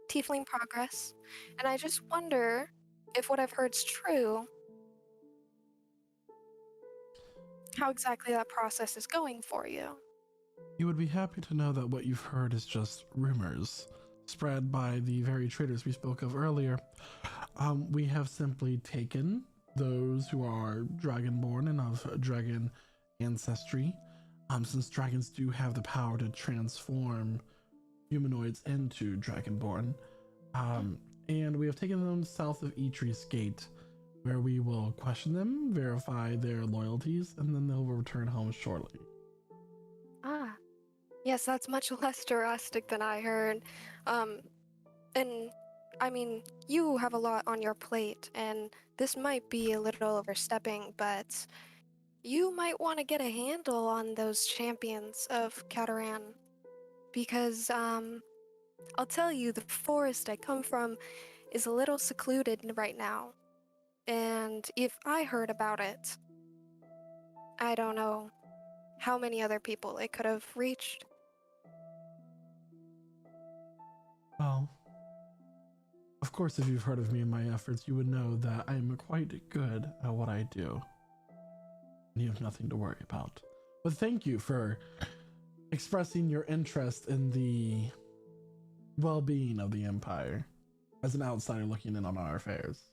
S7: tiefling progress, and I just wonder if what I've heard's true, how exactly that process is going for you.
S2: You would be happy to know that what you've heard is just rumors spread by the very traitors we spoke of earlier. We have simply taken those who are dragonborn and of dragon ancestry, since dragons do have the power to transform humanoids into dragonborn. And we have taken them south of Etreus Gate, where we will question them, verify their loyalties, and then they'll return home shortly.
S7: Ah, yes, that's much less drastic than I heard. And I mean, you have a lot on your plate, and this might be a little overstepping, but you might want to get a handle on those champions of Cataran. Because, I'll tell you, the forest I come from is a little secluded right now. And if I heard about it, I don't know how many other people it could have reached.
S2: Well, of course, if you've heard of me and my efforts, you would know that I'm quite good at what I do. And you have nothing to worry about. But thank you for expressing your interest in the well-being of the Empire as an outsider looking in on our affairs.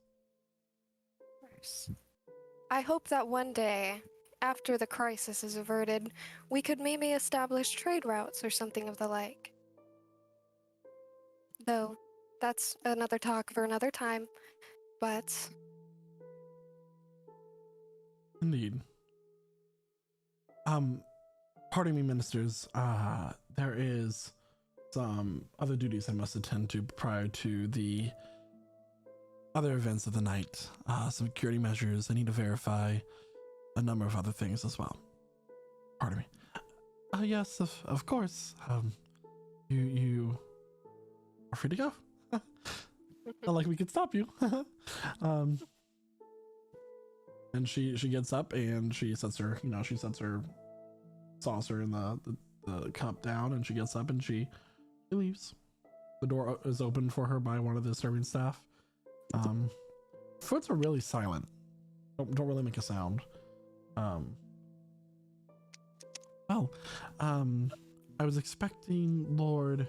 S7: I hope that one day, after the crisis is averted, we could maybe establish trade routes or something of the like. Though, that's another talk for another time, but...
S2: Indeed. Pardon me, ministers. There is some other duties I must attend to prior to the other events of the night. Some security measures. I need to verify a number of other things as well. Pardon me. Yes, of course. You are free to go. Not like we could stop you. And she gets up and she sets her saucer in the cup down, and she gets up and she leaves. The door is opened for her by one of the serving staff. Foots are really silent. Don't really make a sound. I was expecting Lord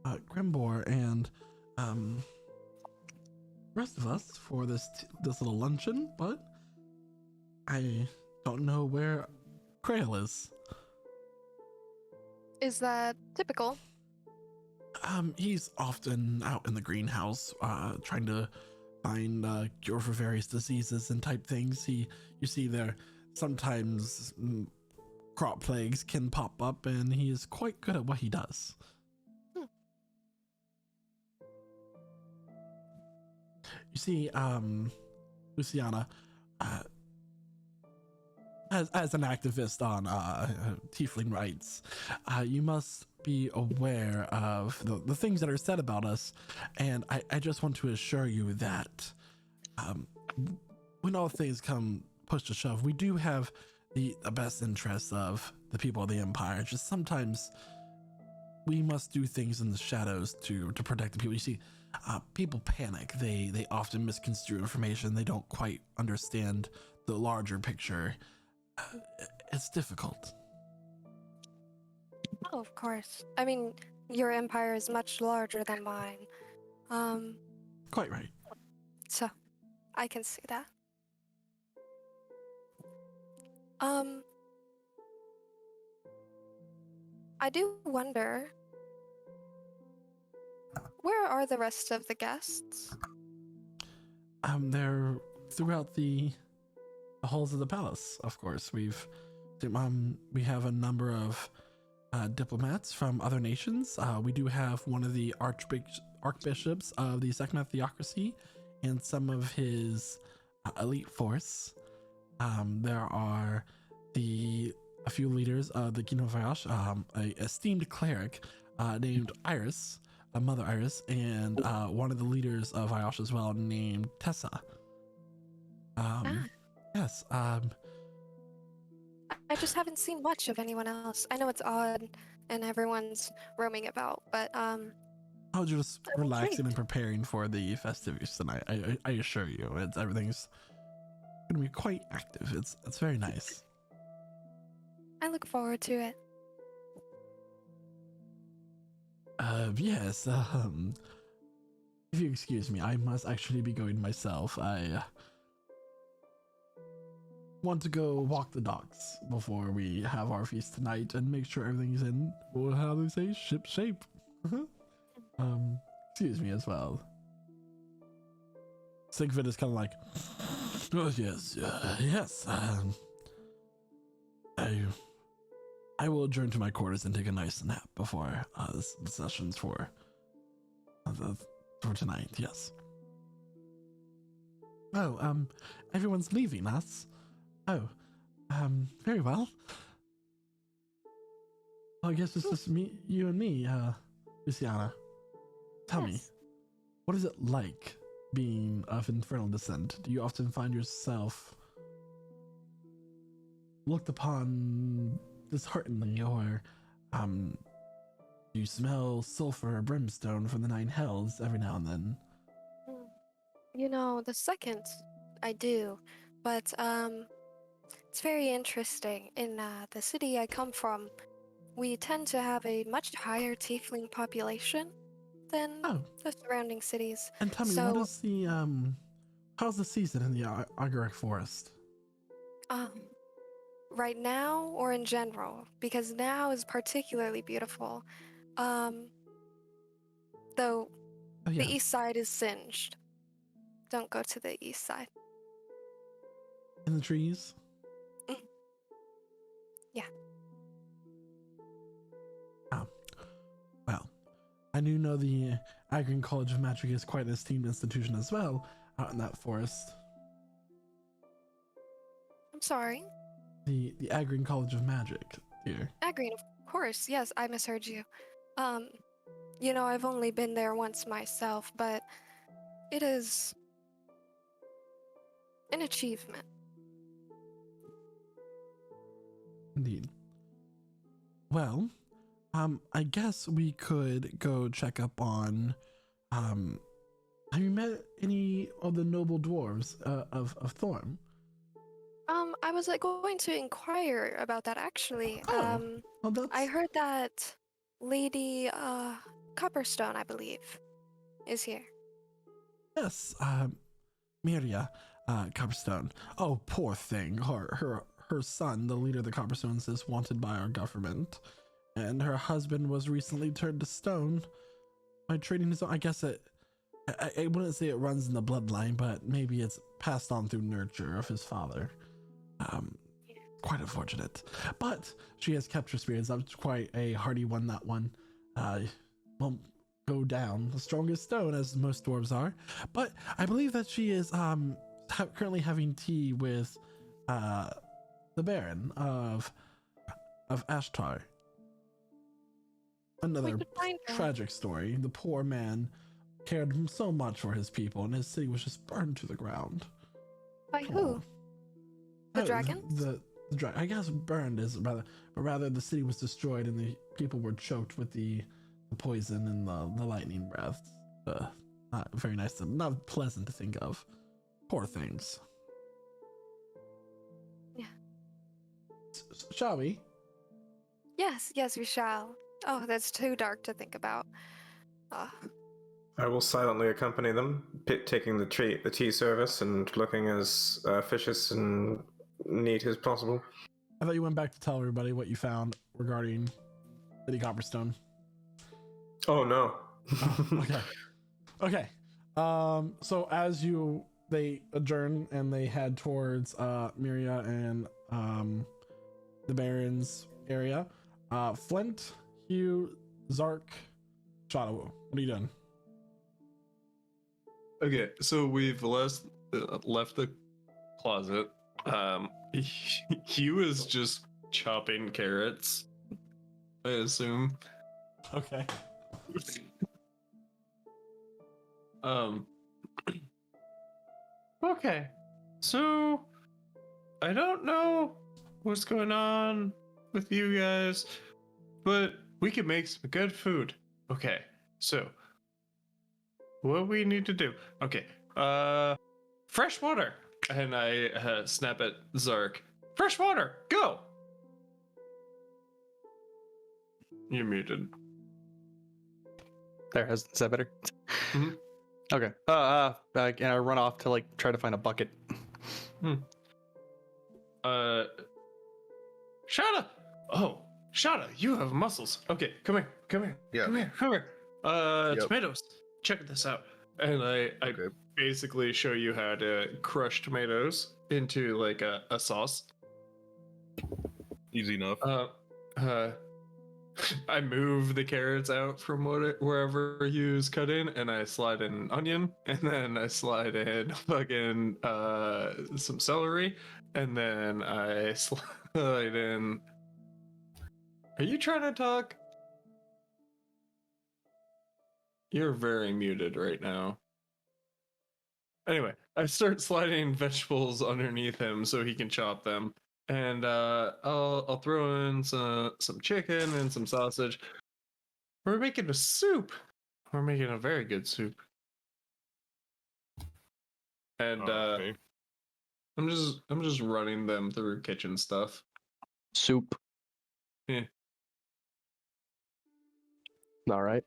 S2: Grimbor and rest of us for this little luncheon, but I don't know where Krail is.
S7: Is that typical?
S2: He's often out in the greenhouse, trying to find a cure for various diseases and type things. You see there, sometimes crop plagues can pop up, and he is quite good at what he does. You see, Luciana, as an activist on tiefling rights, you must be aware of the things that are said about us, and I just want to assure you that when all things come push to shove, we do have the best interests of the people of the Empire. Just sometimes we must do things in the shadows to protect the people. You see, people panic. They often misconstrue information. They don't quite understand the larger picture. It's difficult.
S7: Oh, of course. I mean, your empire is much larger than mine.
S2: Quite right.
S7: So I can see that. I do wonder, where are the rest of the guests?
S2: They're throughout the halls of the palace. Of course, we have a number of diplomats from other nations. We do have one of the archbishops of the Sekhmet theocracy and some of his elite force. There are a few leaders of the Kingdom of Ayash, a esteemed cleric named Iris, Mother Iris, and one of the leaders of Ayash as well, named Tessa. Yes.
S7: I just haven't seen much of anyone else. I know it's odd and everyone's roaming about, but
S2: I was just relaxing and preparing for the festivities tonight. I assure you, everything's gonna be quite active. It's very nice.
S7: I look forward to it.
S2: Yes, if you excuse me, I must actually be going myself. I want to go walk the docks before we have our feast tonight and make sure everything's in, well, how do they say, ship shape. Excuse me as well. Sigfrid is kind of like, oh yes, yes. I will adjourn to my quarters and take a nice nap before the sessions for tonight. Yes. Oh, everyone's leaving us. Oh, very well. I guess it's just you and me, Luciana. Tell me, what is it like being of infernal descent? Do you often find yourself looked upon dishearteningly, or do you smell sulfur or brimstone from the nine hells every now and then?
S7: You know, the second I do, but it's very interesting. In the city I come from, we tend to have a much higher tiefling population than the surrounding cities.
S2: And tell me, what is the how's the season in the Agaric Forest?
S7: Right now or in general? Because now is particularly beautiful. Though the east side is singed. Don't go to the east side.
S2: In the trees?
S7: Yeah.
S2: Oh. Well, I do know the Agrin College of Magic is quite an esteemed institution as well out in that forest.
S7: I'm sorry?
S2: The Agrin College of Magic, dear.
S7: Agrin, of course. Yes, I misheard you. You know, I've only been there once myself, but it is an achievement.
S2: Indeed. Well, I guess we could go check up on, have you met any of the noble dwarves of Thorm?
S7: I was going to inquire about that actually. I heard that Lady Copperstone, I believe, is here.
S2: Yes, Miria Copperstone. Oh, poor thing. Her son, the leader of the Copperstones, is wanted by our government, and her husband was recently turned to stone by trading his own. I guess I wouldn't say it runs in the bloodline, but maybe it's passed on through nurture of his father. Quite unfortunate, but she has kept her spirits up. Quite a hardy one, that one. Won't go down the strongest stone, as most dwarves are, but I believe that she is currently having tea with the Baron of Ashtar. Another
S7: could find him.
S2: tragic story. The poor man cared so much for his people, and his city was just burned to the ground.
S7: By who? The dragons?
S2: I guess burned is rather the city was destroyed and the people were choked with the poison and the lightning breath. Not very nice, not pleasant to think of. Poor things.
S7: Yeah.
S2: Shall we?
S7: Yes, we shall. Oh, that's too dark to think about.
S4: I will silently accompany them, taking the tea service and looking as officious and neat as possible.
S2: I thought you went back to tell everybody what you found regarding Lady Copperstone.
S4: Oh no.
S2: Okay. So as they adjourn and they head towards Miria and the Baron's area, Flint, Hugh, Zark, Shadow, what are you doing?
S8: Okay, so we've left the closet. He was just chopping carrots, I assume.
S2: Okay.
S8: Okay, so I don't know what's going on with you guys, but we can make some good food. Okay, so what we need to do? Okay, fresh water, and I snap at Zark. Fresh water, go. You're muted.
S1: There, is that better?
S8: Mhm.
S1: Okay. And I run off to like try to find a bucket.
S8: Shada! Oh, Shada, you have muscles. Okay, come here.
S3: Yeah.
S8: Come here.
S3: Yep.
S8: Tomatoes. Check this out. And I
S3: Okay.
S8: basically show you how to crush tomatoes into like a sauce.
S3: Easy enough.
S8: I move the carrots out from wherever you cut in, and I slide in an onion, and then I slide in fucking some celery, and then I slide in. Are you trying to talk? You're very muted right now. Anyway, I start sliding vegetables underneath him so he can chop them. And I'll throw in some chicken and some sausage. We're making a soup. We're making a very good soup. And
S3: Okay.
S8: I'm just running them through kitchen stuff.
S6: Soup.
S8: Yeah.
S6: All right.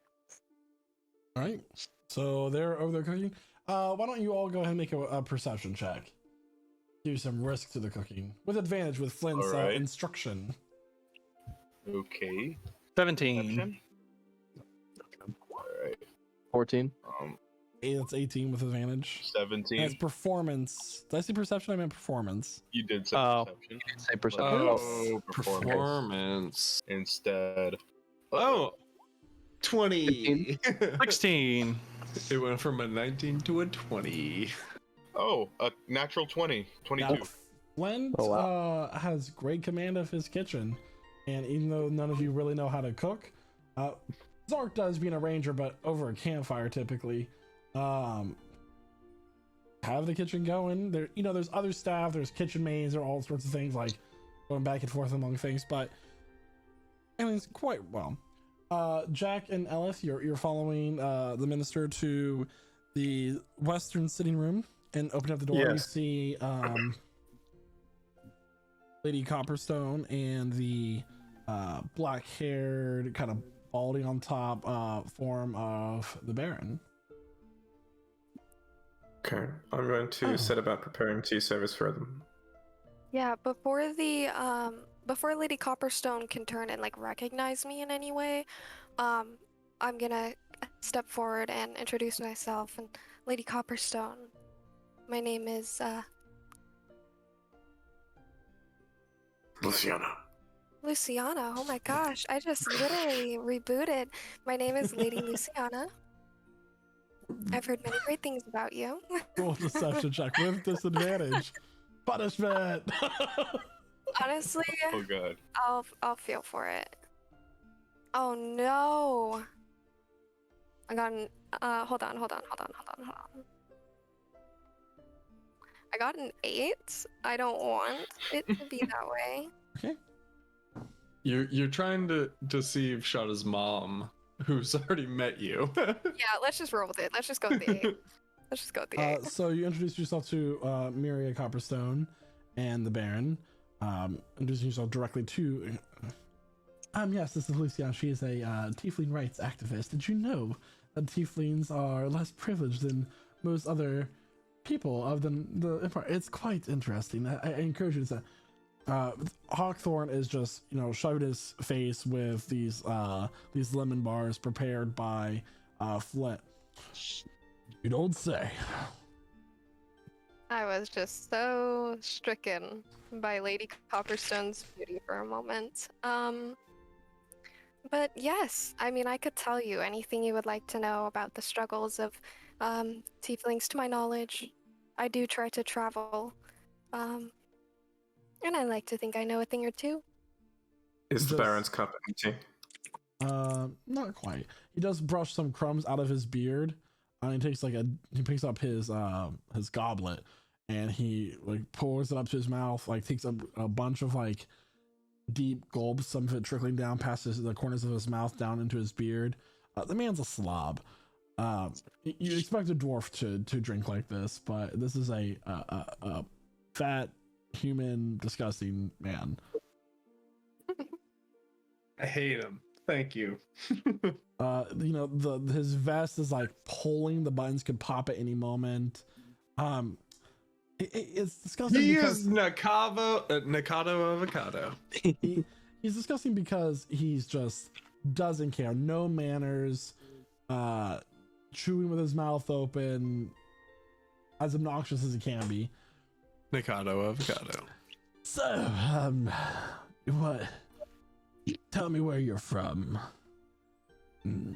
S2: All right. So they're over there cooking. Why don't you all go ahead and make a perception check? Give you some risk to the cooking with advantage with Flint's
S3: All right.
S2: instruction.
S3: Okay.
S1: 17.
S3: Perception? All right.
S6: 14.
S2: That's 18 with advantage.
S3: 17.
S2: That's performance. Did I say perception? I meant performance.
S3: You did say
S1: Oh.
S3: perception.
S6: Say perception.
S3: Oh,
S8: Performance.
S3: instead.
S8: Oh, 20.
S1: 16.
S8: It went from a 19 to a 20.
S3: Oh, a natural 20. 22.
S2: Now, Flint
S6: Oh, wow.
S2: has great command of his kitchen, and even though none of you really know how to cook, Zark does, being a ranger, but over a campfire typically. Have the kitchen going. There, there's other staff. There's kitchen maids, or all sorts of things like going back and forth among things. But I mean, it's quite well. Jack and Ellis, you're following the minister to the western sitting room and open up the door.
S4: Yes.
S2: You see Lady Copperstone and the black-haired, kind of balding on top form of the Baron.
S4: Okay, I'm going to set about preparing tea service for them.
S7: Yeah, before Lady Copperstone can turn and like recognize me in any way, I'm gonna step forward and introduce myself. And Lady Copperstone, my name is
S4: Luciana.
S7: Luciana. Oh my gosh, I just literally rebooted. My name is Lady Luciana. I've heard many great things about you.
S2: Roll a deception check with disadvantage. Punishment.
S7: Honestly,
S3: Oh god.
S7: I'll feel for it. Oh no. I got an hold on. I got an 8. I don't want it to be that way.
S2: Okay.
S8: You're trying to deceive Shada's mom, who's already met you.
S7: Yeah, let's just roll with it. Let's just go with the 8. Let's just go with the 8.
S2: So you introduce yourself to Miria Copperstone and the Baron. Introducing yourself directly to. Yes, this is Lucia. She is a tiefling rights activist. Did you know that tieflings are less privileged than most other people of the Empire? It's quite interesting. I encourage you to. Hawkthorn is just shoving his face with these lemon bars prepared by Flint. You don't say.
S7: I was just so stricken by Lady Copperstone's beauty for a moment. But yes, I mean, I could tell you anything you would like to know about the struggles of tieflings. To my knowledge, I do try to travel, and I like to think I know a thing or two.
S4: Is the Baron's cup empty?
S2: Not quite. He does brush some crumbs out of his beard. He picks up his goblet and he pours it up to his mouth. Takes a bunch of deep gulps, some of it trickling down past the corners of his mouth down into his beard. The man's a slob. You expect a dwarf to drink like this, but this is a fat, human, disgusting man.
S8: I hate him. Thank you.
S2: His vest is pulling. The buttons could pop at any moment. It's disgusting.
S8: He is Nakado Avocado.
S2: He's disgusting because he's just doesn't care. No manners. Chewing with his mouth open. As obnoxious as he can be.
S8: Nakado Avocado.
S2: So, what? Tell me where you're from.
S7: The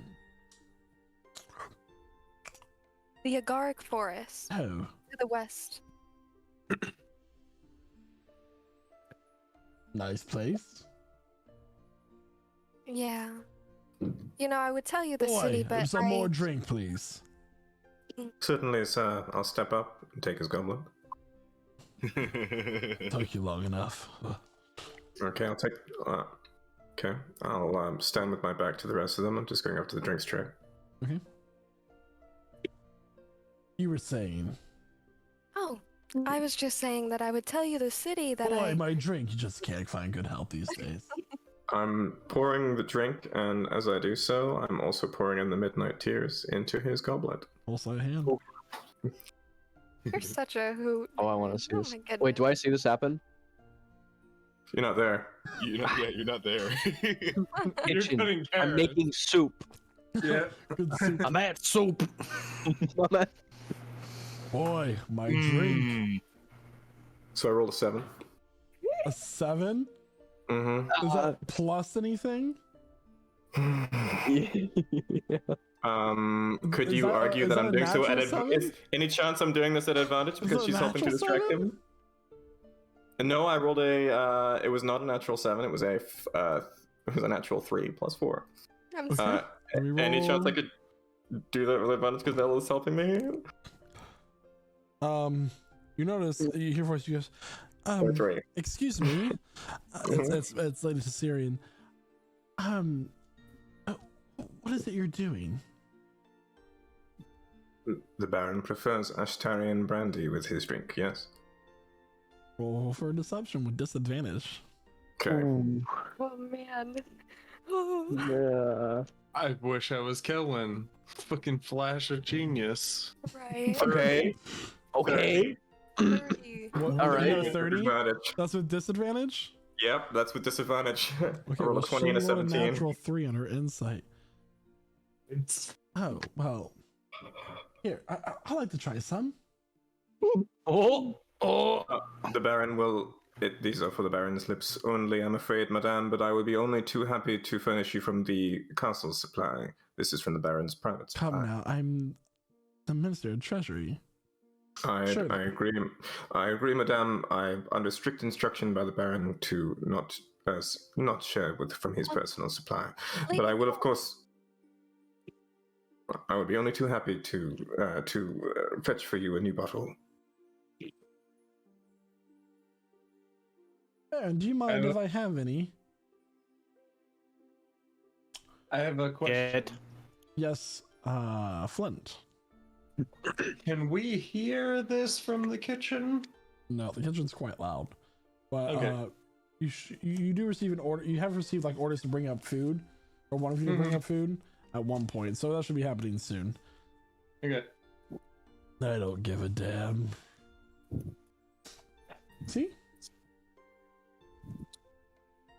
S7: Agaric Forest.
S2: Oh.
S7: To the west.
S2: Nice place.
S7: Yeah. I would tell you the
S2: Boy,
S7: city, but
S2: some more drink, please.
S4: Certainly, sir. I'll step up and take his goblet.
S2: Took you long enough.
S4: Okay, I'll take. Okay, I'll stand with my back to the rest of them. I'm just going up to the drinks tray.
S2: Okay. You were saying.
S7: Oh, I was just saying that I would tell you the city that
S2: Boy, my drink. You just can't find good help these days.
S4: I'm pouring the drink, and as I do so, I'm also pouring in the midnight tears into his goblet.
S2: Also a hand.
S7: You're such a hoot.
S6: Oh, I want to see
S7: Oh
S6: this.
S7: my goodness.
S6: Wait, do I see this happen?
S4: You're not there.
S3: You're not there.
S6: Kitchen. I'm making soup.
S8: Yeah.
S2: Good soup.
S6: I'm at soup. I'm at...
S2: Boy, my drink.
S4: So I rolled a 7.
S2: A 7?
S4: Mm-hmm.
S2: Is that plus anything?
S6: yeah.
S4: Could you argue that I'm doing so at advantage? Any chance I'm doing this at advantage because she's helping to distract him? No, I rolled a. It was not a natural 7. It was a. It was a natural 3 plus 4.
S7: I'm sorry.
S4: Any chance I could do that with advantage because Nella's helping me?
S2: You notice you hear voice. You goes.
S4: 3.
S2: Excuse me. It's Lady Caesarian. What is it you're doing?
S4: The Baron prefers Ashtarian brandy with his drink. Yes.
S2: Roll for deception with disadvantage.
S4: Okay.
S7: Oh man.
S6: Yeah.
S8: I wish I was Kellen. Fucking flash of genius.
S7: Right.
S4: Okay.
S6: Okay.
S7: 30.
S2: What,
S6: All right.
S2: you got a 30?
S4: Advantage.
S2: That's with disadvantage?
S4: Yep, that's with disadvantage. I rolled
S2: well,
S4: a 20 and a
S2: she rolled
S4: 17.
S2: natural 3 on her insight. Oh, well. Here, I'd like to try some.
S6: Oh.
S4: The Baron will. These are for the Baron's lips only, I'm afraid, madame, but I will be only too happy to furnish you from the castle's supply. This is from the Baron's private supply.
S2: Come now, I'm the Minister of Treasury.
S4: I
S2: Sure.
S4: agree. I agree, Madame. I'm under strict instruction by the Baron to not share from his personal supply. But I will, of course. I would be only too happy to fetch for you a new bottle.
S2: Baron, do you mind if I have any?
S8: I have a question.
S2: Yes, Flint.
S8: Can we hear this from the kitchen?
S2: No, the kitchen's quite loud. But
S8: Okay.
S2: you do receive an order. You have received like orders to bring up food, or one of you to bring up food at one point. So that should be happening soon.
S8: Okay.
S2: I don't give a damn. See?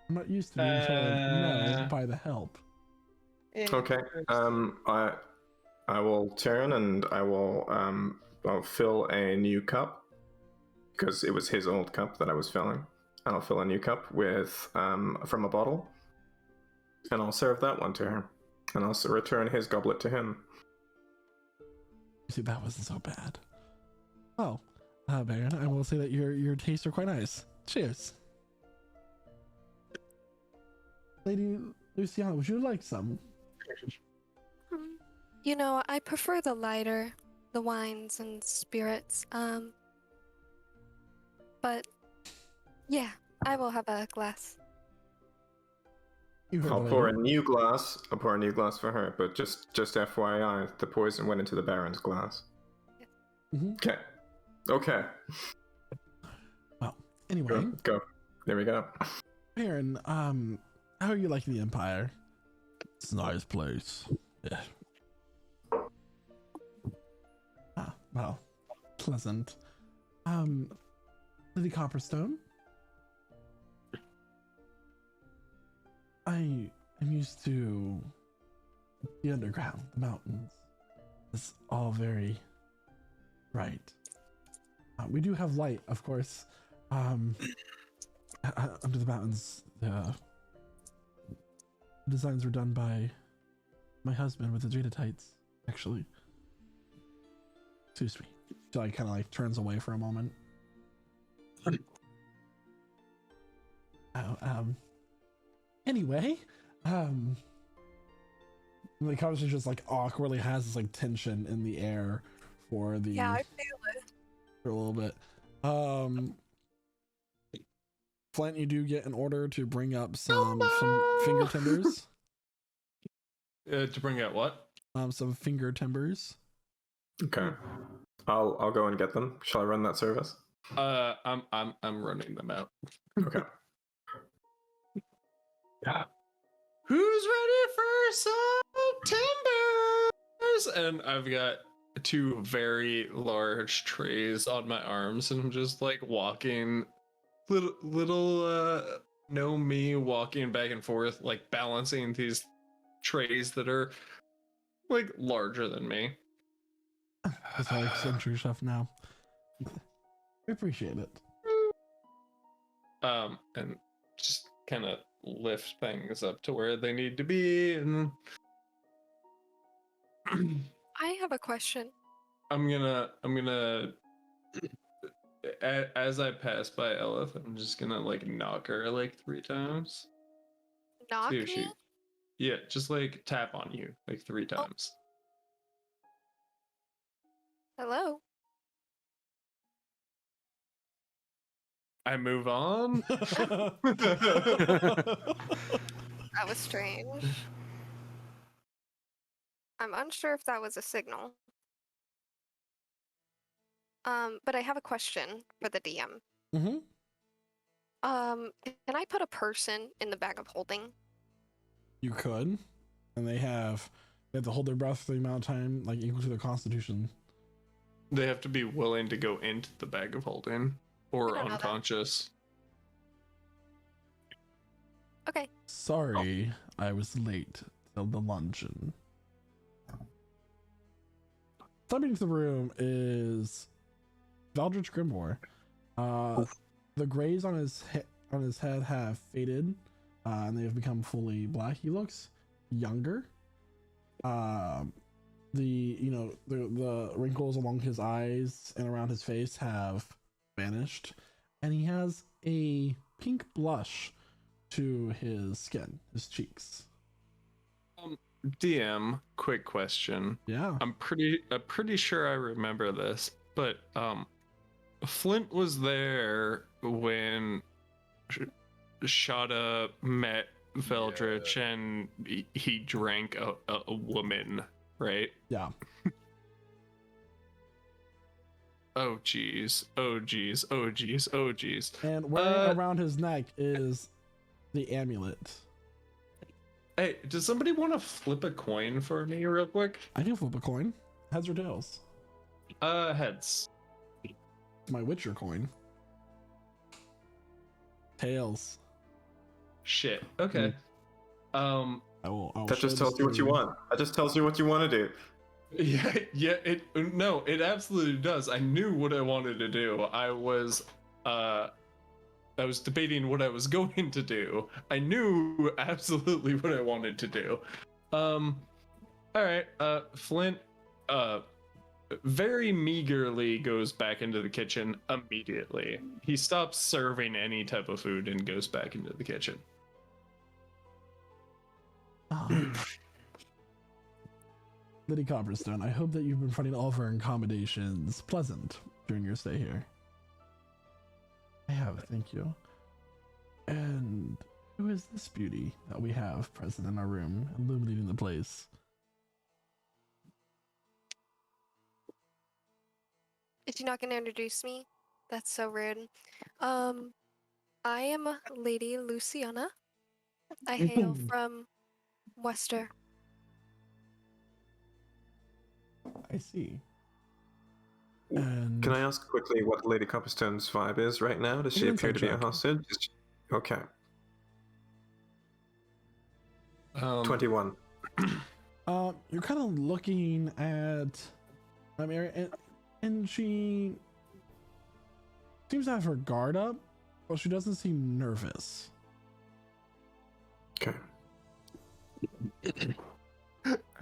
S2: I'm not used to being told no by the help.
S4: Okay. I will turn and I'll fill a new cup because it was his old cup that I was filling. I'll fill a new cup with from a bottle, and I'll serve that one to her, and I'll return his goblet to him.
S2: See, that wasn't so bad. Oh, Baron, I will say that your tastes are quite nice. Cheers. Lady Luciana, would you like some?
S7: You know, I prefer the lighter, the wines and spirits. But yeah, I will have a glass.
S4: I'll pour a new glass. I'll pour a new glass for her, but just FYI, the poison went into the Baron's glass. Okay. Okay.
S2: Well, anyway.
S4: Go. There we go.
S2: Baron, how are you liking the Empire? It's a nice place. Yeah. Well, pleasant. Lady Copperstone? I am used to the underground, the mountains. It's all very bright. We do have light, of course. Under the mountains, the designs were done by my husband with the Jadatites, actually. Excuse me. So I kind of like turns away for a moment. Anyway, the conversation just like awkwardly has this like tension in the air for the
S7: Yeah, I feel it.
S2: for a little bit. Flint, you do get an order to bring up some finger timbers.
S8: To bring out what?
S2: Some finger timbers.
S4: Okay. I'll go and get them. Shall I run that service?
S8: I'm running them out.
S4: Okay.
S8: Yeah. Who's ready for some timbers? And I've got two very large trays on my arms, and I'm just like walking, little know me walking back and forth, like balancing these trays that are like larger than me.
S2: That's how I center your stuff now. I appreciate it.
S8: And just kind of lift things up to where they need to be, and
S7: I have a question.
S8: I'm gonna as I pass by Elif, I'm just gonna like knock her like 3 times.
S7: Knock
S8: See if
S7: me?
S8: Yeah, just like tap on you like 3 times.
S7: Hello?
S8: I move on.
S7: That was strange. I'm unsure if that was a signal. But I have a question for the DM.
S2: Mm-hmm.
S7: Can I put a person in the bag of holding?
S2: You could, and they have to hold their breath for the amount of time like equal to their constitution.
S8: They have to be willing to go into the bag of holding or
S7: I don't know that.
S8: unconscious.
S7: Okay.
S2: Sorry, I was late till the luncheon. Stepping into the room is Valdrich Grimoire. The grays on his head have faded, and they have become fully black. He looks younger. the wrinkles along his eyes and around his face have vanished, and he has a pink blush to his skin, his cheeks.
S8: DM, quick question.
S2: Yeah.
S8: I'm pretty sure I remember this, but Flint was there when Shada met Veldritch and he drank a woman, right?
S2: Yeah.
S8: Oh geez. Oh geez. Oh geez. Oh geez.
S2: And wearing around his neck is the amulet.
S8: Hey, does somebody want to flip a coin for me real quick?
S2: I can flip a coin. Heads or tails?
S8: Heads.
S2: My Witcher coin. Tails.
S8: Shit. Okay.
S2: I will
S4: That just tells you what you want. That just tells you what you want to do.
S8: Yeah, it absolutely does. I knew what I wanted to do. I was debating what I was going to do. I knew absolutely what I wanted to do. All right, Flint very meagerly goes back into the kitchen immediately. He stops serving any type of food and goes back into the kitchen.
S2: Lady Copperstone, I hope that you've been finding all of our accommodations pleasant during your stay here. I have, thank you. And who is this beauty that we have present in our room, illuminating the place?
S7: Is you not going to introduce me? That's so rude. I am Lady Luciana. I hail from Wester.
S2: I see. And
S4: Can I ask quickly what Lady Copperstone's vibe is right now? Does she appear to be a hostage? Okay. 21.
S2: You're kind of looking at Mary, and she seems to have her guard up, but she doesn't seem nervous.
S4: Okay.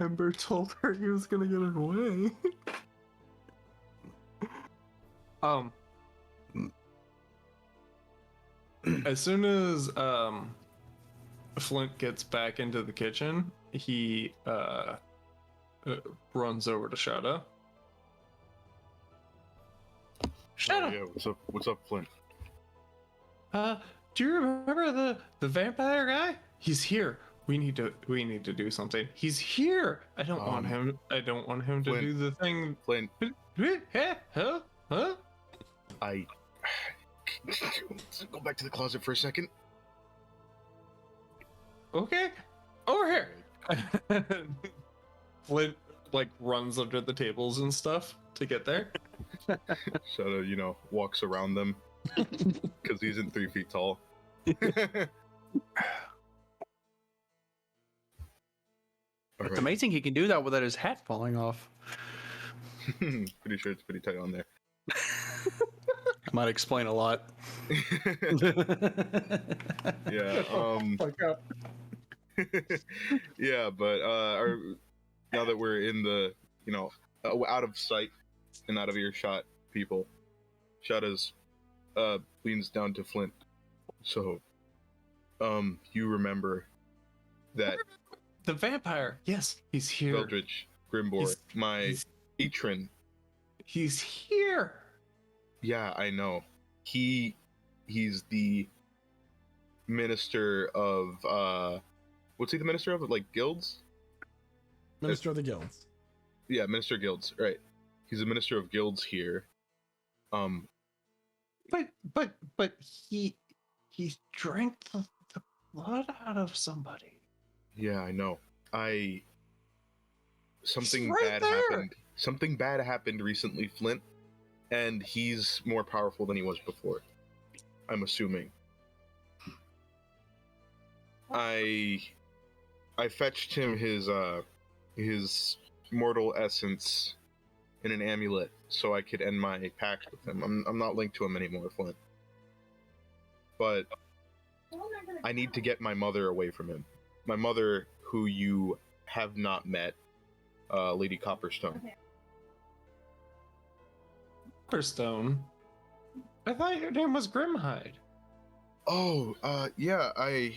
S8: Ember told her he was gonna get away. As soon as Flint gets back into the kitchen, he runs over to Shada.
S3: Oh, yeah, what's up, Flint?
S8: Do you remember the vampire guy? He's here. We need to do something. He's here. I don't want him to
S3: Flint,
S8: do the thing.
S3: Flint,
S8: Huh?
S3: Let's go back to the closet for a second.
S8: Okay. Over here. Flint runs under the tables and stuff to get there.
S3: Shadow, walks around them because he isn't 3 feet tall.
S1: It's amazing he can do that without his hat falling off.
S3: Pretty sure it's pretty tight on there.
S1: Might explain a lot.
S3: Yeah. Yeah, but now that we're in the, out of sight and out of earshot, people, Shada's leans down to Flint. So, you remember that
S8: The vampire. Yes, he's here.
S3: Veldritch Grimbor, my patron.
S8: He's here.
S3: Yeah, I know. He's the minister of what's he the minister of? Like guilds?
S2: Minister of the guilds.
S3: Yeah, minister of guilds, right. He's a minister of guilds here.
S8: But he drank the blood out of somebody.
S3: Yeah, I know. Something
S8: right
S3: bad
S8: there.
S3: happened. Something bad happened recently, Flint, and he's more powerful than he was before. I'm assuming. I fetched him his mortal essence in an amulet so I could end my pact with him. I'm not linked to him anymore, Flint. But I need to get my mother away from him. My mother, who you have not met, Lady Copperstone.
S8: Copperstone? I thought your name was Grimhide.
S3: Oh, yeah, oh,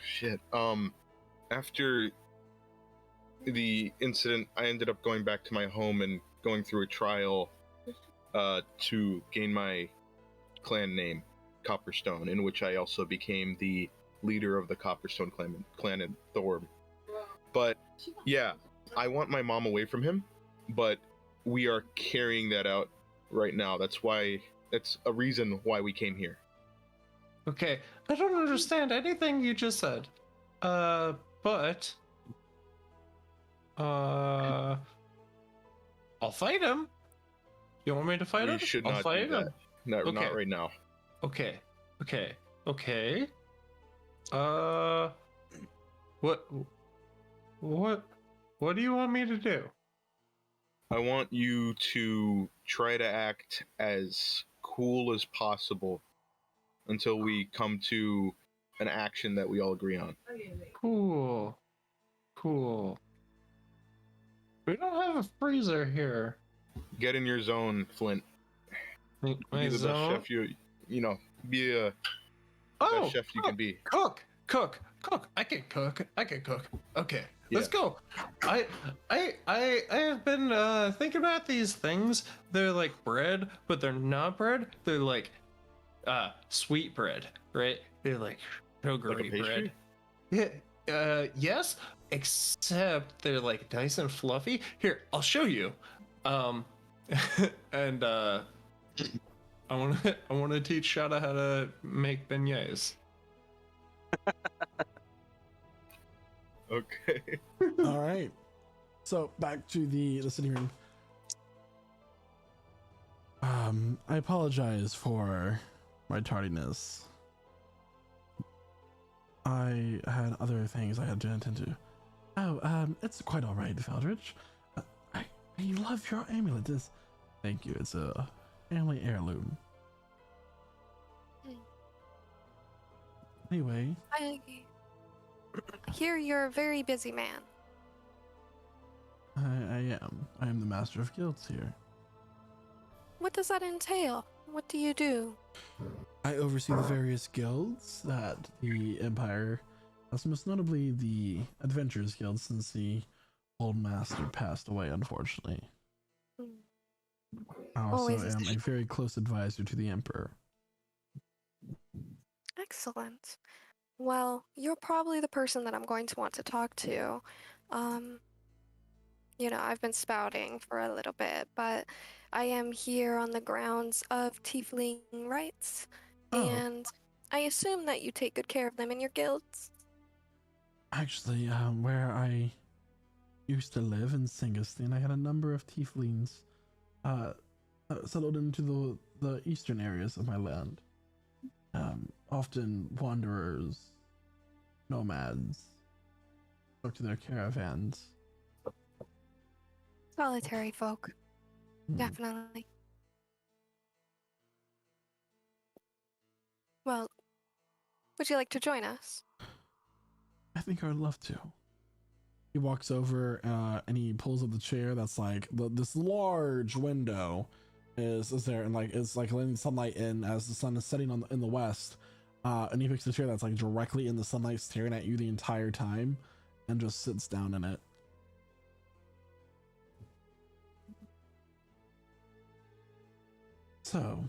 S3: shit. After the incident, I ended up going back to my home and going through a trial, to gain my clan name, Copperstone, in which I also became the leader of the Copperstone clan in Thorm. But, yeah, I want my mom away from him, but we are carrying that out right now. That's a reason why we came here.
S8: Okay, I don't understand anything you just said. But I'll fight him. You want me to fight him?
S3: We should
S8: I'll
S3: not
S8: fight
S3: do
S8: him.
S3: that.
S8: Okay.
S3: Not right now.
S8: Okay. What do you want me to do?
S3: I want you to try to act as cool as possible until we come to an action that we all agree on.
S8: Cool. We don't have a freezer here.
S3: Get in your zone, Flint.
S8: My
S3: Be the
S8: zone?
S3: best chef be a best chef you can be.
S8: Cook. I can cook. Okay, let's
S3: Yeah.
S8: go. I have been thinking about these things. They're like bread, but they're not bread. They're like sweet bread, right? They're like sugary bread. Yeah. Yes, except they're like nice and fluffy. Here, I'll show you. And I want to teach Shada how to make beignets.
S3: Okay.
S2: All right. So back to the sitting room. I apologize for my tardiness. I had other things I had to attend to. Oh, it's quite all right, Feldrich. I love your amulet. Thank you. It's a family heirloom. Anyway,
S7: I hear you're a very busy man.
S2: I am. I am the master of guilds here.
S7: What does that entail? What do you do?
S2: I oversee the various guilds that the Empire has, most notably the Adventurers Guild, since the old master passed away, unfortunately. I also
S7: Always a
S2: am a
S7: shame.
S2: very close advisor to the Emperor.
S7: Excellent. Well, you're probably the person that I'm going to want to talk to. I've been spouting for a little bit, but I am here on the grounds of tiefling rights, and I assume that you take good care of them in your guilds.
S2: Actually, where I used to live in Singustin, I had a number of tieflings settled into the eastern areas of my land. Often wanderers, nomads, stuck to their caravans.
S7: Solitary folk, definitely. Well, would you like to join us?
S2: I think I would love to. He walks over and he pulls up the chair that's like this large window is there, and like it's like letting sunlight in as the sun is setting in the west. And he picks a chair that's like directly in the sunlight, staring at you the entire time, and just sits down in it. So,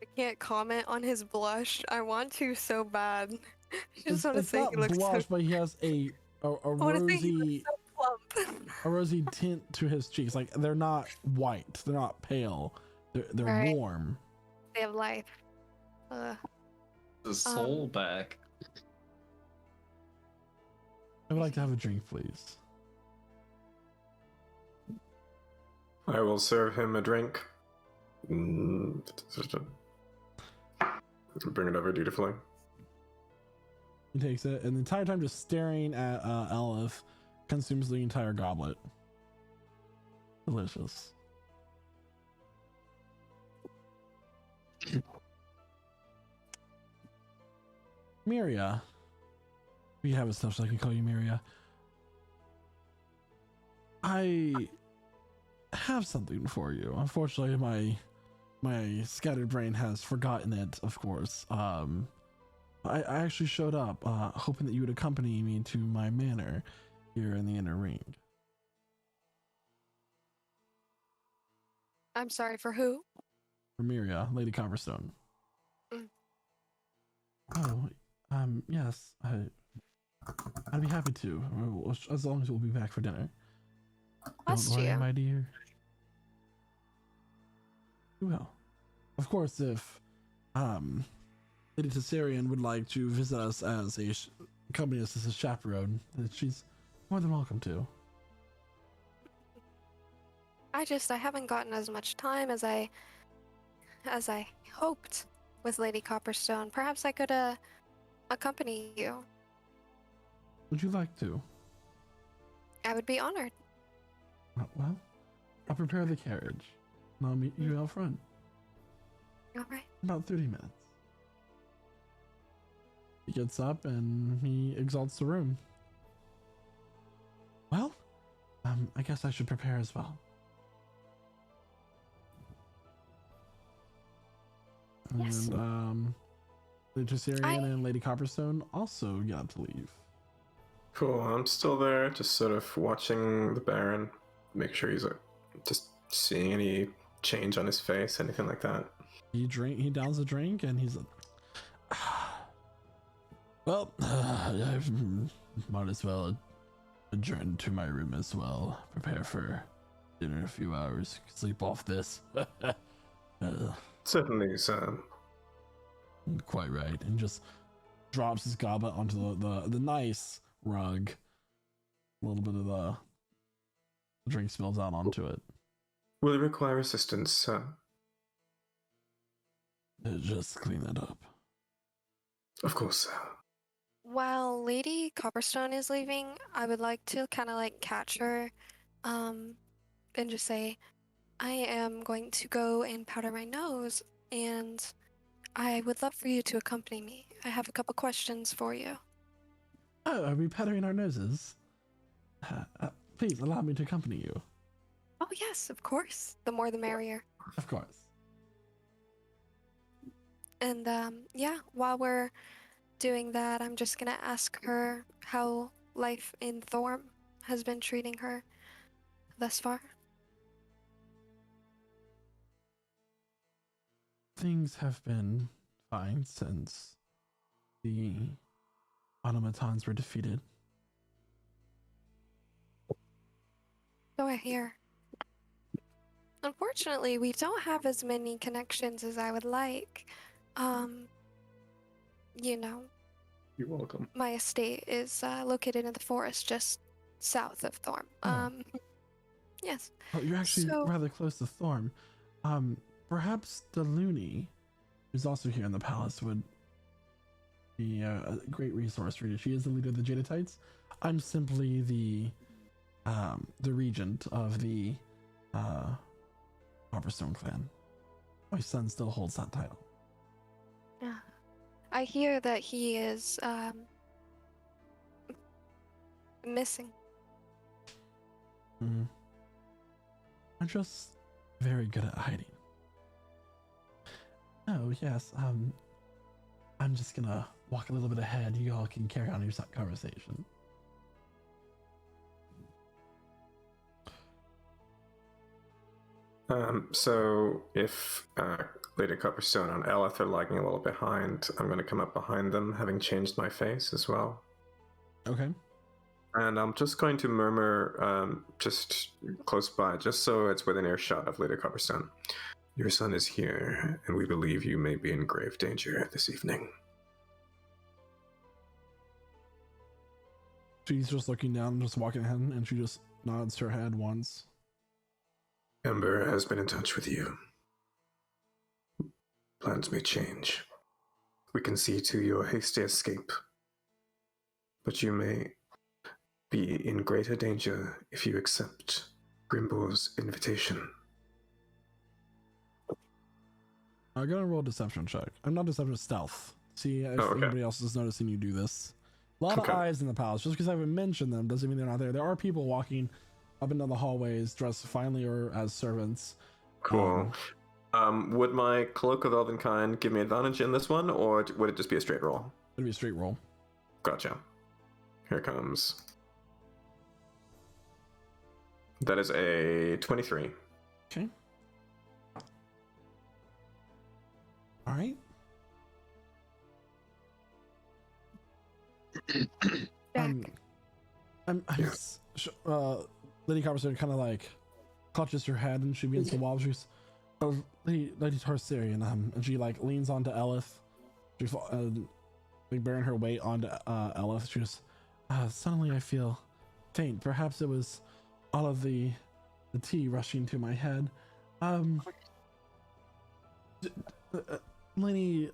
S7: I can't comment on his blush. I want to so bad. I just want to
S2: it's
S7: say
S2: not
S7: he looks
S2: blush,
S7: so.
S2: but he has a
S7: I want to say he
S2: rosy,
S7: looks so plump.
S2: a rosy tint to his cheeks. Like they're not white, they're not pale, they're
S7: Right.
S2: warm.
S7: They have life.
S8: The soul back.
S2: I would like to have a drink, please.
S4: I will serve him a drink. Bring it over dutifully.
S2: He takes it, and the entire time just staring at Elif, consumes the entire goblet. Delicious. Miria. We have a stuff so I can call you Miria. I have something for you. Unfortunately, my scattered brain has forgotten it, of course. I actually showed up, hoping that you would accompany me to my manor here in the inner ring.
S7: I'm sorry, for who?
S2: For Miria, Lady Copperstone.
S7: Mm.
S2: Oh, yes, I'd be happy to, as long as we'll be back for dinner.
S7: Us
S2: Don't worry,
S7: too.
S2: my dear. Well, of course, if Lady Tessarian would like to visit us as a accompany us as a chaperone, she's more than welcome to.
S7: I haven't gotten as much time as I hoped with Lady Copperstone. Perhaps I could accompany you.
S2: Would you like to?
S7: I would be honored.
S2: Well, I'll prepare the carriage, and I'll meet you out front.
S7: All right.
S2: About 30 minutes. He gets up and he exalts the room. Well, I guess I should prepare as well.
S7: Yes.
S2: And Lady Tessarian and Lady Copperstone also got to leave.
S4: Cool. I'm still there, just sort of watching the Baron, make sure he's just seeing any change on his face, anything like that.
S2: He downs a drink, and he's like, well, I might as well adjourn to my room as well. Prepare for dinner in a few hours. Sleep off this.
S4: Certainly, sir.
S2: Quite right. And just drops his goblet onto the nice rug. A little bit of the drink spills out onto it.
S4: Will you require assistance, sir?
S2: Just clean that up.
S4: Of course, sir.
S7: While Lady Copperstone is leaving, I would like to kind of like catch her, and just say, I am going to go and powder my nose, and I would love for you to accompany me. I have a couple questions for you.
S2: Oh, are we powdering our noses? Please allow me to accompany you.
S7: Oh yes, of course. The more the merrier.
S2: Of course.
S7: And yeah, while we're doing that, I'm just gonna ask her how life in Thorm has been treating her thus far.
S2: Things have been fine since the automatons were defeated.
S7: So I hear. Unfortunately, we don't have as many connections as I would like. You know,
S4: You're welcome.
S7: my estate is located in the forest just south of Thorm. Yes.
S2: Oh, you're actually rather close to Thorm. Perhaps the Looney, who's also here in the palace, would be a great resource for you. She is the leader of the Jadatites. I'm simply the regent of the Copperstone clan. My son still holds that title.
S7: Yeah. I hear that he is missing.
S2: I'm just very good at hiding. Oh, yes, I'm just gonna walk a little bit ahead. You all can carry on your conversation.
S4: So if Lady Copperstone and Eleth are lagging a little behind, I'm going to come up behind them, having changed my face as well.
S2: Okay.
S4: And I'm just going to murmur just close by, just so it's within earshot of Lady Copperstone. Your son is here, and we believe you may be in grave danger this evening.
S2: She's just looking down and just walking ahead, and she just nods her head once.
S4: Ember has been in touch with you. Plans may change. We can see to your hasty escape. But you may be in greater danger if you accept Grimbor's invitation.
S2: I'm gonna roll a deception check. I'm not deception, stealth. See if anybody else is noticing you do this. A lot of eyes in the palace. Just because I haven't mentioned them doesn't mean they're not there. There are people walking up and down the hallways, dressed finely or as servants.
S4: Cool. Would my Cloak of Elvenkind give me advantage in this one, or would it just be a straight roll?
S2: It'd be a straight roll.
S4: Gotcha. Here it comes. That is a 23.
S2: Okay. All right.
S4: Yes.
S2: Lady Carpenter kind of like clutches her head and she begins to wobble. She's, Lady Tarsarian, and she like leans onto Elith. She's like bearing her weight onto Elith. She goes, suddenly I feel faint. Perhaps it was all of the tea rushing to my head. Lady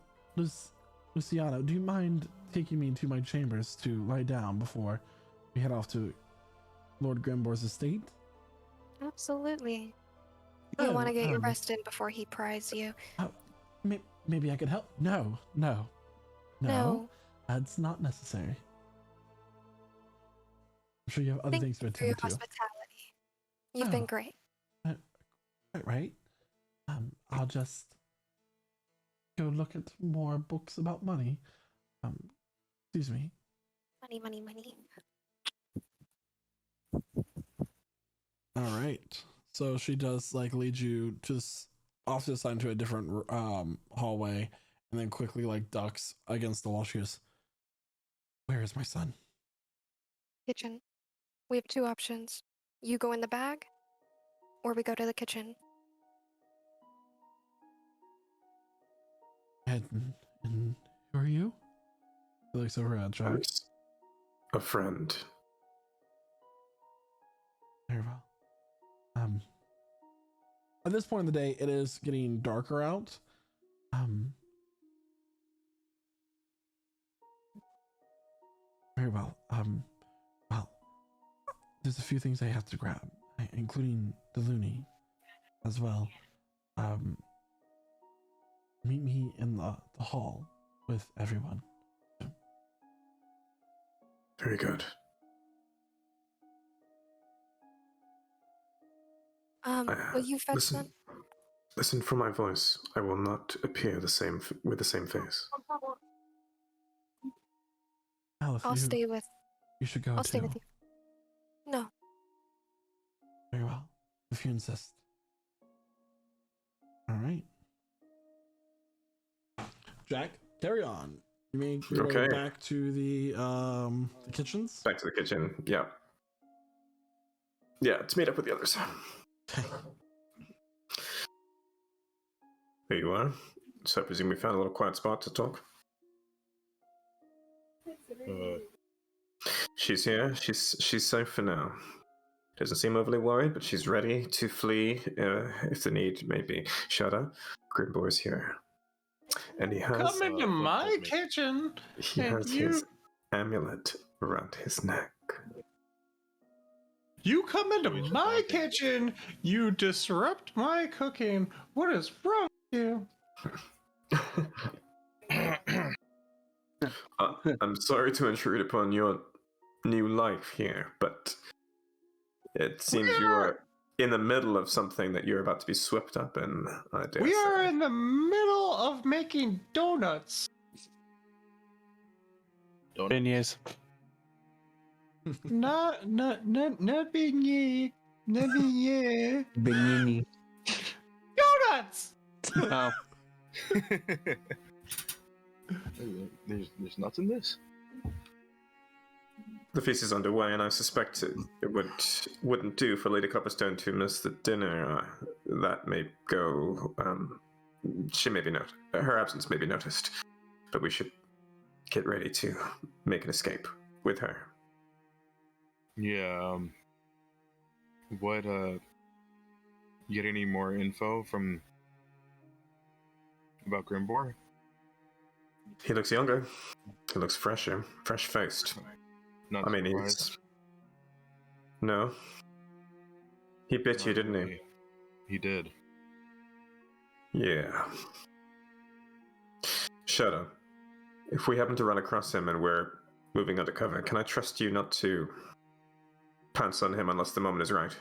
S2: Luciana, do you mind taking me to my chambers to lie down before we head off to Lord Grimbore's estate?
S7: Absolutely. You want to get your rest in before he pries you.
S2: Maybe I could help. No. That's not necessary. I'm sure you have other things to
S7: Thank you
S2: attend
S7: for your
S2: to.
S7: hospitality. You've been great.
S2: Right. I'll just go look at more books about money. Excuse me.
S7: Money.
S2: All right. So she does like lead you to off to the side into a different hallway, and then quickly like ducks against the wall. She goes, "Where is my son?"
S7: Kitchen. We have two options. You go in the bag, or we go to the kitchen.
S2: And who are you? He looks over at Jack.
S4: A friend.
S2: Very well. At this point in the day, it is getting darker out. Very well. Well, there's a few things I have to grab, including the loony as well. Meet me in the hall with everyone.
S4: Very good.
S7: Will you fetch them?
S4: Listen for my voice. I will not appear the same with the same face.
S2: Alice,
S7: I'll stay with.
S2: You should go
S7: I'll
S2: too.
S7: stay with you. No.
S2: Very well, if you insist. All right. Jack, carry on. You mean your way back to the kitchens?
S4: Back to the kitchen. Yeah. Yeah, to meet up with the others. There you are. So I presume we found a little quiet spot to talk. She's here. She's safe for now. Doesn't seem overly worried, but she's ready to flee if the need may be. Shudder, Grimbore's here. And he has...
S8: Come into my kitchen!
S4: He has his amulet around his neck.
S8: You come into my kitchen, you disrupt my cooking. What is wrong with you?
S4: I'm sorry to intrude upon your new life here, but it seems you are in the middle of something that you're about to be swept up in.
S8: We are in the middle of making donuts.
S1: Beignets.
S8: Not beignet. Not beignet.
S6: Begnini.
S8: Donuts!
S1: Oh.
S3: There's nuts in this?
S4: The feast is underway, and I suspect it wouldn't do for Lady Copperstone to miss the dinner. That may go. She may be her absence may be noticed, but we should get ready to make an escape with her.
S3: Yeah. What? You get any more info about Grimbore?
S4: He looks younger. He looks fresher, fresh-faced.
S3: Not
S4: I mean,
S3: surprised.
S4: No. He bit you, didn't he?
S3: He did.
S4: Yeah. Shut up. If we happen to run across him and we're moving undercover, can I trust you not to pounce on him unless the moment is right.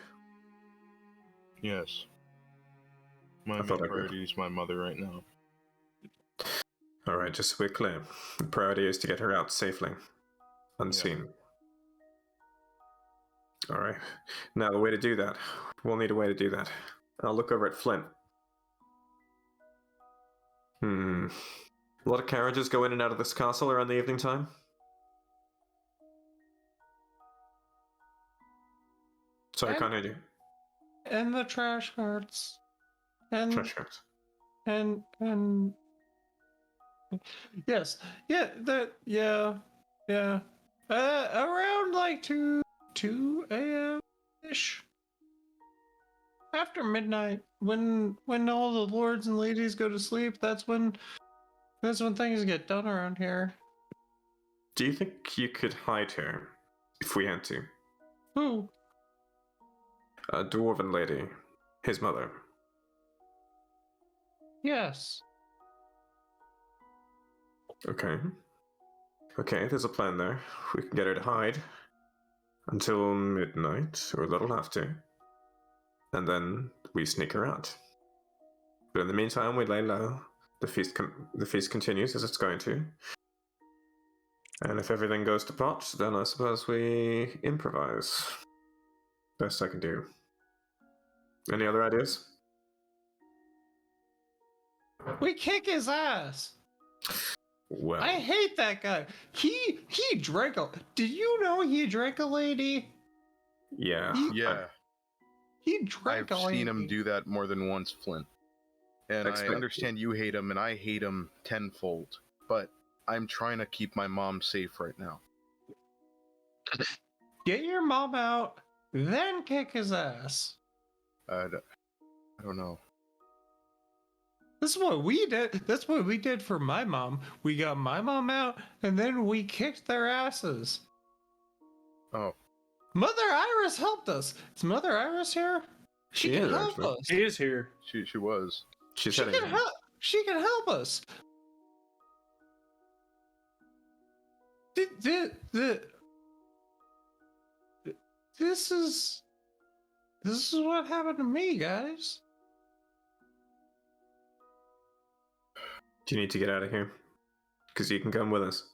S3: Yes. My
S4: I
S3: main
S4: thought I could.
S3: priority is my mother right now.
S4: Alright, just so we're clear. The priority is to get her out safely. Unseen. Alright. Now, the way to do that. We'll need a way to do that. I'll look over at Flint. A lot of carriages go in and out of this castle around the evening time? Sorry, I can't hear you.
S8: And the trash carts. And
S4: Trash carts.
S8: and yes, yeah. Around like 2 a.m. ish. After midnight, when all the lords and ladies go to sleep, that's when things get done around here.
S4: Do you think you could hide her if we had to?
S8: Who?
S4: A dwarven lady. His mother.
S8: Yes.
S4: Okay. Okay, there's a plan there. We can get her to hide until midnight, or a little after. And then we sneak her out. But in the meantime, we lay low. The feast continues as it's going to. And if everything goes to pot, then I suppose we improvise. Best I can do. Any other ideas?
S8: We kick his ass.
S4: Well,
S8: I hate that guy. He drank a. Did you know he drank a lady?
S4: yeah.
S3: Yeah,
S8: He drank
S3: I've
S8: a lady.
S3: seen him do that more than once, Flint. And I
S4: Expect-
S3: understand you hate him, and I hate him tenfold. But I'm trying to keep my mom safe right now.
S8: Get your mom out, then kick his ass.
S3: I don't know.
S8: This is what we did. That's what we did for my mom. We got my mom out, and then we kicked their asses.
S3: Oh,
S8: Mother Iris helped us. Is Mother Iris here?
S4: She
S8: can
S4: is,
S8: help
S4: actually.
S8: us.
S9: He is here.
S3: she was.
S4: She's
S8: She
S4: heading
S8: can
S4: in.
S8: help. She can help us. This is what happened to me, guys.
S4: Do you need to get out of here? Because you can come with us.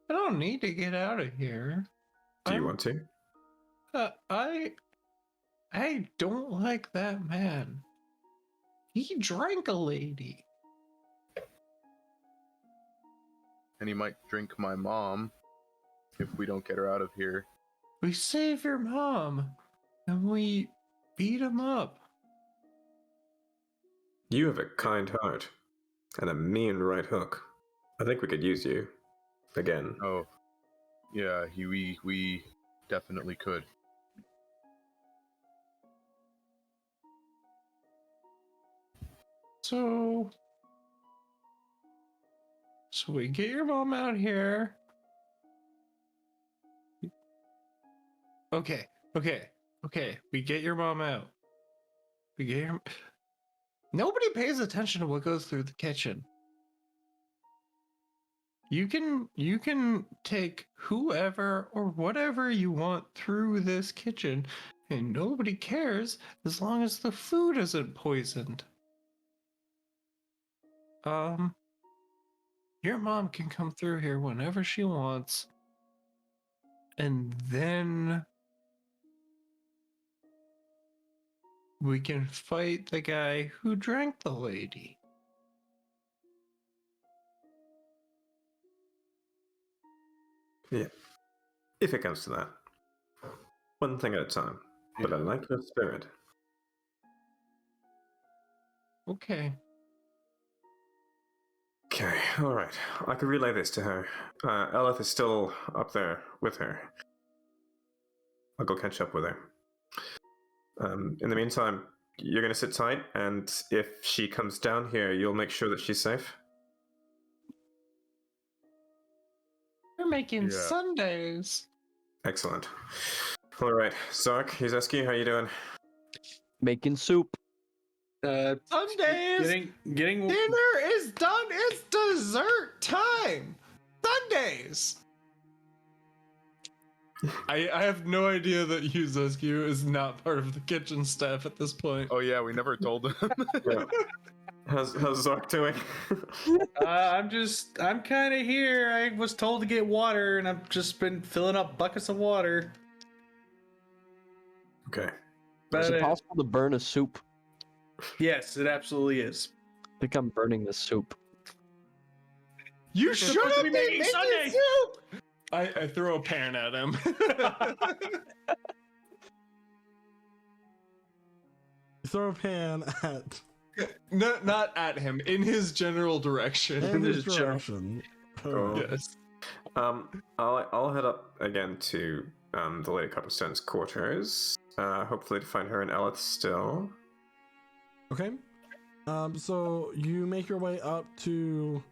S8: I don't need to get out of here.
S4: Do you
S8: I'm-
S4: want to?
S8: I don't like that man. He drank a lady.
S3: And he might drink my mom if we don't get her out of here.
S8: We save your mom, and we beat him up.
S4: You have a kind heart. And a mean right hook. I think we could use you. Again.
S3: Oh, yeah, we definitely could.
S8: So we get your mom out here. Okay. We get your mom out. We get your. Nobody pays attention to what goes through the kitchen. You can take whoever or whatever you want through this kitchen, and nobody cares as long as the food isn't poisoned. Your mom can come through here whenever she wants, and then we can fight the guy who drank the lady.
S4: Yeah. If it comes to that. One thing at a time. But I like your spirit.
S8: Okay.
S4: Okay, alright. I can relay this to her. Eleth is still up there with her. I'll go catch up with her. In the meantime, you're gonna sit tight, and if she comes down here, you'll make sure that she's safe?
S8: We're making
S3: Yeah.
S8: Sundays.
S4: Excellent. Alright, Zark, Yuzeski, how you doing?
S6: Making soup.
S8: Sundays!
S9: Getting
S8: Dinner is done. It's dessert time. Sundays. I have no idea that Yuzescu is not part of the kitchen staff at this point.
S3: Oh yeah, we never told him.
S4: Yeah. How's Zark doing?
S10: I'm kind of here. I was told to get water, and I've just been filling up buckets of water.
S4: Okay.
S6: Is it possible to burn a soup?
S10: Yes, it absolutely is.
S6: I think I'm burning the soup.
S8: You
S10: should
S8: shut up
S10: be
S8: and
S10: making
S8: make
S10: Sunday
S8: the soup! I throw a pan at him.
S2: Throw a pan at
S8: Not at him, in his general direction.
S2: in his direction.
S4: Oh.
S8: Yes.
S4: I'll head up again to the Lady Copperstone's quarters. Hopefully to find her and Elith still.
S2: Okay. So you make your way up to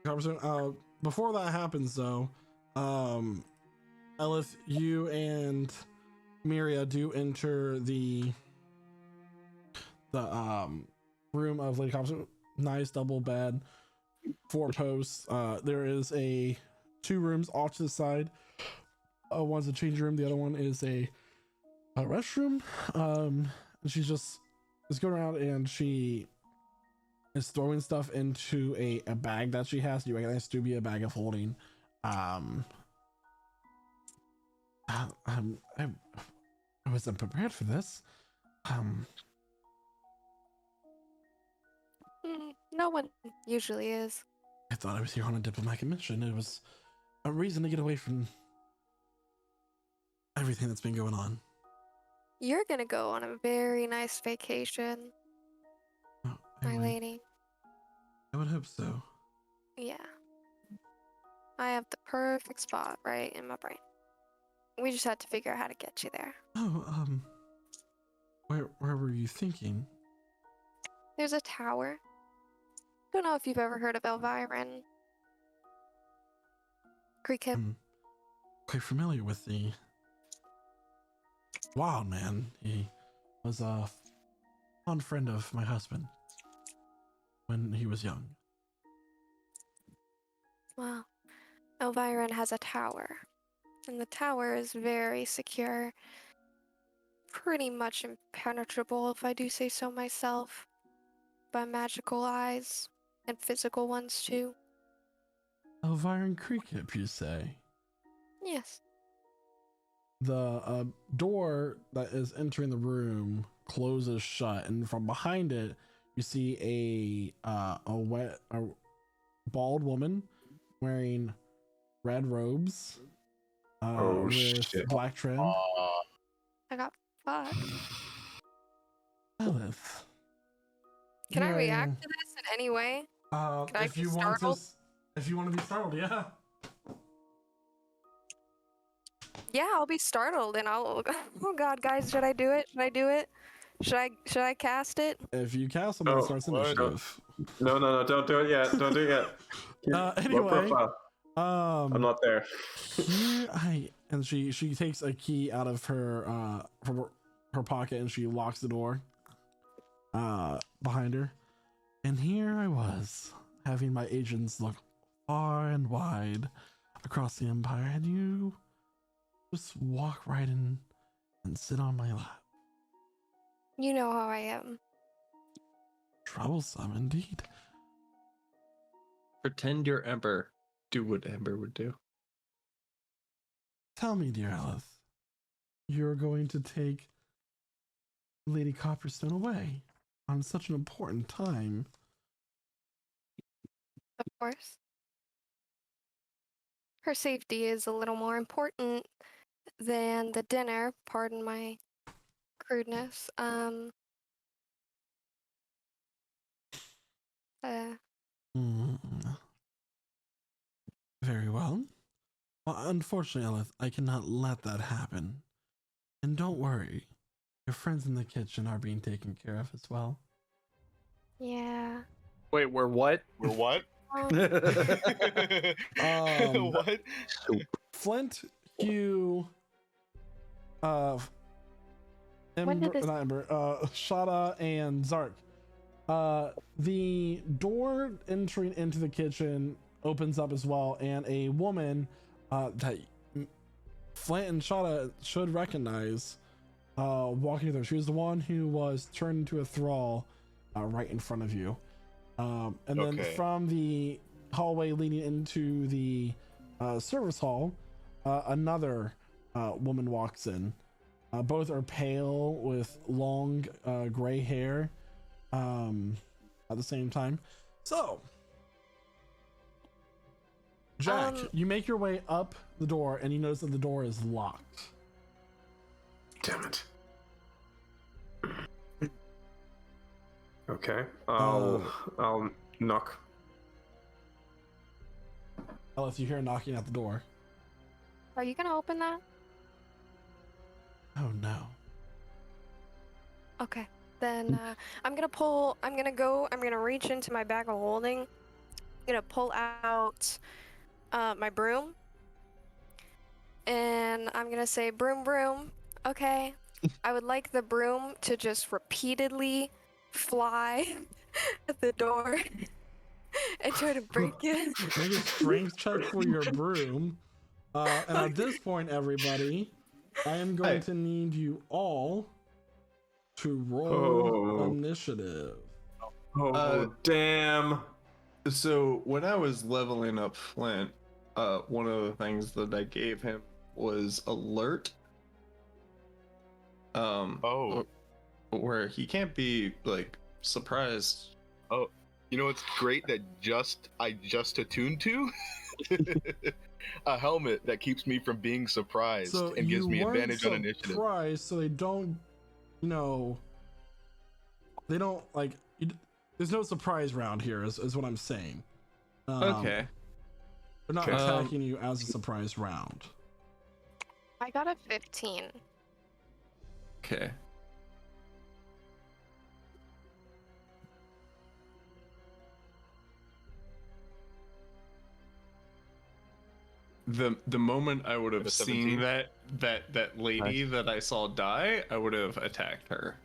S2: Copperstone. Before that happens, though, Elith, you and Miria do enter the room of Lady Copperstone. Nice double bed, 4 posts. There is two rooms off to the side. One's a change room. The other one is a restroom. She's just going around and she is throwing stuff into a bag that she has. You recognize to be a bag of holding. I wasn't prepared for this.
S7: No one usually is.
S2: I thought I was here on a diplomatic mission. It was a reason to get away from everything that's been going on.
S7: You're gonna go on a very nice vacation,
S2: Oh,
S7: my lady.
S2: I would hope so.
S7: Yeah. I have the perfect spot right in my brain. We just had to figure out how to get you there.
S2: Oh, where were you thinking?
S7: There's a tower. Don't know if you've ever heard of Elviron. Creek.
S2: Quite familiar with the Wild Man. He was a fond friend of my husband when he was young.
S7: Well, Elviron has a tower. And the tower is very secure. Pretty much impenetrable, if I do say so myself. By magical eyes. And physical ones, too.
S2: Elviron Creekip, you say?
S7: Yes.
S2: The door that is entering the room closes shut, and from behind it, you see a bald woman wearing red robes with
S4: shit.
S2: black trim.
S7: I got fucked.
S2: Elith.
S7: Can I react to this in any way? Can I
S2: If
S7: be
S2: you
S7: startled?
S2: if you want to be startled, yeah.
S7: Yeah, I'll be startled and I'll oh god, guys, should I do it? Should I do it? Should I cast it?
S2: If you cast something, it starts initiative.
S4: No, don't do it yet. Don't do it yet. Low
S2: Anyway,
S4: profile. I'm not there.
S2: and she takes a key out of her from her pocket and she locks the door behind her. And here I was, having my agents look far and wide across the empire, and you just walk right in and sit on my lap.
S7: You know how I am.
S2: Troublesome indeed.
S8: Pretend you're Ember. Do what Ember would do.
S2: Tell me, dear Elith, you're going to take Lady Copperstone away on such an important time.
S7: Of course. Her safety is a little more important than the dinner, pardon my crudeness.
S2: Very well. Well, unfortunately, Elith, I cannot let that happen. And don't worry, your friends in the kitchen are being taken care of as well.
S7: Yeah.
S1: Wait, we're what?
S3: We're what? What?
S2: Flint, Hugh, Shada, and Zark. The door entering into the kitchen opens up as well, and a woman that Flint and Shada should recognize walking through. She was the one who was turned into a thrall right in front of you. And then from the hallway leading into the service hall, another woman walks in. Both are pale with long gray hair at the same time. So, Jack, you make your way up the door and you notice that the door is locked.
S4: Damn it. Okay, I'll knock.
S2: Unless you hear knocking at the door.
S7: Are you gonna open that?
S2: Oh no.
S7: Okay. Then I'm gonna reach into my bag of holding. I'm gonna pull out my broom. And I'm gonna say, broom, broom. Okay. I would like the broom to just repeatedly fly at the door and try to break it.
S2: Make a strength check for your broom. And at this point, everybody, I am going to need you all to roll initiative.
S4: Damn.
S8: So when I was leveling up Flint, one of the things that I gave him was alert. Where he can't be like surprised.
S3: Oh, you know what's great that I just attuned to? A helmet that keeps me from being surprised and gives me advantage on initiative.
S2: Surprised, so they don't, like. There's no surprise round here, is what I'm saying.
S8: Okay.
S2: They're not attacking you as a surprise round.
S7: I got a 15.
S8: Okay. The moment I would have seen that lady that I saw die, I would have attacked her.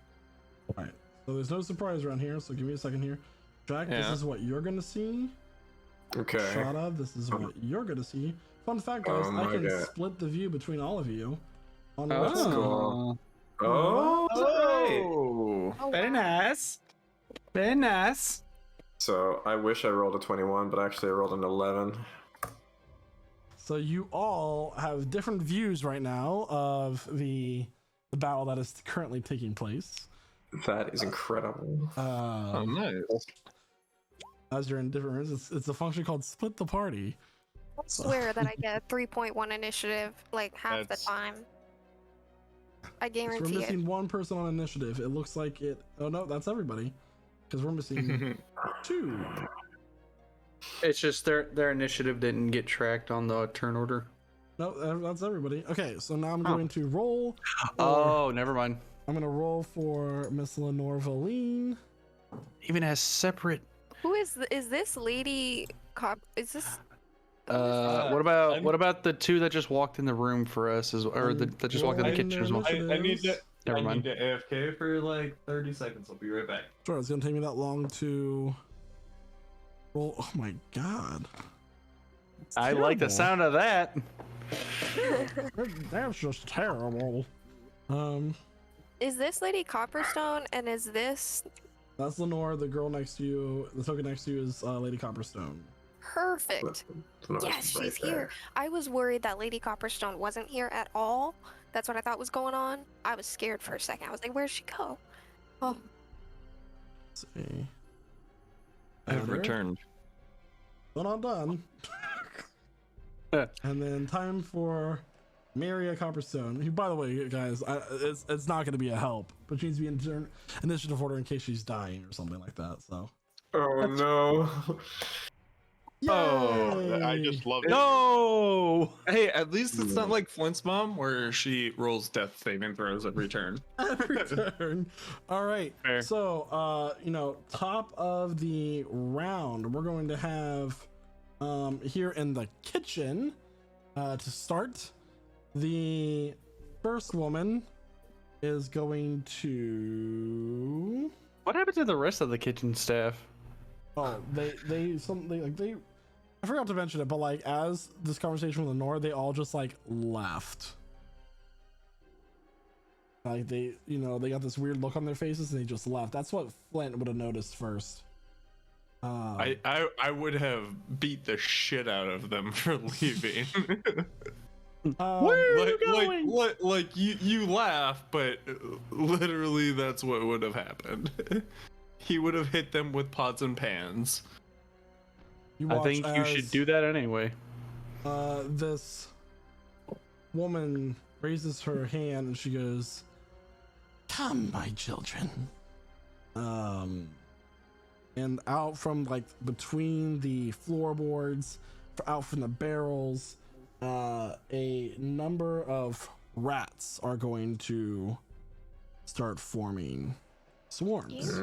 S2: All right. So there's no surprise around here. So give me a second here. Jack, this is what you're gonna see.
S4: Okay.
S2: Shada, this is what you're gonna see. Fun fact, guys, I can split the view between all of you. On
S4: That's cool.
S10: Very nice. Very nice.
S4: So I wish I rolled a 21, but actually I rolled an 11.
S2: So you all have different views right now of the battle that is currently taking place.
S4: That is incredible.
S8: Nice.
S2: As you're in different rooms, it's a function called split the party.
S7: I swear that I get a 3.1 initiative like half the time. I guarantee
S2: we're missing
S7: it.
S2: one person on initiative. It looks like it. Oh no, that's everybody. Because we're missing 2.
S10: It's just their initiative didn't get tracked on the turn order.
S2: No, that's everybody. Okay, so now I'm going to roll.
S10: Oh, never mind.
S2: I'm going to roll for Miss Lenore Valine.
S10: Even has separate.
S7: Who is this lady cop? Is this?
S10: What about the two that just walked in the room for us, that just walked in the kitchen as well?
S8: I need to.
S10: Never mind.
S8: I need to AFK for like 30 seconds. I'll be right back.
S2: Sure, it's going to take me that long to roll. Oh my god.
S10: I like the sound of that.
S2: That's just terrible.
S7: Is this Lady Copperstone, and is this?
S2: That's Lenore. The girl next to you, the token next to you is Lady Copperstone.
S7: Perfect. Yes, she's here. I was worried that Lady Copperstone wasn't here at all. That's what I thought was going on. I was scared for a second. I was like, where'd she go? Oh.
S2: Let's see.
S8: I've returned.
S2: But not done. And then time for Maria Copperstone, who, by the way, guys, it's not going to be a help, but she needs to be in initiative order in case she's dying or something like that. So.
S4: Oh no.
S2: Yay!
S3: Oh, I just love it.
S8: No! Hey, at least it's not like Flint's mom where she rolls death saving throws every turn.
S2: Every turn. All right.
S8: Fair.
S2: So, top of the round, we're going to have here in the kitchen to start. The first woman is going to.
S10: What happened to the rest of the kitchen staff?
S2: Oh, I I forgot to mention it, but like as this conversation with Lenore, they all just like left. Like they, you know, they got this weird look on their faces and they just left. That's what Flint would have noticed first.
S8: I would have beat the shit out of them for leaving.
S2: Where are you going?
S8: Like you laugh, but literally that's what would have happened. He would have hit them with pots and pans.
S11: I think you should do that anyway.
S2: This woman raises her hand and she goes, "Come, my children." And out from like between the floorboards, out from the barrels, a number of rats are going to start forming swarms.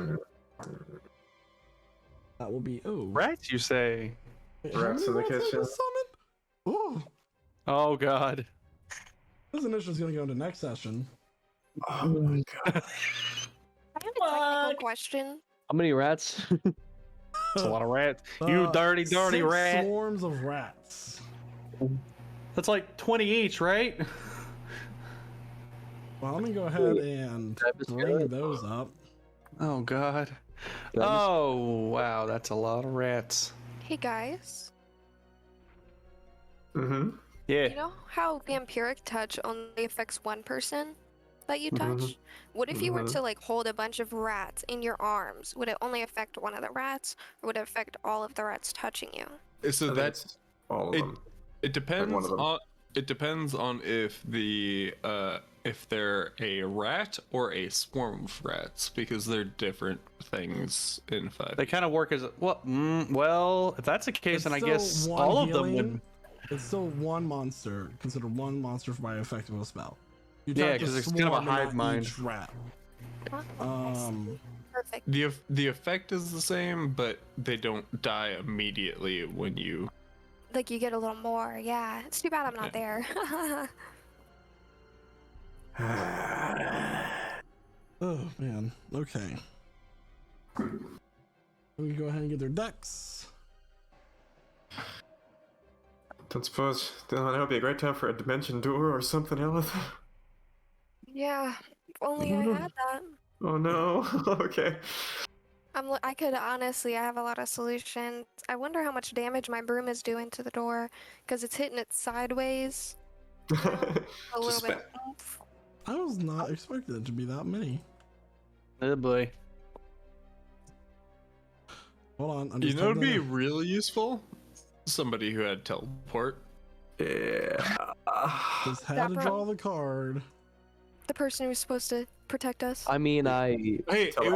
S2: That will be
S11: Rats, you say?
S4: Rats in the kitchen.
S2: Ooh,
S11: Oh god.
S2: this initiative is going to go into next session.
S4: Oh my god.
S7: I have a technical question.
S6: How many rats?
S11: That's a lot of rats. You dirty
S2: 6
S11: rat.
S2: swarms of rats.
S11: That's like 20 each, right?
S2: Well, let me go ahead and bring those up.
S11: Oh god. Oh wow, that's a lot of rats.
S7: Hey guys,
S4: Mm-hmm.
S11: Yeah.
S7: you know how vampiric touch only affects one person that you touch? What if you were to like hold a bunch of rats in your arms? Would it only affect one of the rats, or would it affect all of the rats touching you?
S8: So that's
S4: all of them.
S8: it depends
S4: one of them.
S8: on if they're a rat or a swarm of rats, because they're different things in 5.
S11: They kind of work as well, if that's the case, then I
S2: It's
S11: guess
S2: still one
S11: all of them
S2: healing.
S11: would.
S2: It's still one monster. Consider one monster by effective a spell. You
S11: Yeah,
S2: touch
S11: 'cause
S2: a
S11: it's kind of a
S2: swarm and
S11: hive
S2: not
S11: mind.
S2: each rat.
S7: Perfect.
S8: The effect is the same, but they don't die immediately when you.
S7: Like you get a little more. Yeah, it's too bad I'm not there.
S2: Oh man. Okay. We can go ahead and get their decks.
S4: Don't suppose that would be a great time for a dimension door or something else.
S7: Yeah, if only I had that.
S4: Oh no. Okay.
S7: I could honestly, I have a lot of solutions. I wonder how much damage my broom is doing to the door, because it's hitting it sideways. A little
S4: Just
S7: bit. Oomph.
S2: I was not expecting it to be that many.
S11: Oh boy.
S2: Hold on. I'm
S8: You
S2: just
S8: know, it'd
S2: typing
S8: be
S2: that.
S8: really useful. Somebody who had teleport.
S4: Yeah.
S2: Just had to draw the card.
S7: The person who's supposed to protect us.
S6: I mean,
S8: Hey, it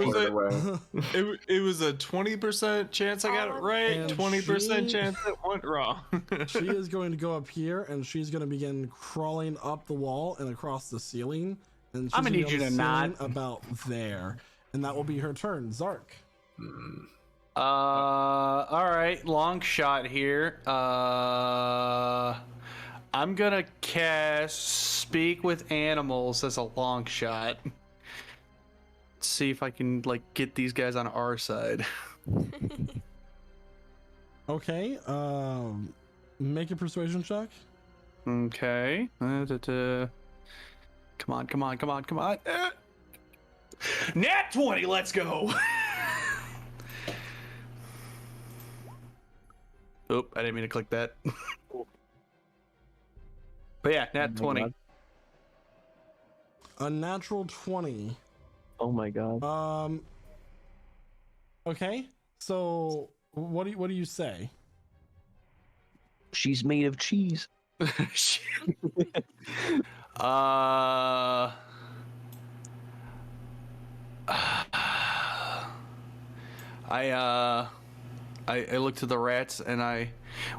S8: was a 20% chance I got it right,
S2: And
S8: 20%
S2: she-
S8: chance it went wrong.
S2: She is going to go up here and she's going to begin crawling up the wall and across the ceiling. And she's
S11: I'ma
S2: gonna
S11: need
S2: be
S11: you
S2: on
S11: to
S2: the
S11: not.
S2: ceiling about there. And that will be her turn. Zark.
S11: All right, long shot here. I'm gonna cast Speak with Animals as a long shot. See if I can like get these guys on our side.
S2: Okay. Make a persuasion check.
S11: Okay. Come on, come on, come on, come on. Nat 20, let's go. Oop, I didn't mean to click that. But yeah, nat 20.
S6: God.
S2: A natural 20.
S6: Oh my god.
S2: Okay. So what do you say?
S6: She's made of cheese.
S11: I look to the rats and I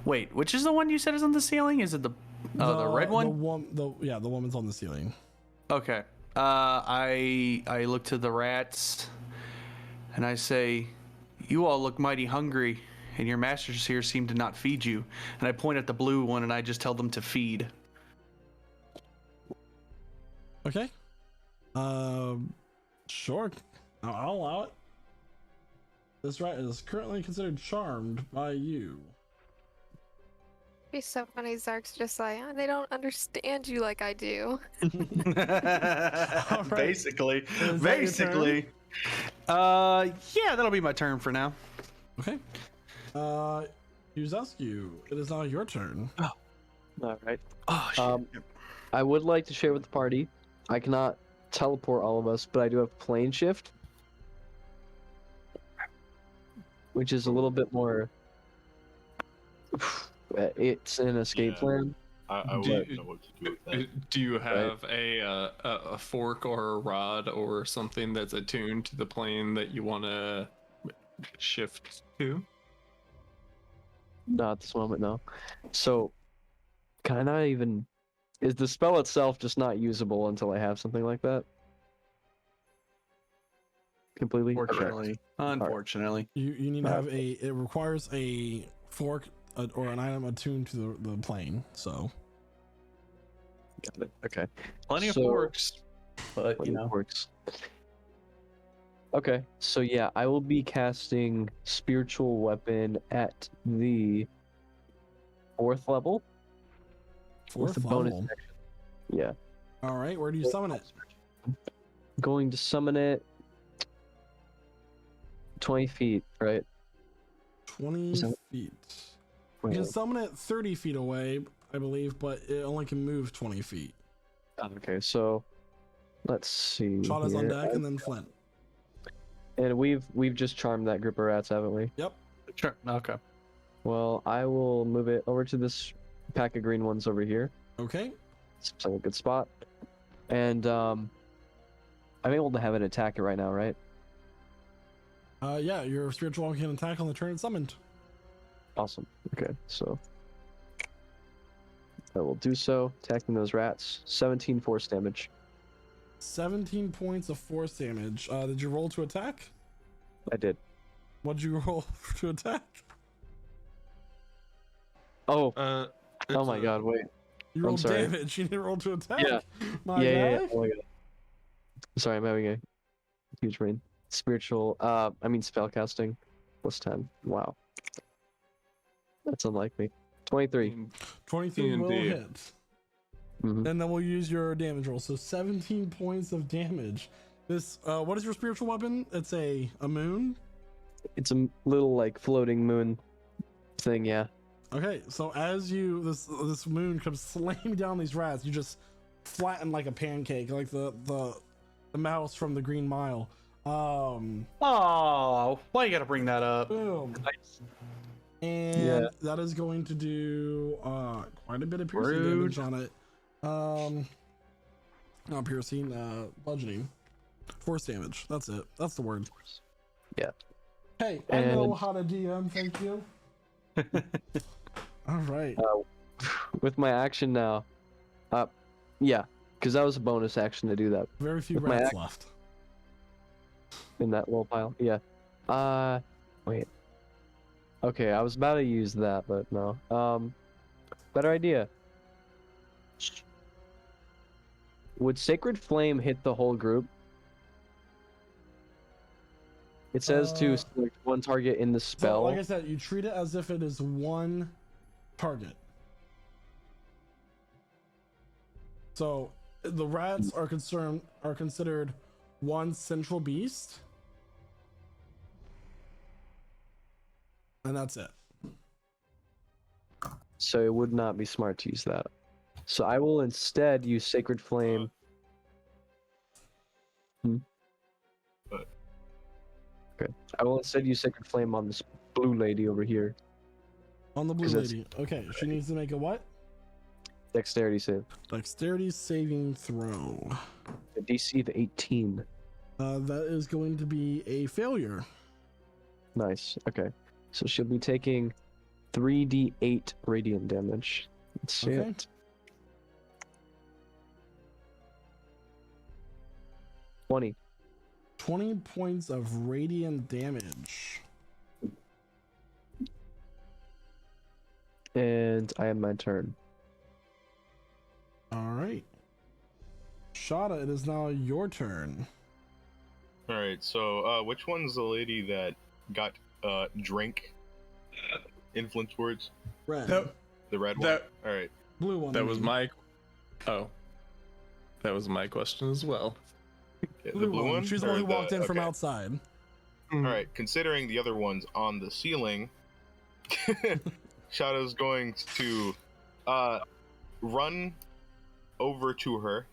S11: wait. Which is the one you said is on the ceiling? Is it the red one?
S2: The woman's on the ceiling.
S11: Okay. I look to the rats and I say, "You all look mighty hungry, and your masters here seem to not feed you." And I point at the blue one and I just tell them to feed.
S2: Okay. Sure. I'll allow it. This rat is currently considered charmed by you.
S7: Be so funny. Zark's just like, "Oh, they don't understand you like I do."
S2: right.
S11: Basically.
S2: Is that your
S11: Basically. Yeah, that'll be my turn for now.
S2: Okay. Yuzasku, it is now your turn.
S6: All right.
S11: Oh shit.
S6: I would like to share with the party. I cannot teleport all of us, but I do have plane shift, which is a little bit more. It's an escape
S3: Yeah.
S6: plan.
S3: I wouldn't know what to do with that.
S8: Do you have a fork or a rod or something that's attuned to the plane that you want to shift to?
S6: Not at this moment, no. So, can I not even? Is the spell itself just not usable until I have something like that? Completely.
S11: Unfortunately.
S6: Okay.
S11: Unfortunately.
S2: You need to have a. It requires a fork or an item attuned to the plane. So.
S6: Got it. Okay.
S11: Plenty of
S6: So-
S11: forks. But
S6: Plenty
S11: you
S6: of
S11: know.
S6: forks. Okay, so yeah, I will be casting Spiritual Weapon at the 4th level.
S2: Fourth
S6: with a bonus
S2: level.
S6: action. Yeah.
S2: All right. Where do you summon it?
S6: Going to summon it 20 feet, right?
S2: 20
S6: Is that-
S2: feet. You can summon it 30 feet away, I believe, but it only can move 20 feet.
S6: Okay, so let's see.
S2: Shada's on
S6: here.
S2: deck, and then Flint.
S6: And we've just charmed that group of rats, haven't we?
S2: Yep.
S11: Sure. Okay.
S6: Well, I will move it over to this pack of green ones over here.
S2: Okay.
S6: Seems like a good spot. And I'm able to have it attack it right now, right?
S2: Yeah, your spiritual weapon can attack on the turn it's summoned.
S6: Awesome. Okay, so I will do so, attacking those rats. 17 force damage.
S2: 17 points of force damage. Did you roll to attack?
S6: I did.
S2: What did you roll to attack?
S6: Oh,
S8: It's
S6: oh my god, wait.
S2: You
S6: I'm
S2: rolled
S6: sorry.
S2: damage. You didn't roll to attack.
S6: Yeah.
S2: My
S6: Yeah.
S2: guy.
S6: Oh my god. Sorry, I'm having a huge brain. Spiritual, spell casting plus 10. Wow. That's unlike me. 23.
S2: 23 will
S8: D&D.
S2: hit.
S6: Mhm.
S2: And then we'll use your damage roll. So 17 points of damage. This, what is your spiritual weapon? It's a moon.
S6: It's a little like floating moon thing, yeah.
S2: Okay, so as you this moon comes slamming down these rats, you just flatten like a pancake, like the mouse from the Green Mile.
S11: Oh, why you gotta bring that up?
S2: Boom. And
S6: Yeah.
S2: that is going to do quite a bit of piercing
S11: Rude.
S2: damage on it. Not piercing, bludgeoning. Force damage. That's it. That's the word.
S6: Yeah.
S2: Hey, I know
S6: And-
S2: how to DM. Thank you. All right.
S6: With my action now, yeah, because that was a bonus action to do that
S2: Very few
S6: with my
S2: rats
S6: act-
S2: left.
S6: in that little pile. Yeah. Wait. Okay, I was about to use that, but no. Better idea. Would Sacred Flame hit the whole group? It says to select one target in the
S2: So,
S6: spell.
S2: like I said, you treat it as if it is one target. So the rats are considered one central beast, and that's it.
S6: So it would not be smart to use that. So I will instead use Sacred Flame. Okay. I will instead use Sacred Flame on this blue lady over here.
S2: On the blue
S6: 'Cause that's-
S2: lady. Okay, she needs to make a what?
S6: Dexterity save.
S2: Dexterity saving throw.
S6: A DC of 18.
S2: That is going to be a failure.
S6: Nice. Okay. So she'll be taking 3d8 radiant damage. Let's see
S2: Okay.
S6: it. 20.
S2: 20 points of radiant damage.
S6: And I have my turn.
S2: All right. Shada, it is now your turn.
S3: All right. So, which one's the lady that got drink influence words?
S2: Red.
S8: That,
S3: The red
S8: That-
S3: one. All right.
S2: Blue one.
S8: That
S2: I
S8: was
S2: mean.
S8: my. Oh. That was my question as well.
S3: Yeah,
S2: blue
S3: the blue
S2: one.
S3: one.
S2: She's the
S3: or
S2: one who walked in from
S3: okay.
S2: outside.
S3: All right. Considering the other ones on the ceiling, Shadow's going to run over to her,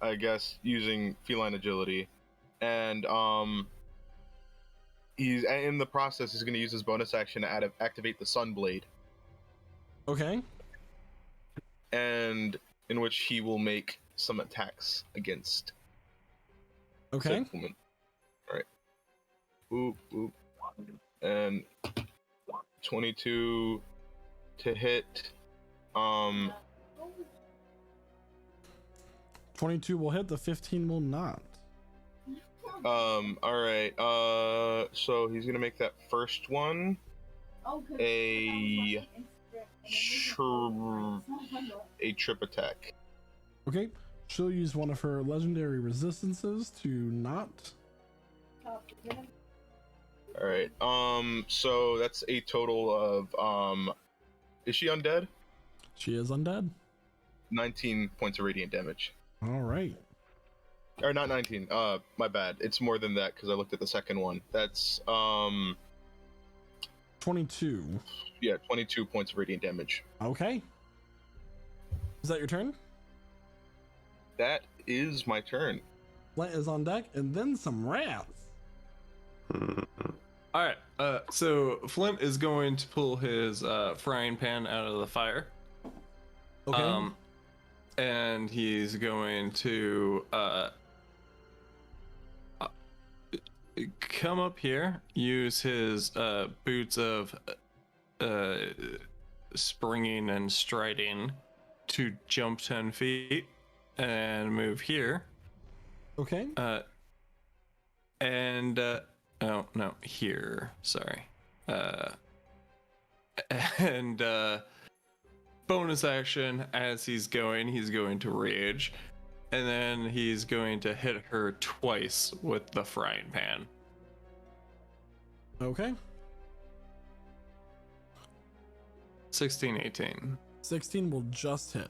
S3: I guess, using feline agility, and he's in the process. He's going to use his bonus action to activate the Sunblade,
S2: Okay.
S3: and in which he will make some attacks against
S2: Okay.
S3: said woman. All right. Boop boop, and 22 to hit.
S2: 22 will hit. The 15 will not.
S3: All right. So he's gonna make that first one a trip attack.
S2: Okay. She'll use one of her legendary resistances to not.
S3: All right. So that's a total of is she undead?
S2: She is undead.
S3: 19 points of radiant damage.
S2: All right.
S3: Or not 19. My bad. It's more than that because I looked at the second one. That's
S2: 22.
S3: yeah, 22 points of radiant damage.
S2: Okay. Is that your turn?
S3: That is my turn.
S2: Flint is on deck, and then some rats.
S8: All right. So Flint is going to pull his frying pan out of the fire.
S2: Okay.
S8: And he's going to come up here, use his boots of springing and striding to jump 10 feet and move here.
S2: Okay.
S8: And oh no, here. Sorry. And bonus action as he's going to rage, and then he's going to hit her twice with the frying pan.
S2: Okay.
S8: 16, 18.
S2: 16 will just hit.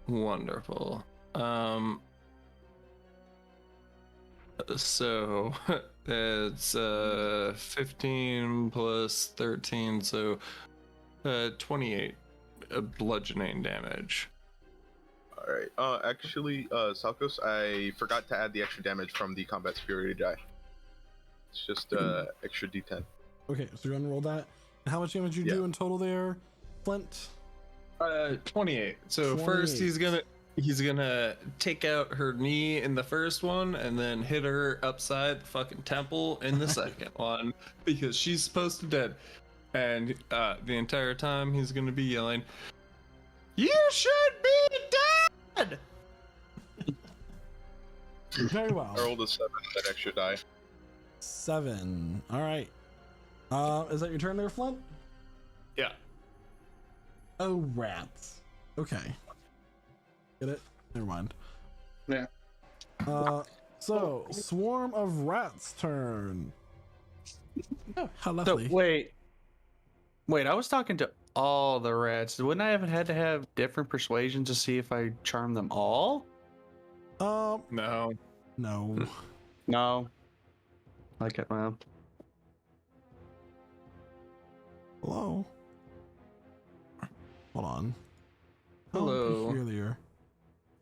S8: Wonderful. So it's 15 plus 13, so 28 bludgeoning damage.
S3: All right. Actually, Salkos, I forgot to add the extra damage from the combat superiority die. It's just extra D10.
S2: Okay, so you're gonna roll that. And how much damage you do in total there, Flint?
S8: 28. So first
S2: 28.
S8: he's gonna take out her knee in the first one and then hit her upside the fucking temple in the second one because she's supposed to dead. And the entire time he's gonna be yelling, "You should be dead!"
S2: Very well.
S3: I rolled a 7, that extra die.
S2: 7. All right. Is that your turn there, Flint?
S8: Yeah.
S2: Oh, rats. Okay. Get it? Never mind.
S10: Yeah.
S2: So swarm of rats turn. Oh, how lovely.
S11: So, wait, I was talking to all the rats. Wouldn't I have had to have different persuasions to see if I charm them all?
S8: No.
S2: No.
S11: No. I kept my own.
S2: Hello. Hold on.
S8: Hello.
S2: Earlier.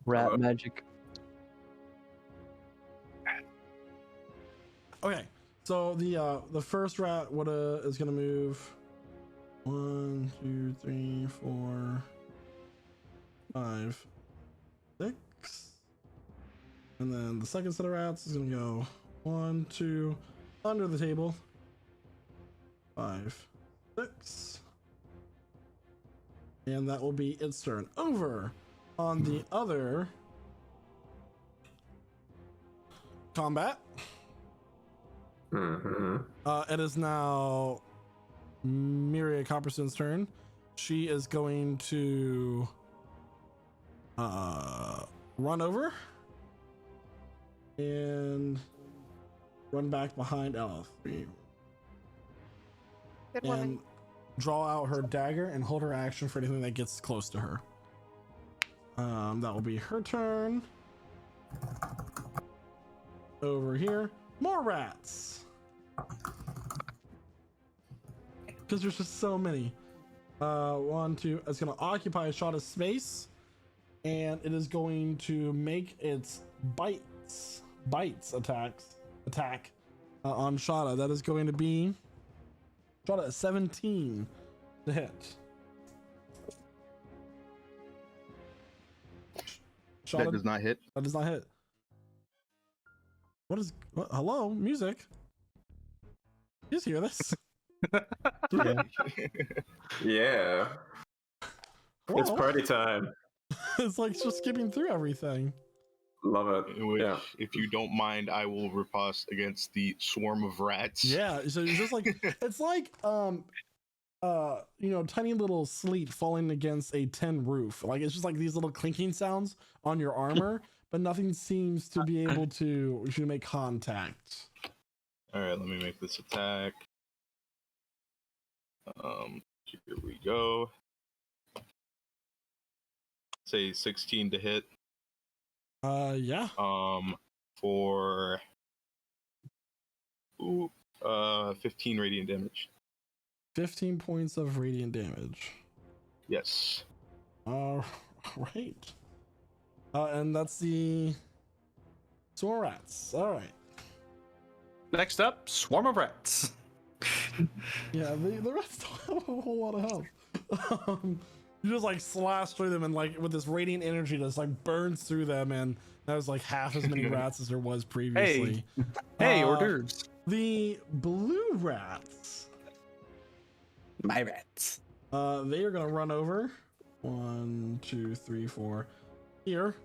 S6: Rat magic.
S2: Okay. So the first rat is gonna move 1, 2, 3, 4, 5, 6. And then the second set of rats is gonna go 1, 2 under the table. 5, 6. And that will be its turn. Over on the other combat. It is now Miria Copperson's turn. She is going to run over and run back behind Ella.
S7: Good
S2: And
S7: woman.
S2: draw out her dagger and hold her action for anything that gets close to her. That will be her turn. Over here, more rats. Because there's just so many. 1, 2. It's going to occupy a shot of space, and it is going to make its bites attack on Shada. That is going to be Shada 17 to hit. Shada,
S3: That does not hit.
S2: That does not hit. What? Hello, music. You just hear this?
S4: Yeah. It's
S2: Well,
S4: party time.
S2: it's like just skipping through everything.
S4: Love it.
S3: In which,
S4: Yeah.
S3: if you don't mind, I will riposte against the swarm of rats.
S2: Yeah, so it's just like it's like tiny little sleet falling against a tin roof. Like it's just like these little clinking sounds on your armor, but nothing seems to be able to make contact.
S3: All right, let me make this attack. Here we go. Say 16 to hit.
S2: Yeah.
S3: For 15 radiant damage.
S2: 15 points of radiant damage.
S3: Yes.
S2: All right. And that's the swarm rats. All right.
S11: Next up, swarm of rats.
S2: Yeah, the rats don't have a whole lot of health. You just like slash through them, and like with this radiant energy just like burns through them, and that was like half as many rats as there was previously.
S11: Hey, hors d'oeuvres.
S2: The blue rats.
S11: My rats.
S2: They are gonna run over 1, 2, 3, 4 here,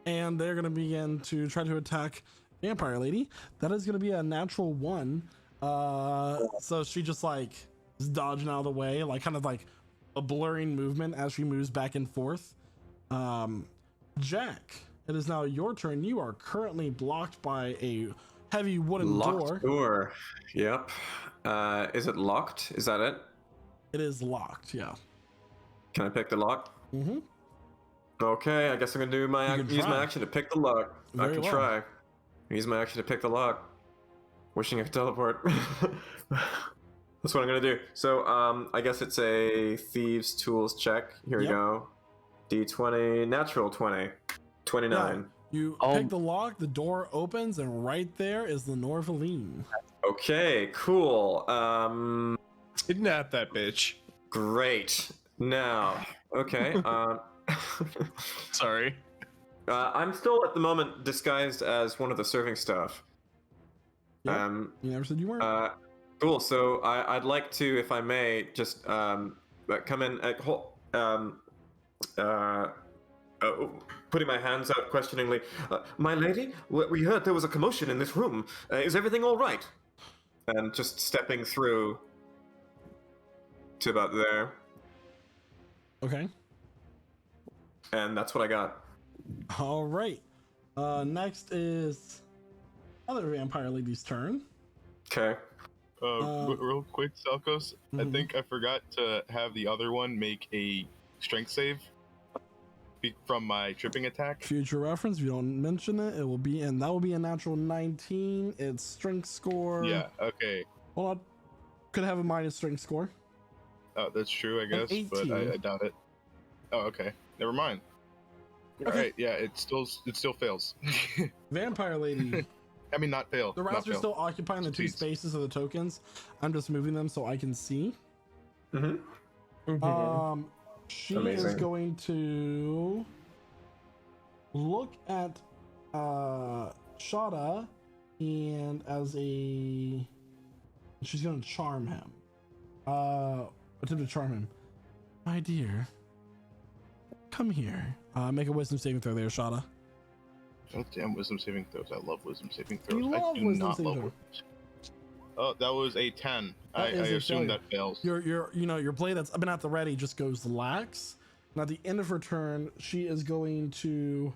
S2: and they're gonna begin to try to attack Vampire Lady. That is gonna be a natural 1. So she just like is dodging out of the way, like kind of like a blurring movement as she moves back and forth. Jack, it is now your turn. You are currently blocked by a heavy wooden
S4: door. Yep. Is it locked? Is that it?
S2: It is locked, yeah.
S4: Can I pick the lock?
S2: Mm-hmm.
S4: Okay, I guess I'm gonna do use my action to pick the lock. I can try. Use my action to pick the lock. Wishing I could teleport. That's what I'm gonna do. So, I guess it's a thieves' tools check. Here we go. D20, natural 20, 29.
S2: Yeah, you pick the lock, the door opens, and right there is the Norvaline.
S4: Okay, cool.
S8: Kidnap that bitch.
S4: Great. Now, okay.
S8: Sorry.
S4: I'm still at the moment disguised as one of the serving staff.
S2: Yep. You never said you weren't.
S4: Cool. So I'd like to, if I may, just come in. Putting my hands out questioningly. My lady, we heard there was a commotion in this room. Is everything all right? And just stepping through to about there.
S2: Okay.
S4: And that's what I got.
S2: All right. Next is other vampire lady's turn.
S4: Okay.
S3: Real quick, Salkos. I think I forgot to have the other one make a strength save from my tripping attack.
S2: Future reference, if you don't mention it, it will be, and that will be a natural 19. Its strength score.
S3: Yeah, okay.
S2: Hold on. Could have a minus strength score.
S3: Oh, that's true, I guess, but I doubt it. Oh, okay. Never mind.
S2: Okay.
S3: Alright, yeah, it still fails.
S2: Vampire lady.
S3: I mean, not fail.
S2: The rats are still occupying the two spaces of the tokens. I'm just moving them so I can see. She is going to look at Shada, and she's going to charm him. Attempt to charm him. My dear, come here. Make a wisdom saving throw there, Shada.
S3: Oh, damn, wisdom saving throws. I love wisdom saving throws.
S2: You love
S3: I do
S2: wisdom
S3: not
S2: saving
S3: love
S2: throws.
S3: Oh, that was a 10. I
S2: That is a
S3: assume
S2: failure.
S3: that fails.
S2: Your blade that's been at the ready just goes lax. And at the end of her turn, she is going to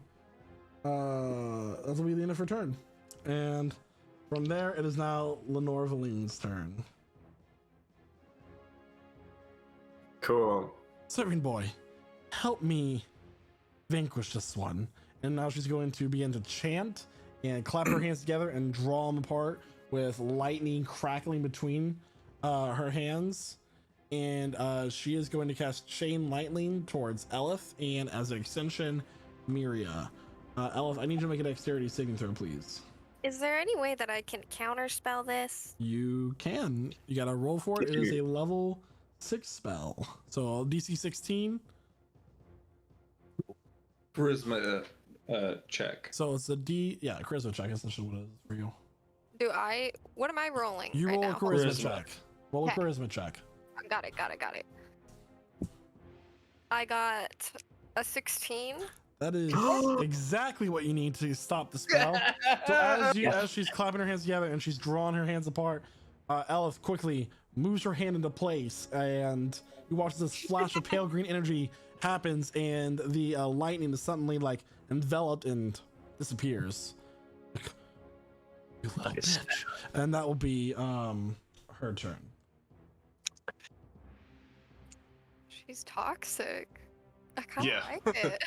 S2: that'll be the end of her turn. And from there it is now Lenore Valine's turn.
S4: Cool.
S2: Serving boy, help me vanquish this one. And now she's going to begin to chant and clap her hands together and draw them apart with lightning crackling between her hands. And she is going to cast Chain Lightning towards Elif, and as an extension, Miria. Elif, I need you to make a dexterity saving throw, please.
S7: Is there any way that I can counterspell this?
S2: You can. You got to roll for it. It is a level 6 spell. So DC 16.
S8: Charisma check.
S2: So it's a charisma check. Essentially what it is for you.
S7: What am I rolling
S2: You
S7: right
S2: roll
S7: now?
S2: a charisma check. Roll a
S7: Okay.
S2: charisma check.
S7: Got it. I got a 16.
S2: That is exactly what you need to stop the spell. So as she's clapping her hands together and she's drawing her hands apart, Elif quickly moves her hand into place, and you watch this flash of pale green energy happens, and the lightning is suddenly like enveloped and disappears. You little bitch. And that will be her turn.
S7: She's toxic. I kind of
S8: Yeah.
S7: like it.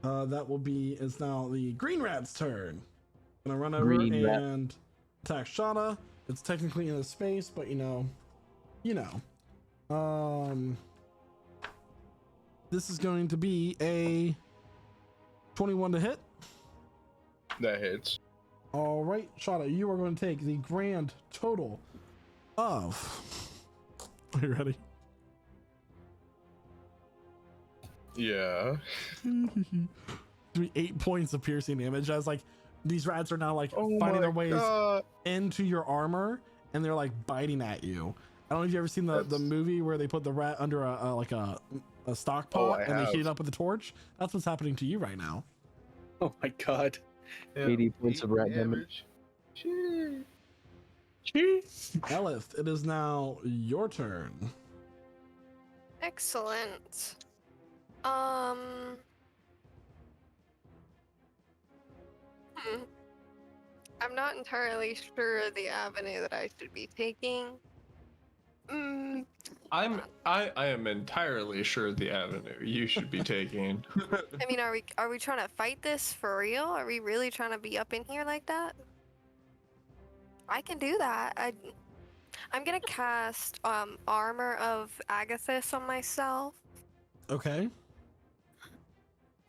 S2: That will be, it's now the green rat's turn. Gonna run over
S6: Green rat.
S2: and attack Shada. It's technically in a space, but you know. This is going to be a 21 to hit.
S3: That hits.
S2: All right, Shada, you are going to take the grand total of. Are you ready?
S3: Yeah.
S2: 8 points of piercing damage as like these rats are now like
S3: Oh
S2: finding
S3: my
S2: their ways
S3: God.
S2: into your armor, and they're like biting at you. I don't know if you ever seen the movie where they put the rat under a stock pot and they heat it up with a torch. That's what's happening to you right now.
S1: Oh my god.
S6: 80 points of rat damage.
S3: Jeez.
S2: Elif, it is now your turn.
S7: Excellent. I'm not entirely sure the avenue that I should be taking.
S8: I am entirely sure the avenue you should be taking.
S7: I mean, are we trying to fight this for real? Are we really trying to be up in here like that? I can do that. I'm gonna cast Armor of Agathis on myself,
S2: Okay.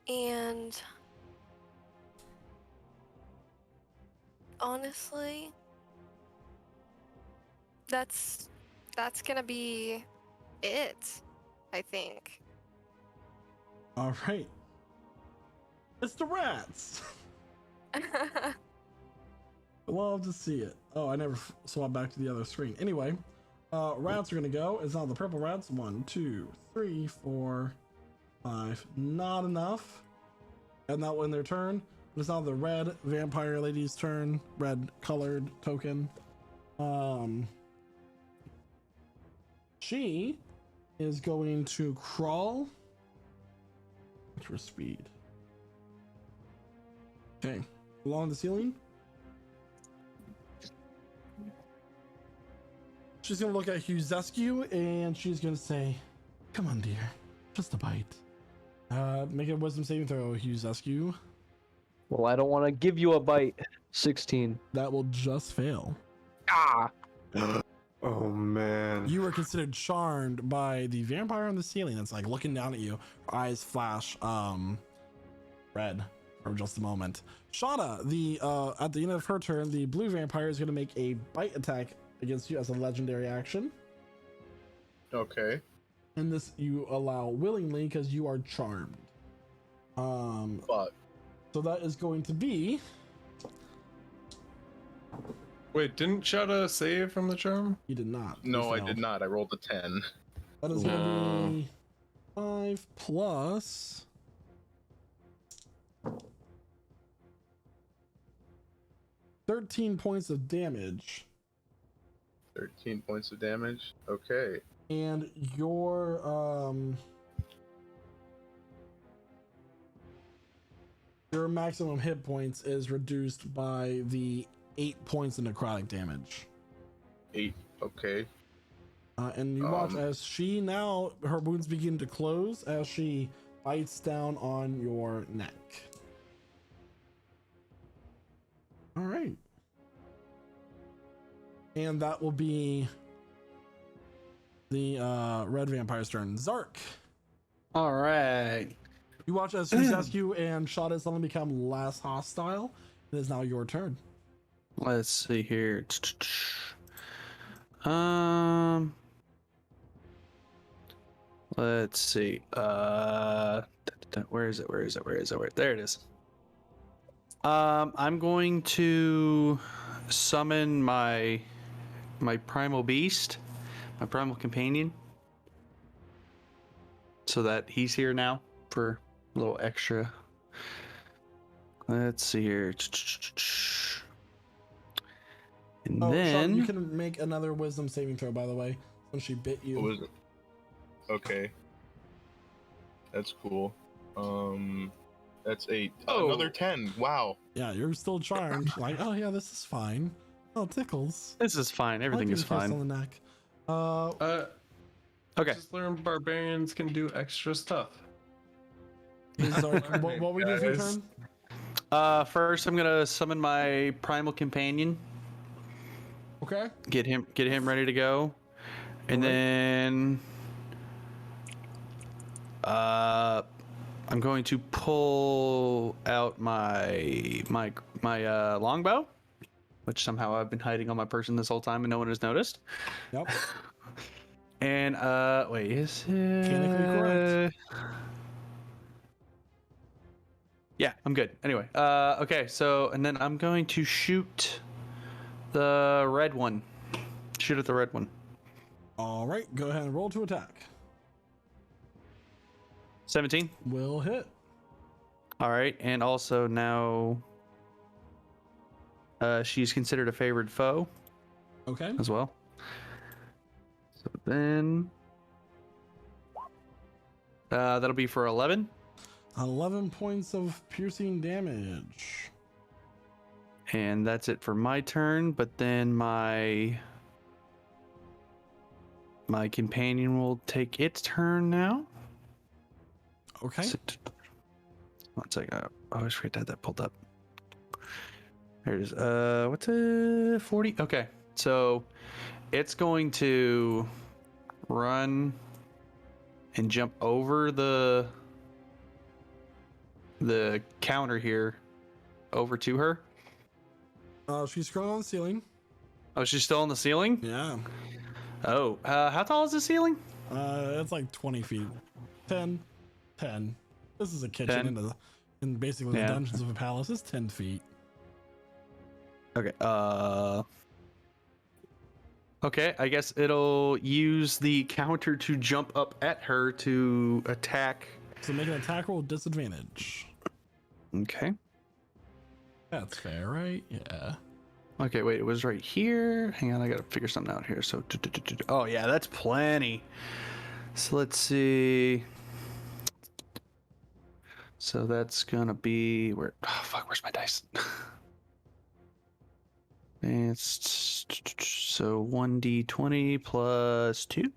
S7: and honestly, that's gonna be it, I think.
S2: All right. It's the rats. Love to see it. Oh, I never swapped back to the other screen. Anyway, rats are gonna go. It's now the purple rats. 1, 2, 3, 4, 5. Not enough. And that when their turn. It's now the red vampire lady's turn. Red colored token. She is going to crawl. What's her speed? Okay, along the ceiling. She's gonna look at Huzescu and she's gonna say, "Come on, dear, just a bite." Make a wisdom saving throw, Huzescu.
S6: Well, I don't want to give you a bite. 16.
S2: That will just fail.
S6: Ah!
S4: Oh man.
S2: You were considered charmed by the vampire on the ceiling that's like looking down at you. Her eyes flash red for just a moment. Shada, at the end of her turn, the blue vampire is gonna make a bite attack against you as a legendary action.
S3: Okay.
S2: And this you allow willingly because you are charmed.
S3: But
S2: So that is going to be
S8: Wait, didn't Shada save from the charm?
S2: you did not. You
S3: no, I
S2: failed.
S3: did not. I rolled a 10.
S2: That is gonna be 5 plus 13 points of damage.
S3: 13 points of damage. Okay.
S2: And your maximum hit points is reduced by the 8 points of necrotic damage.
S3: 8. Okay.
S2: And you watch as she now, her wounds begin to close as she bites down on your neck. All right. And that will be the red vampire's turn. Zark.
S11: All right.
S2: You watch as Fusescu and Shada suddenly become less hostile. It is now your turn.
S11: Let's see here. Let's see. Where is it? There it is. I'm going to summon my primal beast, my primal companion, so that he's here now for a little extra. Let's see here. And then
S2: Shada, you can make another wisdom saving throw, by the way, when she bit you.
S3: What was it? Okay. That's cool. That's 8.
S11: Oh.
S3: Another 10. Wow.
S2: Yeah, you're still charmed. Like, oh yeah, this is fine. Oh, it tickles.
S11: this is fine. Everything is fine.
S2: On the neck.
S11: Okay.
S8: Just learn barbarians can do extra stuff.
S2: What we do for your turn?
S11: First I'm gonna summon my primal companion.
S2: Okay.
S11: Get him ready to go, and then I'm going to pull out my longbow, which somehow I've been hiding on my person this whole time and no one has noticed.
S2: Yep.
S11: And wait, is it
S2: Mechanically correct.
S11: Yeah, I'm good. Anyway, okay, so and then I'm going to shoot the red one. Shoot at the red one.
S2: All right, go ahead and roll to attack.
S11: 17.
S2: Will hit.
S11: All right, and also now she's considered a favored foe.
S2: Okay.
S11: As well. So then that'll be for 11.
S2: 11 points of piercing damage.
S11: And that's it for my turn, but then my companion will take its turn now.
S2: Okay.
S11: So, one second. I always forget to have that pulled up. There it is. What's it? 40? Okay. So it's going to run and jump over the counter here over to her.
S2: She's currently on the ceiling.
S11: Oh, she's still on the ceiling?
S2: Yeah.
S11: Oh, how tall is the ceiling?
S2: It's like 20 feet. 10. This is a kitchen in basically the dungeons of a palace. It's 10 feet.
S11: Okay. Okay, I guess it'll use the counter to jump up at her to attack.
S2: So make an attack roll with disadvantage.
S11: Okay.
S2: That's fair, right? Yeah.
S11: Okay, wait, it was right here. Hang on, I gotta figure something out here. So, oh yeah, that's plenty. So let's see. So that's gonna be where? Oh fuck, where's my dice? It's so 1d20 plus 2.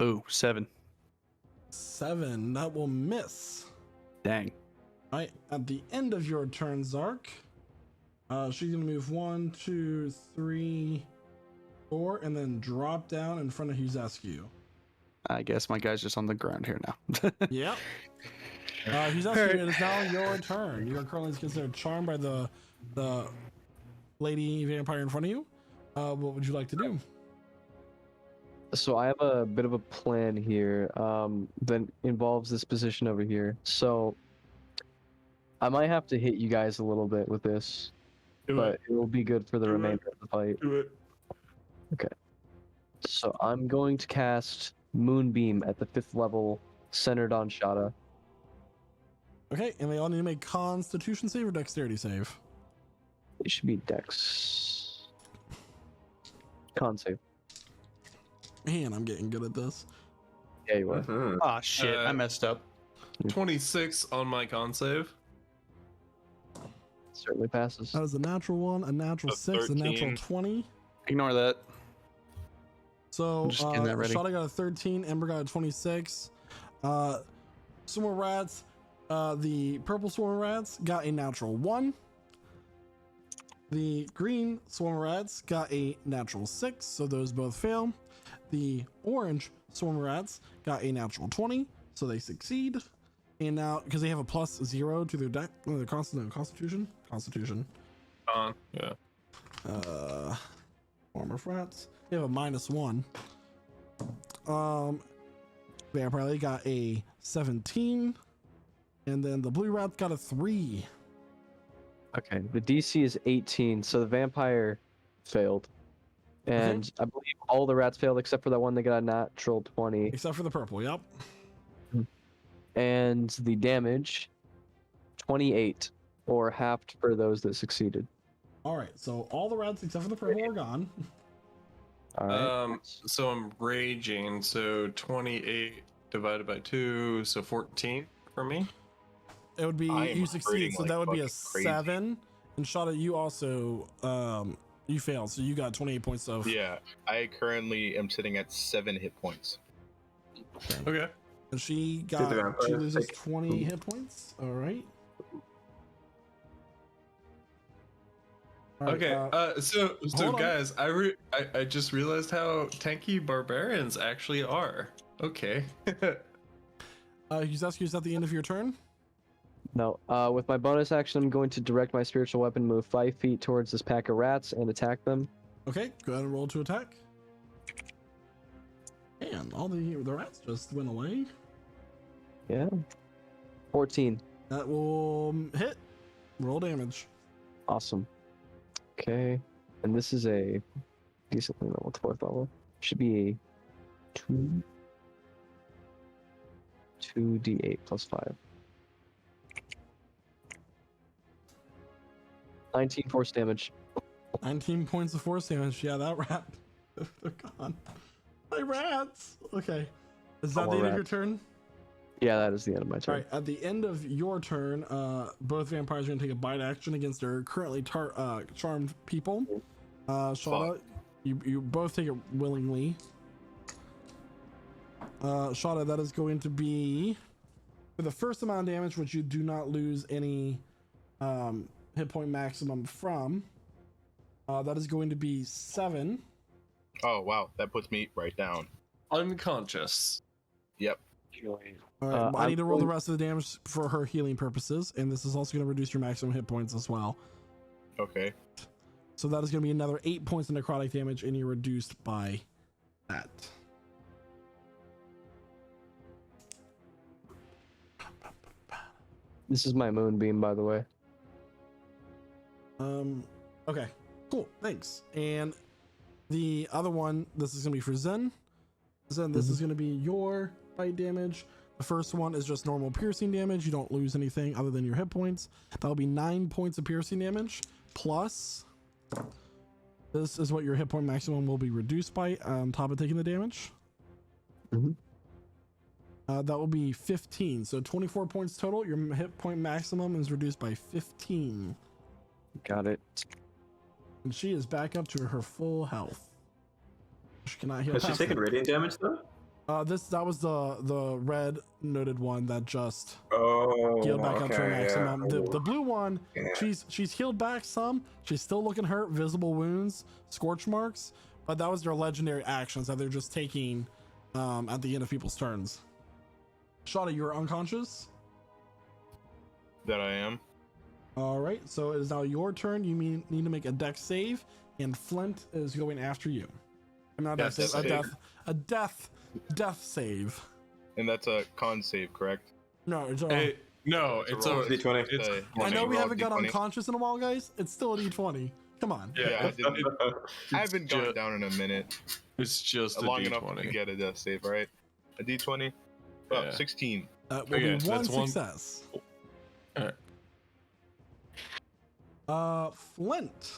S11: Oh, 7.
S2: 7. That will miss.
S11: Dang.
S2: All right. At the end of your turn, Zark, she's gonna move 1, 2, 3, 4, and then drop down in front of Huzescu.
S11: I guess my guy's just on the ground here now.
S2: Yep. Huzescu, it is now your turn. You are currently considered charmed by the lady vampire in front of you. What would you like to do?
S6: So I have a bit of a plan here that involves this position over here. So I might have to hit you guys a little bit with this, but it will be good for the remainder of the fight.
S8: Do it.
S6: Okay. So I'm going to cast Moonbeam at the 5th level, centered on Shada.
S2: Okay, and they all need to make Constitution save or Dexterity save.
S6: It should be Dex. Con save.
S2: Man, I'm getting good at this.
S6: Yeah, you are.
S11: Oh shit, I messed up.
S8: 26 on my con save.
S6: Certainly passes.
S2: That is a natural 1, a natural 6, a natural
S3: 13.
S2: 20.
S11: Ignore that.
S2: So
S6: just getting that ready.
S2: Shada got a 13, Ember got a 26. Swarm rats, the purple swarm rats got a natural 1. The green swarm rats got a natural 6, so those both fail. The orange swarm rats got a natural 20, so they succeed. And now, because they have a +0 to their deck, their constitution.
S8: Yeah.
S2: Swarm of rats. They have a -1. Vampire Lady got a 17, and then the blue rat got a 3.
S6: Okay, the DC is 18, so the vampire failed. And I believe all the rats failed except for that one that got a natural 20.
S2: Except for the purple, yep.
S6: And the damage, 28, or halved for those that succeeded.
S2: All right, so all the rats except for the purple are gone.
S6: All right.
S8: So I'm raging. So 28 divided by 2, so 14 for me.
S2: It would be
S3: I am
S2: you succeed,
S3: hurting
S2: so
S3: like
S2: that would be a
S3: fucking crazy.
S2: 7. And Shada, you also you failed, so you got 28 points of.
S3: Yeah, I currently am sitting at 7 hit points.
S8: Okay.
S2: And she
S4: the
S2: got
S4: vampire
S2: she loses
S4: take-
S2: 20 hit points. All right. All right,
S8: Okay. So
S2: hold on.
S8: guys, I just realized how tanky barbarians actually are. Okay.
S2: He's asking you, is that the end of your turn?
S6: No, with my bonus action, I'm going to direct my spiritual weapon, move 5 feet towards this pack of rats, and attack them.
S2: Okay, go ahead and roll to attack. And all the rats just went away.
S6: Yeah. 14.
S2: That will hit. Roll damage.
S6: Awesome. Okay. And this is a decently level 4th level. Should be a 2d8 plus 5. 19 force damage.
S2: 19 points of force damage. Yeah, that rat. They're gone. My rats. Okay. Is that the end of your turn?
S6: Yeah, that is the end of my turn.
S2: All right. At the end of your turn, both vampires are going to take a bite action against their currently charmed people. Shada, you both take it willingly. Shada, that is going to be for the first amount of damage, which you do not lose any hit point maximum from. That is going to be 7.
S3: Oh wow, that puts me right down.
S8: Unconscious.
S3: Yep.
S2: All right, I need to roll the rest of the damage for her healing purposes, and this is also going to reduce your maximum hit points as well.
S3: Okay.
S2: So that is going to be another 8 points of necrotic damage, and you're reduced by that.
S6: This is my moonbeam, by the way.
S2: Okay, cool, thanks. And the other one, this is going to be for Zen. Zen, this is going to be your bite damage. The first one is just normal piercing damage. You don't lose anything other than your hit points. That'll be 9 points of piercing damage. Plus, this is what your hit point maximum will be reduced by on top of taking the damage. That will be 15. So 24 points total. Your hit point maximum is reduced by 15.
S6: Got it.
S2: And she is back up to her full health. She cannot heal.
S4: Has she
S2: past
S4: taken
S2: it.
S4: radiant damage though?
S2: That was the red noted one that just
S4: Oh,
S2: healed back up to her
S4: okay,
S2: maximum.
S4: yeah.
S2: The blue one,
S4: Yeah.
S2: she's healed back some. She's still looking hurt, visible wounds, scorch marks, but that was their legendary actions that they're just taking at the end of people's turns. Shada, you're unconscious.
S3: That I am.
S2: All right, so it is now your turn. You need to make a dex save, and Flint is going after you. I'm not
S3: Yes,
S2: dex save,
S3: save.
S2: a death save.
S3: And that's a con save, correct?
S2: No, it's
S8: Hey, no, it's a
S4: D20.
S8: It's
S2: I know we
S3: roll
S2: haven't got
S3: D20.
S2: unconscious in a while, guys. It's still a d20. Come on.
S3: Yeah, I haven't gone
S8: ju-
S3: down in a minute.
S8: It's just a
S3: Long
S8: D20.
S3: enough to get a death save, right? A D20? Oh,
S8: Yeah.
S3: 16.
S2: Will
S8: Okay,
S2: be one
S8: that's one.
S2: success.
S8: Alright.
S2: Flint.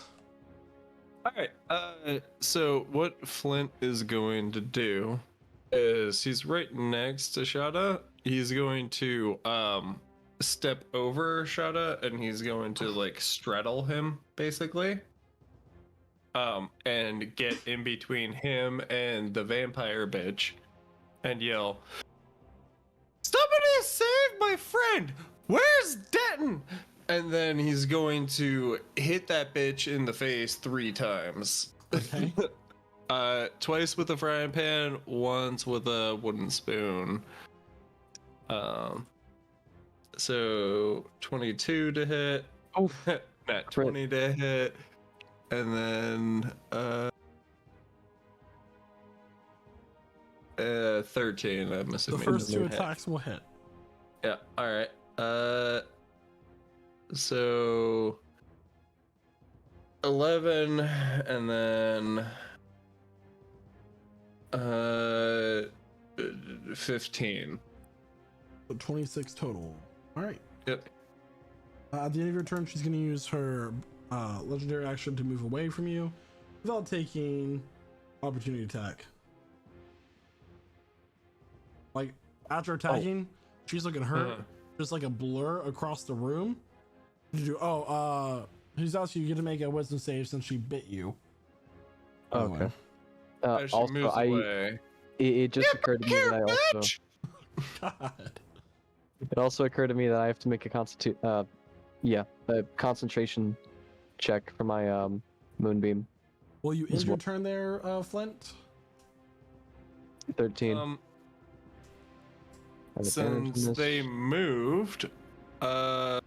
S8: All right. So what Flint is going to do is he's right next to Shada. He's going to step over Shada and he's going to like straddle him basically. and get in between him and the vampire bitch and yell, "Somebody save my friend! Where's Denton?" And then he's going to hit that bitch in the face 3 times.
S2: Okay.
S8: Twice with a frying pan, once with a wooden spoon. So 22 to hit.
S6: Oh,
S8: Not 20 to hit. And then 13, I'm
S2: The
S8: assuming.
S2: first 2 attacks will hit.
S8: Yeah, alright. So 11 and then 15.
S2: So 26 total. All right.
S8: Yep.
S2: At the end of your turn, she's going to use her legendary action to move away from you without taking opportunity attack. Like, after attacking, she's looking hurt, just like a blur across the room. He's asking you to make a wisdom save since she bit you.
S6: Okay.
S8: As she
S6: Also,
S8: moves away.
S6: it just occurred to me that I also.
S2: God.
S6: It also occurred to me that I have to make a concentration check for my moonbeam.
S2: Will you end your turn there, Flint?
S6: 13.
S8: Since they moved, hold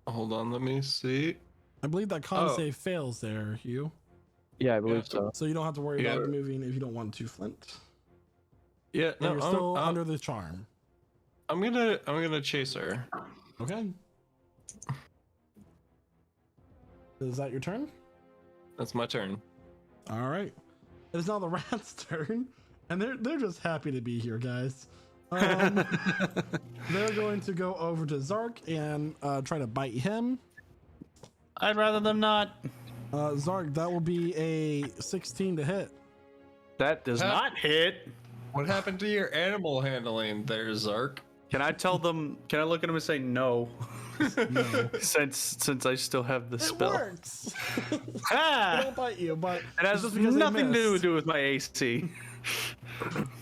S8: on, let me see.
S2: I believe that con save fails there, Hugh.
S6: Yeah, I believe so.
S2: So you don't have to worry about moving if you don't want to, Flint.
S8: Yeah, no,
S2: you're still under the charm.
S8: I'm gonna chase her.
S2: Okay. Is that your turn?
S8: That's my turn.
S2: All right. It is now the rat's turn, and they're just happy to be here, guys. They're going to go over to Zark and try to bite him.
S10: I'd rather them not.
S2: Zark, that will be a 16 to hit.
S11: That does not hit.
S8: What happened to your animal handling there, Zark?
S11: Can I tell them? Can I look at them and say no?
S2: No.
S11: Since I still have the spell.
S2: It works.
S11: Ah!
S2: They don't bite you, but
S11: It has
S2: just because they
S11: nothing to
S2: missed.
S11: do with my AC.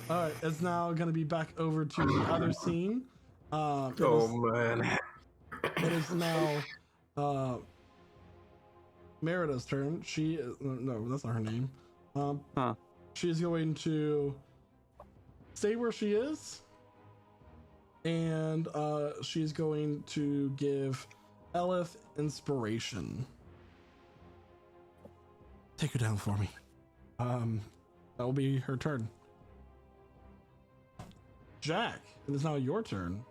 S2: All right, it's now going to be back over to the other scene.
S4: Man.
S2: It is now Merida's turn. She no, that's not her name. She's going to stay where she is, and she's going to give Elith inspiration. Take her down for me. That will be her turn. Jack, it is now your turn.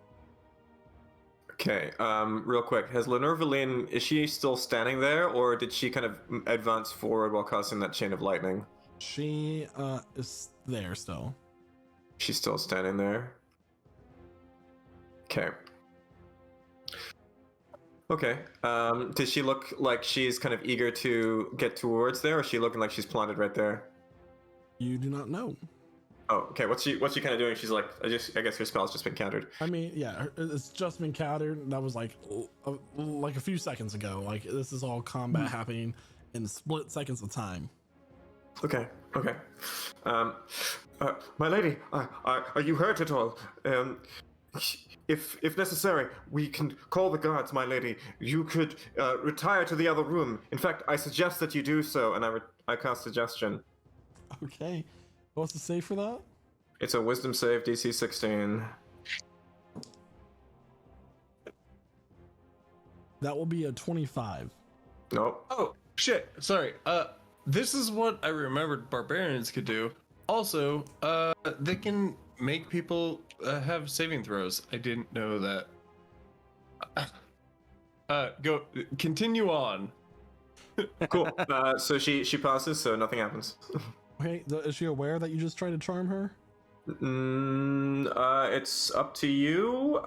S4: Okay, real quick, has Lenorvaline, is she still standing there, or did she kind of advance forward while casting that chain of lightning?
S2: She is there still.
S4: She's still standing there. Okay. Okay. Does she look like she's kind of eager to get towards there, or is she looking like she's planted right there?
S2: You do not know.
S4: Oh, okay. What's she kind of doing? She's like, I guess her spell's just been countered.
S2: I mean, yeah, it's just been countered. That was like a few seconds ago. Like, this is all combat happening in split seconds of time.
S4: Okay. Okay. My lady, are you hurt at all? If necessary, we can call the guards, my lady. You could retire to the other room. In fact, I suggest that you do so, and I cast suggestion.
S2: Okay. What's the save for that?
S4: It's a wisdom save, DC 16.
S2: That will be a 25.
S4: Nope.
S8: Oh, shit. Sorry. This is what I remembered barbarians could do. Also, they can make people have saving throws. I didn't know that. Continue on.
S4: Cool. So she passes, so nothing happens.
S2: Okay, is she aware that you just tried to charm her?
S4: It's up to you.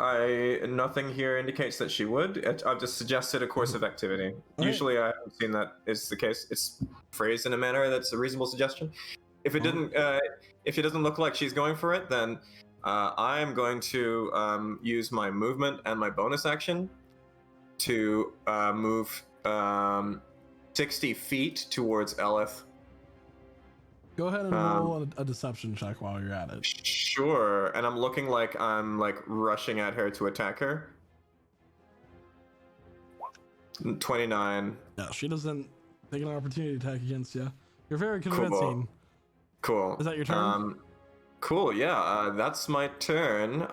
S4: Nothing here indicates that she would. I've just suggested a course of activity. Usually, I haven't seen that is the case. It's phrased in a manner that's a reasonable suggestion. If it didn't, if it doesn't look like she's going for it, then I am going to use my movement and my bonus action to move 60 feet towards Elith.
S2: Go ahead and roll a deception check while you're at it.
S4: Sure, and I'm looking like I'm like rushing at her to attack her. 29.
S2: Yeah, she doesn't take an opportunity attack against you. You're very convincing.
S4: Cool.
S2: Is that your turn?
S4: Cool, yeah, that's my turn.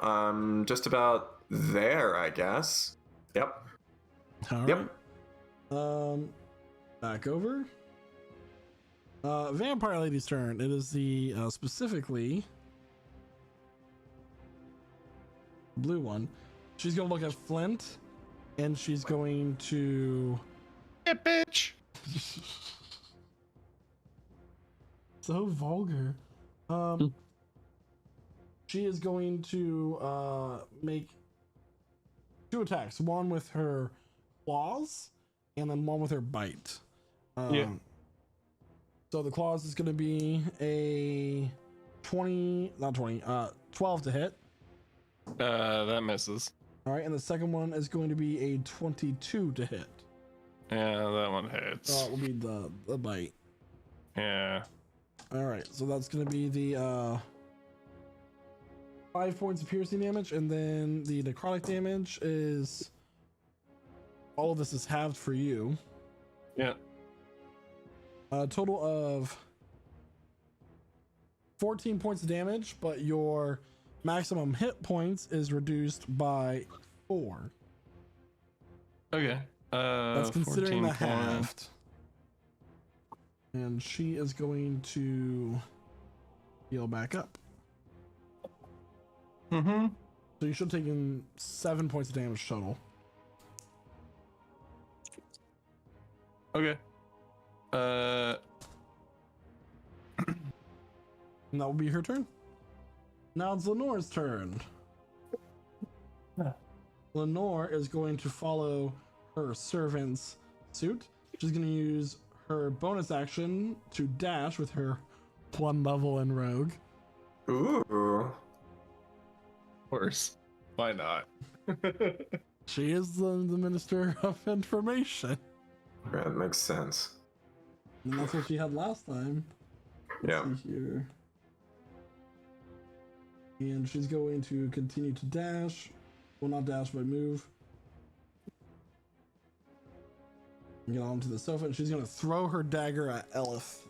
S4: Just about there, I guess. Yep.
S2: All right.
S4: Yep.
S2: Back over. Vampire Lady's turn. It is the specifically blue one. She's gonna look at Flint, and she's going to.
S8: Yeah, bitch.
S2: So vulgar. She is going to make 2 attacks. One with her claws, and then one with her bite.
S8: Yeah.
S2: So the claws is going to be a 12 to hit.
S8: That misses.
S2: All right, and the second one is going to be a 22 to hit.
S8: Yeah, that one hits.
S2: It will be the bite.
S8: Yeah.
S2: All right, so that's going to be the 5 points of piercing damage, and then the necrotic damage is all of this is halved for you.
S8: Yeah.
S2: A total of 14 points of damage, but your maximum hit points is reduced by 4.
S8: Okay.
S2: That's considering
S8: 14
S2: the
S8: points.
S2: halved. And she is going to heal back up.
S8: Mm-hmm.
S2: So you should have taken 7 points of damage total.
S8: Okay.
S2: And that will be her turn. Now it's Lenore's turn. Lenore is going to follow her servant's suit. She's going to use her bonus action to dash with her 1 level in rogue.
S4: Ooh.
S8: Of course. Why not?
S2: She is the Minister of Information.
S4: That makes sense.
S2: And that's what she had last time.
S4: Yeah.
S2: Let's see here. And she's going to continue to dash. Well, not dash, but move. Get onto the sofa, and she's going to throw her dagger at Elith.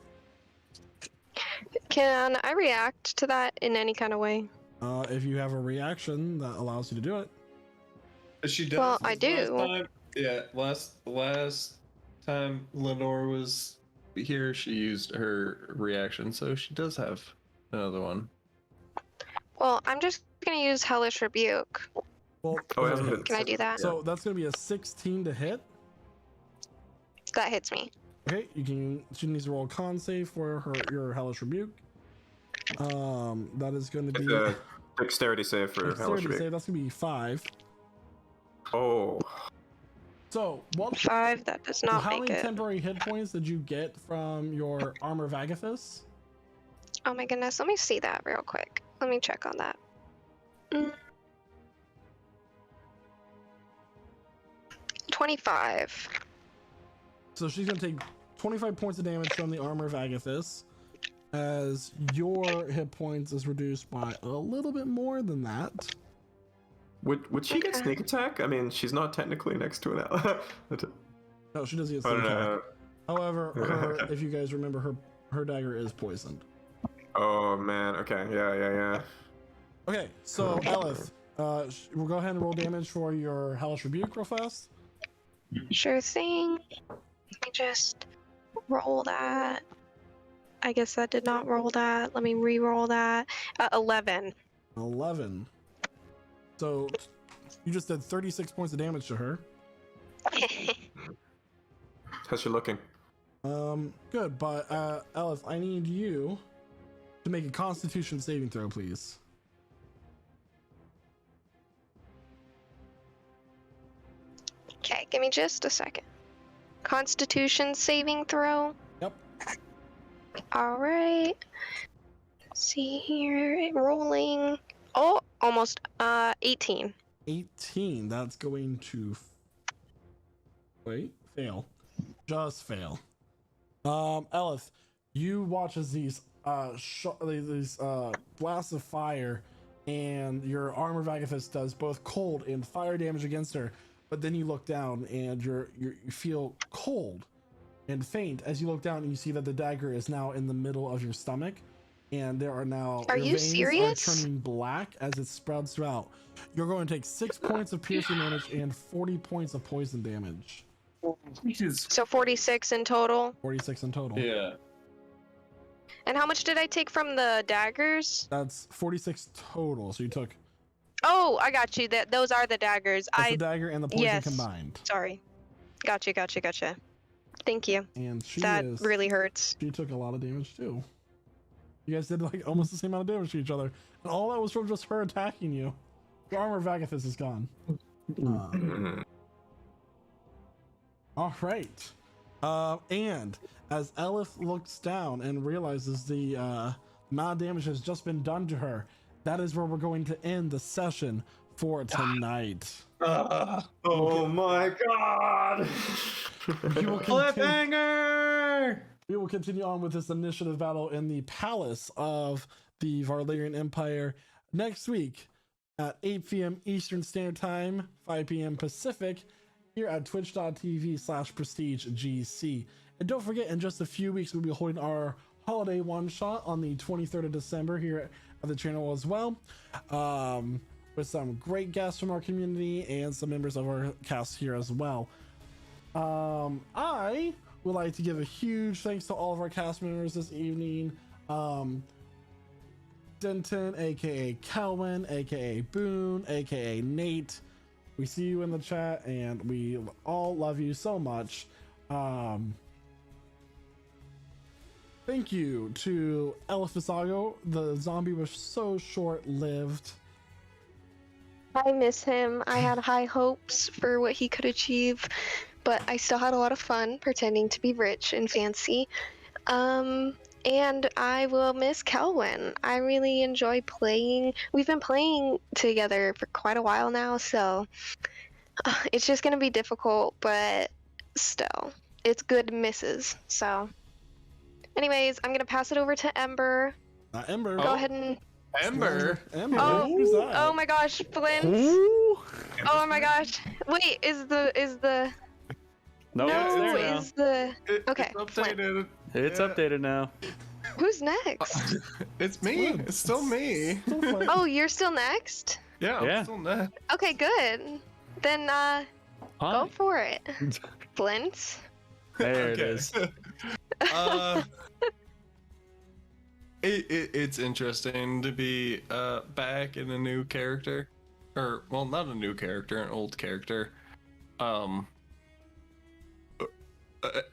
S12: Can I react to that in any kind of way?
S2: If you have a reaction that allows you to do it.
S8: She does.
S12: Well, I do.
S8: Last time Lenore was here, she used her reaction, so she does have another one.
S12: Well, I'm just gonna use Hellish Rebuke.
S2: Well,
S12: Can I do that?
S2: So that's going to be a 16 to hit.
S12: That hits me.
S2: Okay, she needs to roll a con save for your Hellish Rebuke. That is going to be
S4: a dexterity save for Hellish Rebuke.
S2: Save, that's going to be 5.
S4: Oh.
S2: So, what?
S12: 5, that does not
S2: how
S12: make
S2: many
S12: it.
S2: temporary hit points did you get from your Armor of Agathis?
S12: Oh my goodness, let me see that real quick. Let me check on that. 25.
S2: So she's going to take 25 points of damage from the Armor of Agathis, as your hit points is reduced by a little bit more than that.
S4: Would she get sneak attack? I mean, she's not technically next to an ally.
S2: No, she doesn't get sneak attack. However, if you guys remember, her dagger is poisoned.
S4: Oh man. Okay. Yeah.
S2: Okay, so Elith, we'll go ahead and roll damage for your Hellish Rebuke real fast.
S12: Sure thing. Let me just roll that. I guess that did not roll that. Let me re-roll that. 11.
S2: 11. So you just did 36 points of damage to her.
S4: How's she looking?
S2: Good, but Elith, I need you to make a Constitution saving throw, please.
S12: Okay, give me just a second. Constitution saving throw.
S2: Yep.
S12: All right. Let's see here. Rolling. Oh, almost 18.
S2: 18. That's going to fail. Just fail. Elith, you watch as these blasts of fire and your armor Vagifist does both cold and fire damage against her, but then you look down and you feel cold and faint as you look down and you see that the dagger is now in the middle of your stomach, and there are now
S12: Are
S2: your
S12: you
S2: veins
S12: serious?
S2: are turning black as it spreads throughout. You're going to take 6 points of piercing damage and 40 points of poison damage.
S12: So 46 in total.
S2: 46 in total.
S8: Yeah.
S12: And how much did I take from the daggers?
S2: That's 46 total. So you took
S12: Oh, I got you. Those are the daggers.
S2: that's the dagger and the poison
S12: yes.
S2: combined.
S12: Sorry. Gotcha. Thank you.
S2: And
S12: That really hurts.
S2: She took a lot of damage too. You guys did like almost the same amount of damage to each other. And all that was from just her attacking you. Your armor Vagifist is gone. All right. And as Elif looks down and realizes the amount of damage has just been done to her, that is where we're going to end the session for tonight.
S4: Oh my god!
S10: Cliffhanger!
S2: We will continue on with this initiative battle in the palace of the Varlarian Empire next week at 8 p.m. Eastern Standard Time, 5 p.m. Pacific, here at twitch.tv/prestigegc. And don't forget, in just a few weeks, we'll be holding our holiday one-shot on the 23rd of December here at the channel as well, with some great guests from our community and some members of our cast here as well. I would like to give a huge thanks to all of our cast members this evening. Denton, aka Calvin, aka Boone, aka Nate. We see you in the chat and we all love you so much. Thank you to El Fisago. The zombie was so short-lived.
S12: I miss him. I had high hopes for what he could achieve, but I still had a lot of fun pretending to be rich and fancy. And I will miss Kelwin. I really enjoy playing. We've been playing together for quite a while now, so it's just gonna be difficult, but still, it's good misses. So, anyways, I'm gonna pass it over to Ember.
S2: Ember.
S12: Go ahead and.
S8: Ember.
S2: Ember. Who's that?
S12: Oh my gosh, Flint. Oh my gosh. Wait, is the
S6: No, it's there now.
S12: is the okay.
S8: It's updated.
S6: It's updated now.
S12: Who's next?
S8: It's me. It's still me.
S12: Oh, you're still next?
S8: Yeah,
S6: Yeah.
S8: I'm still next.
S12: Okay, good. Then go for it. Flint.
S6: There it is.
S8: It's interesting to be back in a new character, or well, not a new character, an old character.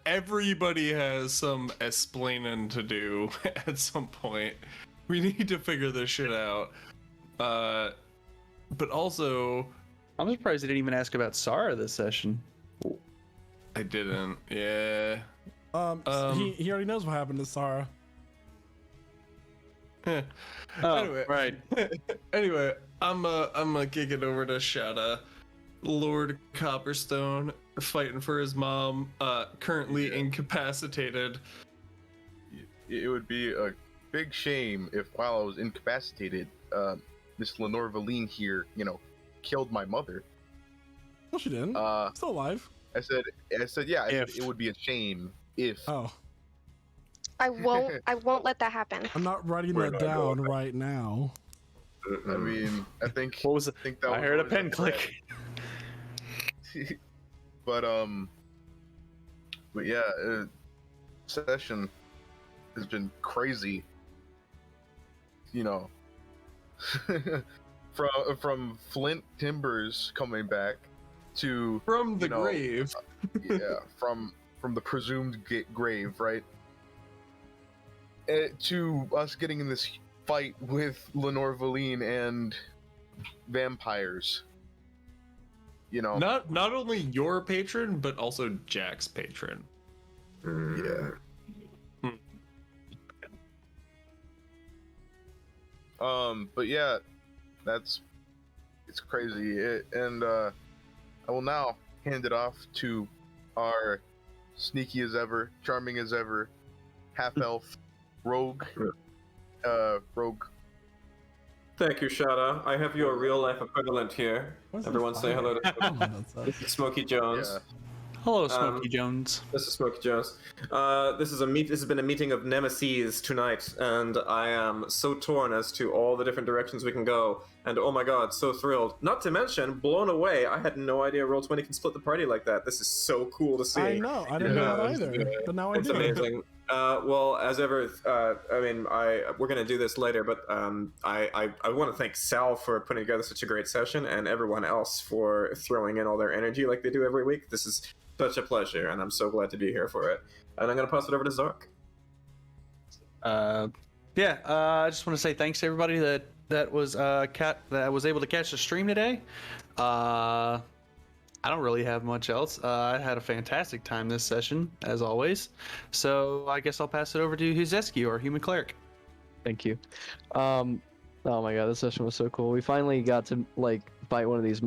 S8: Everybody has some explaining to do at some point. We need to figure this shit out. But also,
S11: I'm surprised they didn't even ask about Sarah this session.
S8: I didn't. Yeah.
S2: He already knows what happened to Sarah.
S8: Anyway,
S11: right.
S8: Anyway, I'm gonna kick it over to Shada, Lord Copperstone, fighting for his mom, currently incapacitated.
S3: It would be a big shame if, while I was incapacitated, Miss Lenore Valine here, killed my mother.
S2: No, she didn't. Still alive.
S3: I said, yeah. It would be a shame if.
S2: Oh.
S12: I won't let that happen.
S2: I'm not writing that down right now.
S3: I mean, I think.
S11: What was it? I heard a pen click.
S3: But yeah, session has been crazy. From Flint Timbers coming back to
S8: from the grave.
S3: Yeah, from the presumed grave, right? To us getting in this fight with Lenore Valine and vampires.
S8: Not only your patron, but also Jack's patron.
S3: Yeah. But yeah, it's crazy. I will now hand it off to our sneaky as ever, charming as ever, half elf, rogue, rogue.
S4: Thank you, Shada. I have your real life equivalent here.
S2: What's
S4: Everyone say hello to
S2: to
S4: Smokey Jones.
S3: Yeah.
S11: Hello, Smokey Jones.
S4: This is Smokey Jones. This has been a meeting of nemesis tonight, and I am so torn as to all the different directions we can go. And oh my god, so thrilled. Not to mention, blown away. I had no idea Roll20 can split the party like that. This is so cool to see.
S2: I know. I didn't know that either, but now I
S4: It's
S2: do.
S4: amazing. Well, as ever, we're gonna do this later, but I want to thank Sal for putting together such a great session, and everyone else for throwing in all their energy like they do every week. This is such a pleasure, and I'm so glad to be here for it. And I'm gonna pass it over to Zark.
S11: I just want to say thanks to everybody that was able to catch the stream today. I don't really have much else. I had a fantastic time this session, as always. So I guess I'll pass it over to Huzeski, our human cleric.
S6: Thank you. Oh my god, this session was so cool. We finally got to fight one of these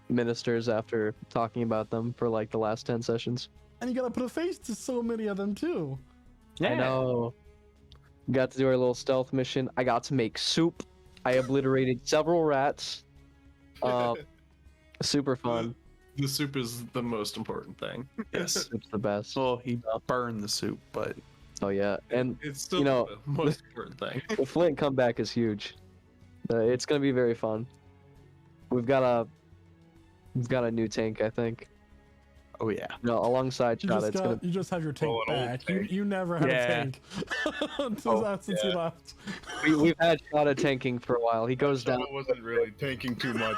S6: ministers after talking about them for the last 10 sessions.
S2: And you gotta put a face to so many of them too.
S6: I know. Got to do our little stealth mission. I got to make soup. I obliterated several rats. Super fun.
S8: The soup is the most important thing.
S11: Yes.
S6: Soup's the best.
S11: Well, he burned the soup, but
S6: oh yeah, and
S8: it's still the most important thing.
S6: The Flint comeback is huge. It's gonna be very fun. We've got a new tank, I think.
S11: Oh yeah.
S6: No, alongside Shada,
S2: you just have your tank back. You never had a tank until since you left.
S6: We've had Shada tanking for a while. He goes down.
S3: I wasn't really tanking too much.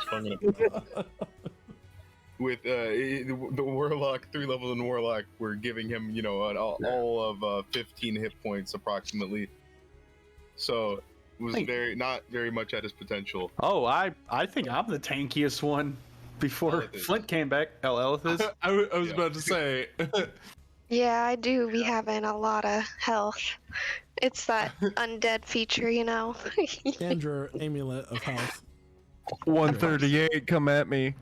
S3: With the warlock, 3 levels in warlock, we're giving him, all of 15 hit points approximately. So it was not very much at his potential.
S11: Oh, I think I'm the tankiest one before Flint came back. Elith is.
S8: I was about to say.
S12: Yeah, I do be having a lot of health. It's that undead feature,
S2: And your amulet of health.
S13: 138, come at me.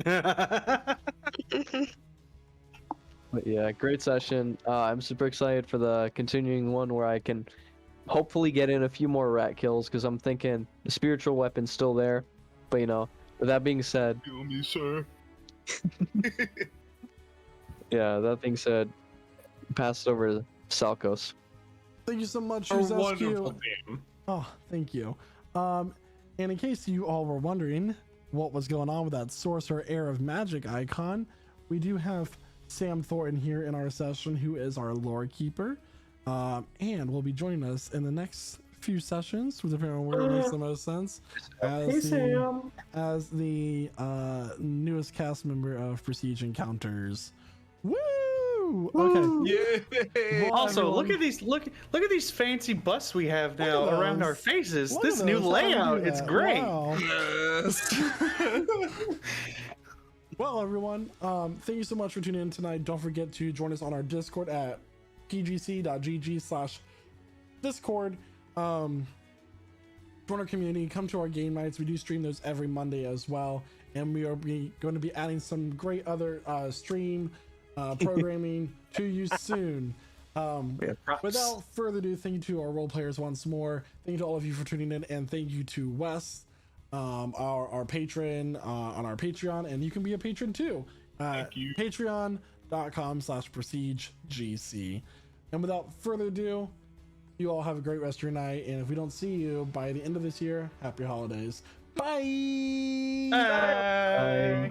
S6: But yeah, great session. I'm super excited for the continuing one where I can hopefully get in a few more rat kills, because I'm thinking the spiritual weapon's still there. But with that being said,
S3: Kill me, sir.
S6: yeah, that being said, pass it over to Salkos.
S2: Thank you so much,
S8: A
S2: Huzeski.
S8: wonderful game.
S2: Oh, thank you. And in case you all were wondering what was going on with that Sorcerer Air of Magic icon, we do have Sam Thornton here in our session, who is our lore keeper, and will be joining us in the next few sessions, depending on where it makes the most sense, as the newest cast member of Prestige Encounters. Woo! Okay.
S8: Yeah.
S2: Well,
S11: Also,
S2: everyone,
S11: look at these fancy busts we have now around our faces.
S2: Look
S11: This
S2: at
S11: new
S2: those. How do you
S11: layout,
S2: do
S11: it's
S2: that?
S11: great.
S2: Wow.
S8: Yes.
S2: Well, everyone, thank you so much for tuning in tonight. Don't forget to join us on our Discord at pgc.gg/discord. Join our community, come to our game nights. We do stream those every Monday as well, and we are going to be adding some great other stream programming to you soon. Without further ado, thank you to our role players once more. Thank you to all of you for tuning in, and thank you to Wes, our patron on our Patreon, and you can be a patron too. Patreon.com/PrestigeGC. And without further ado, you all have a great rest of your night, and if we don't see you by the end of this year, happy holidays. Bye.
S11: Bye.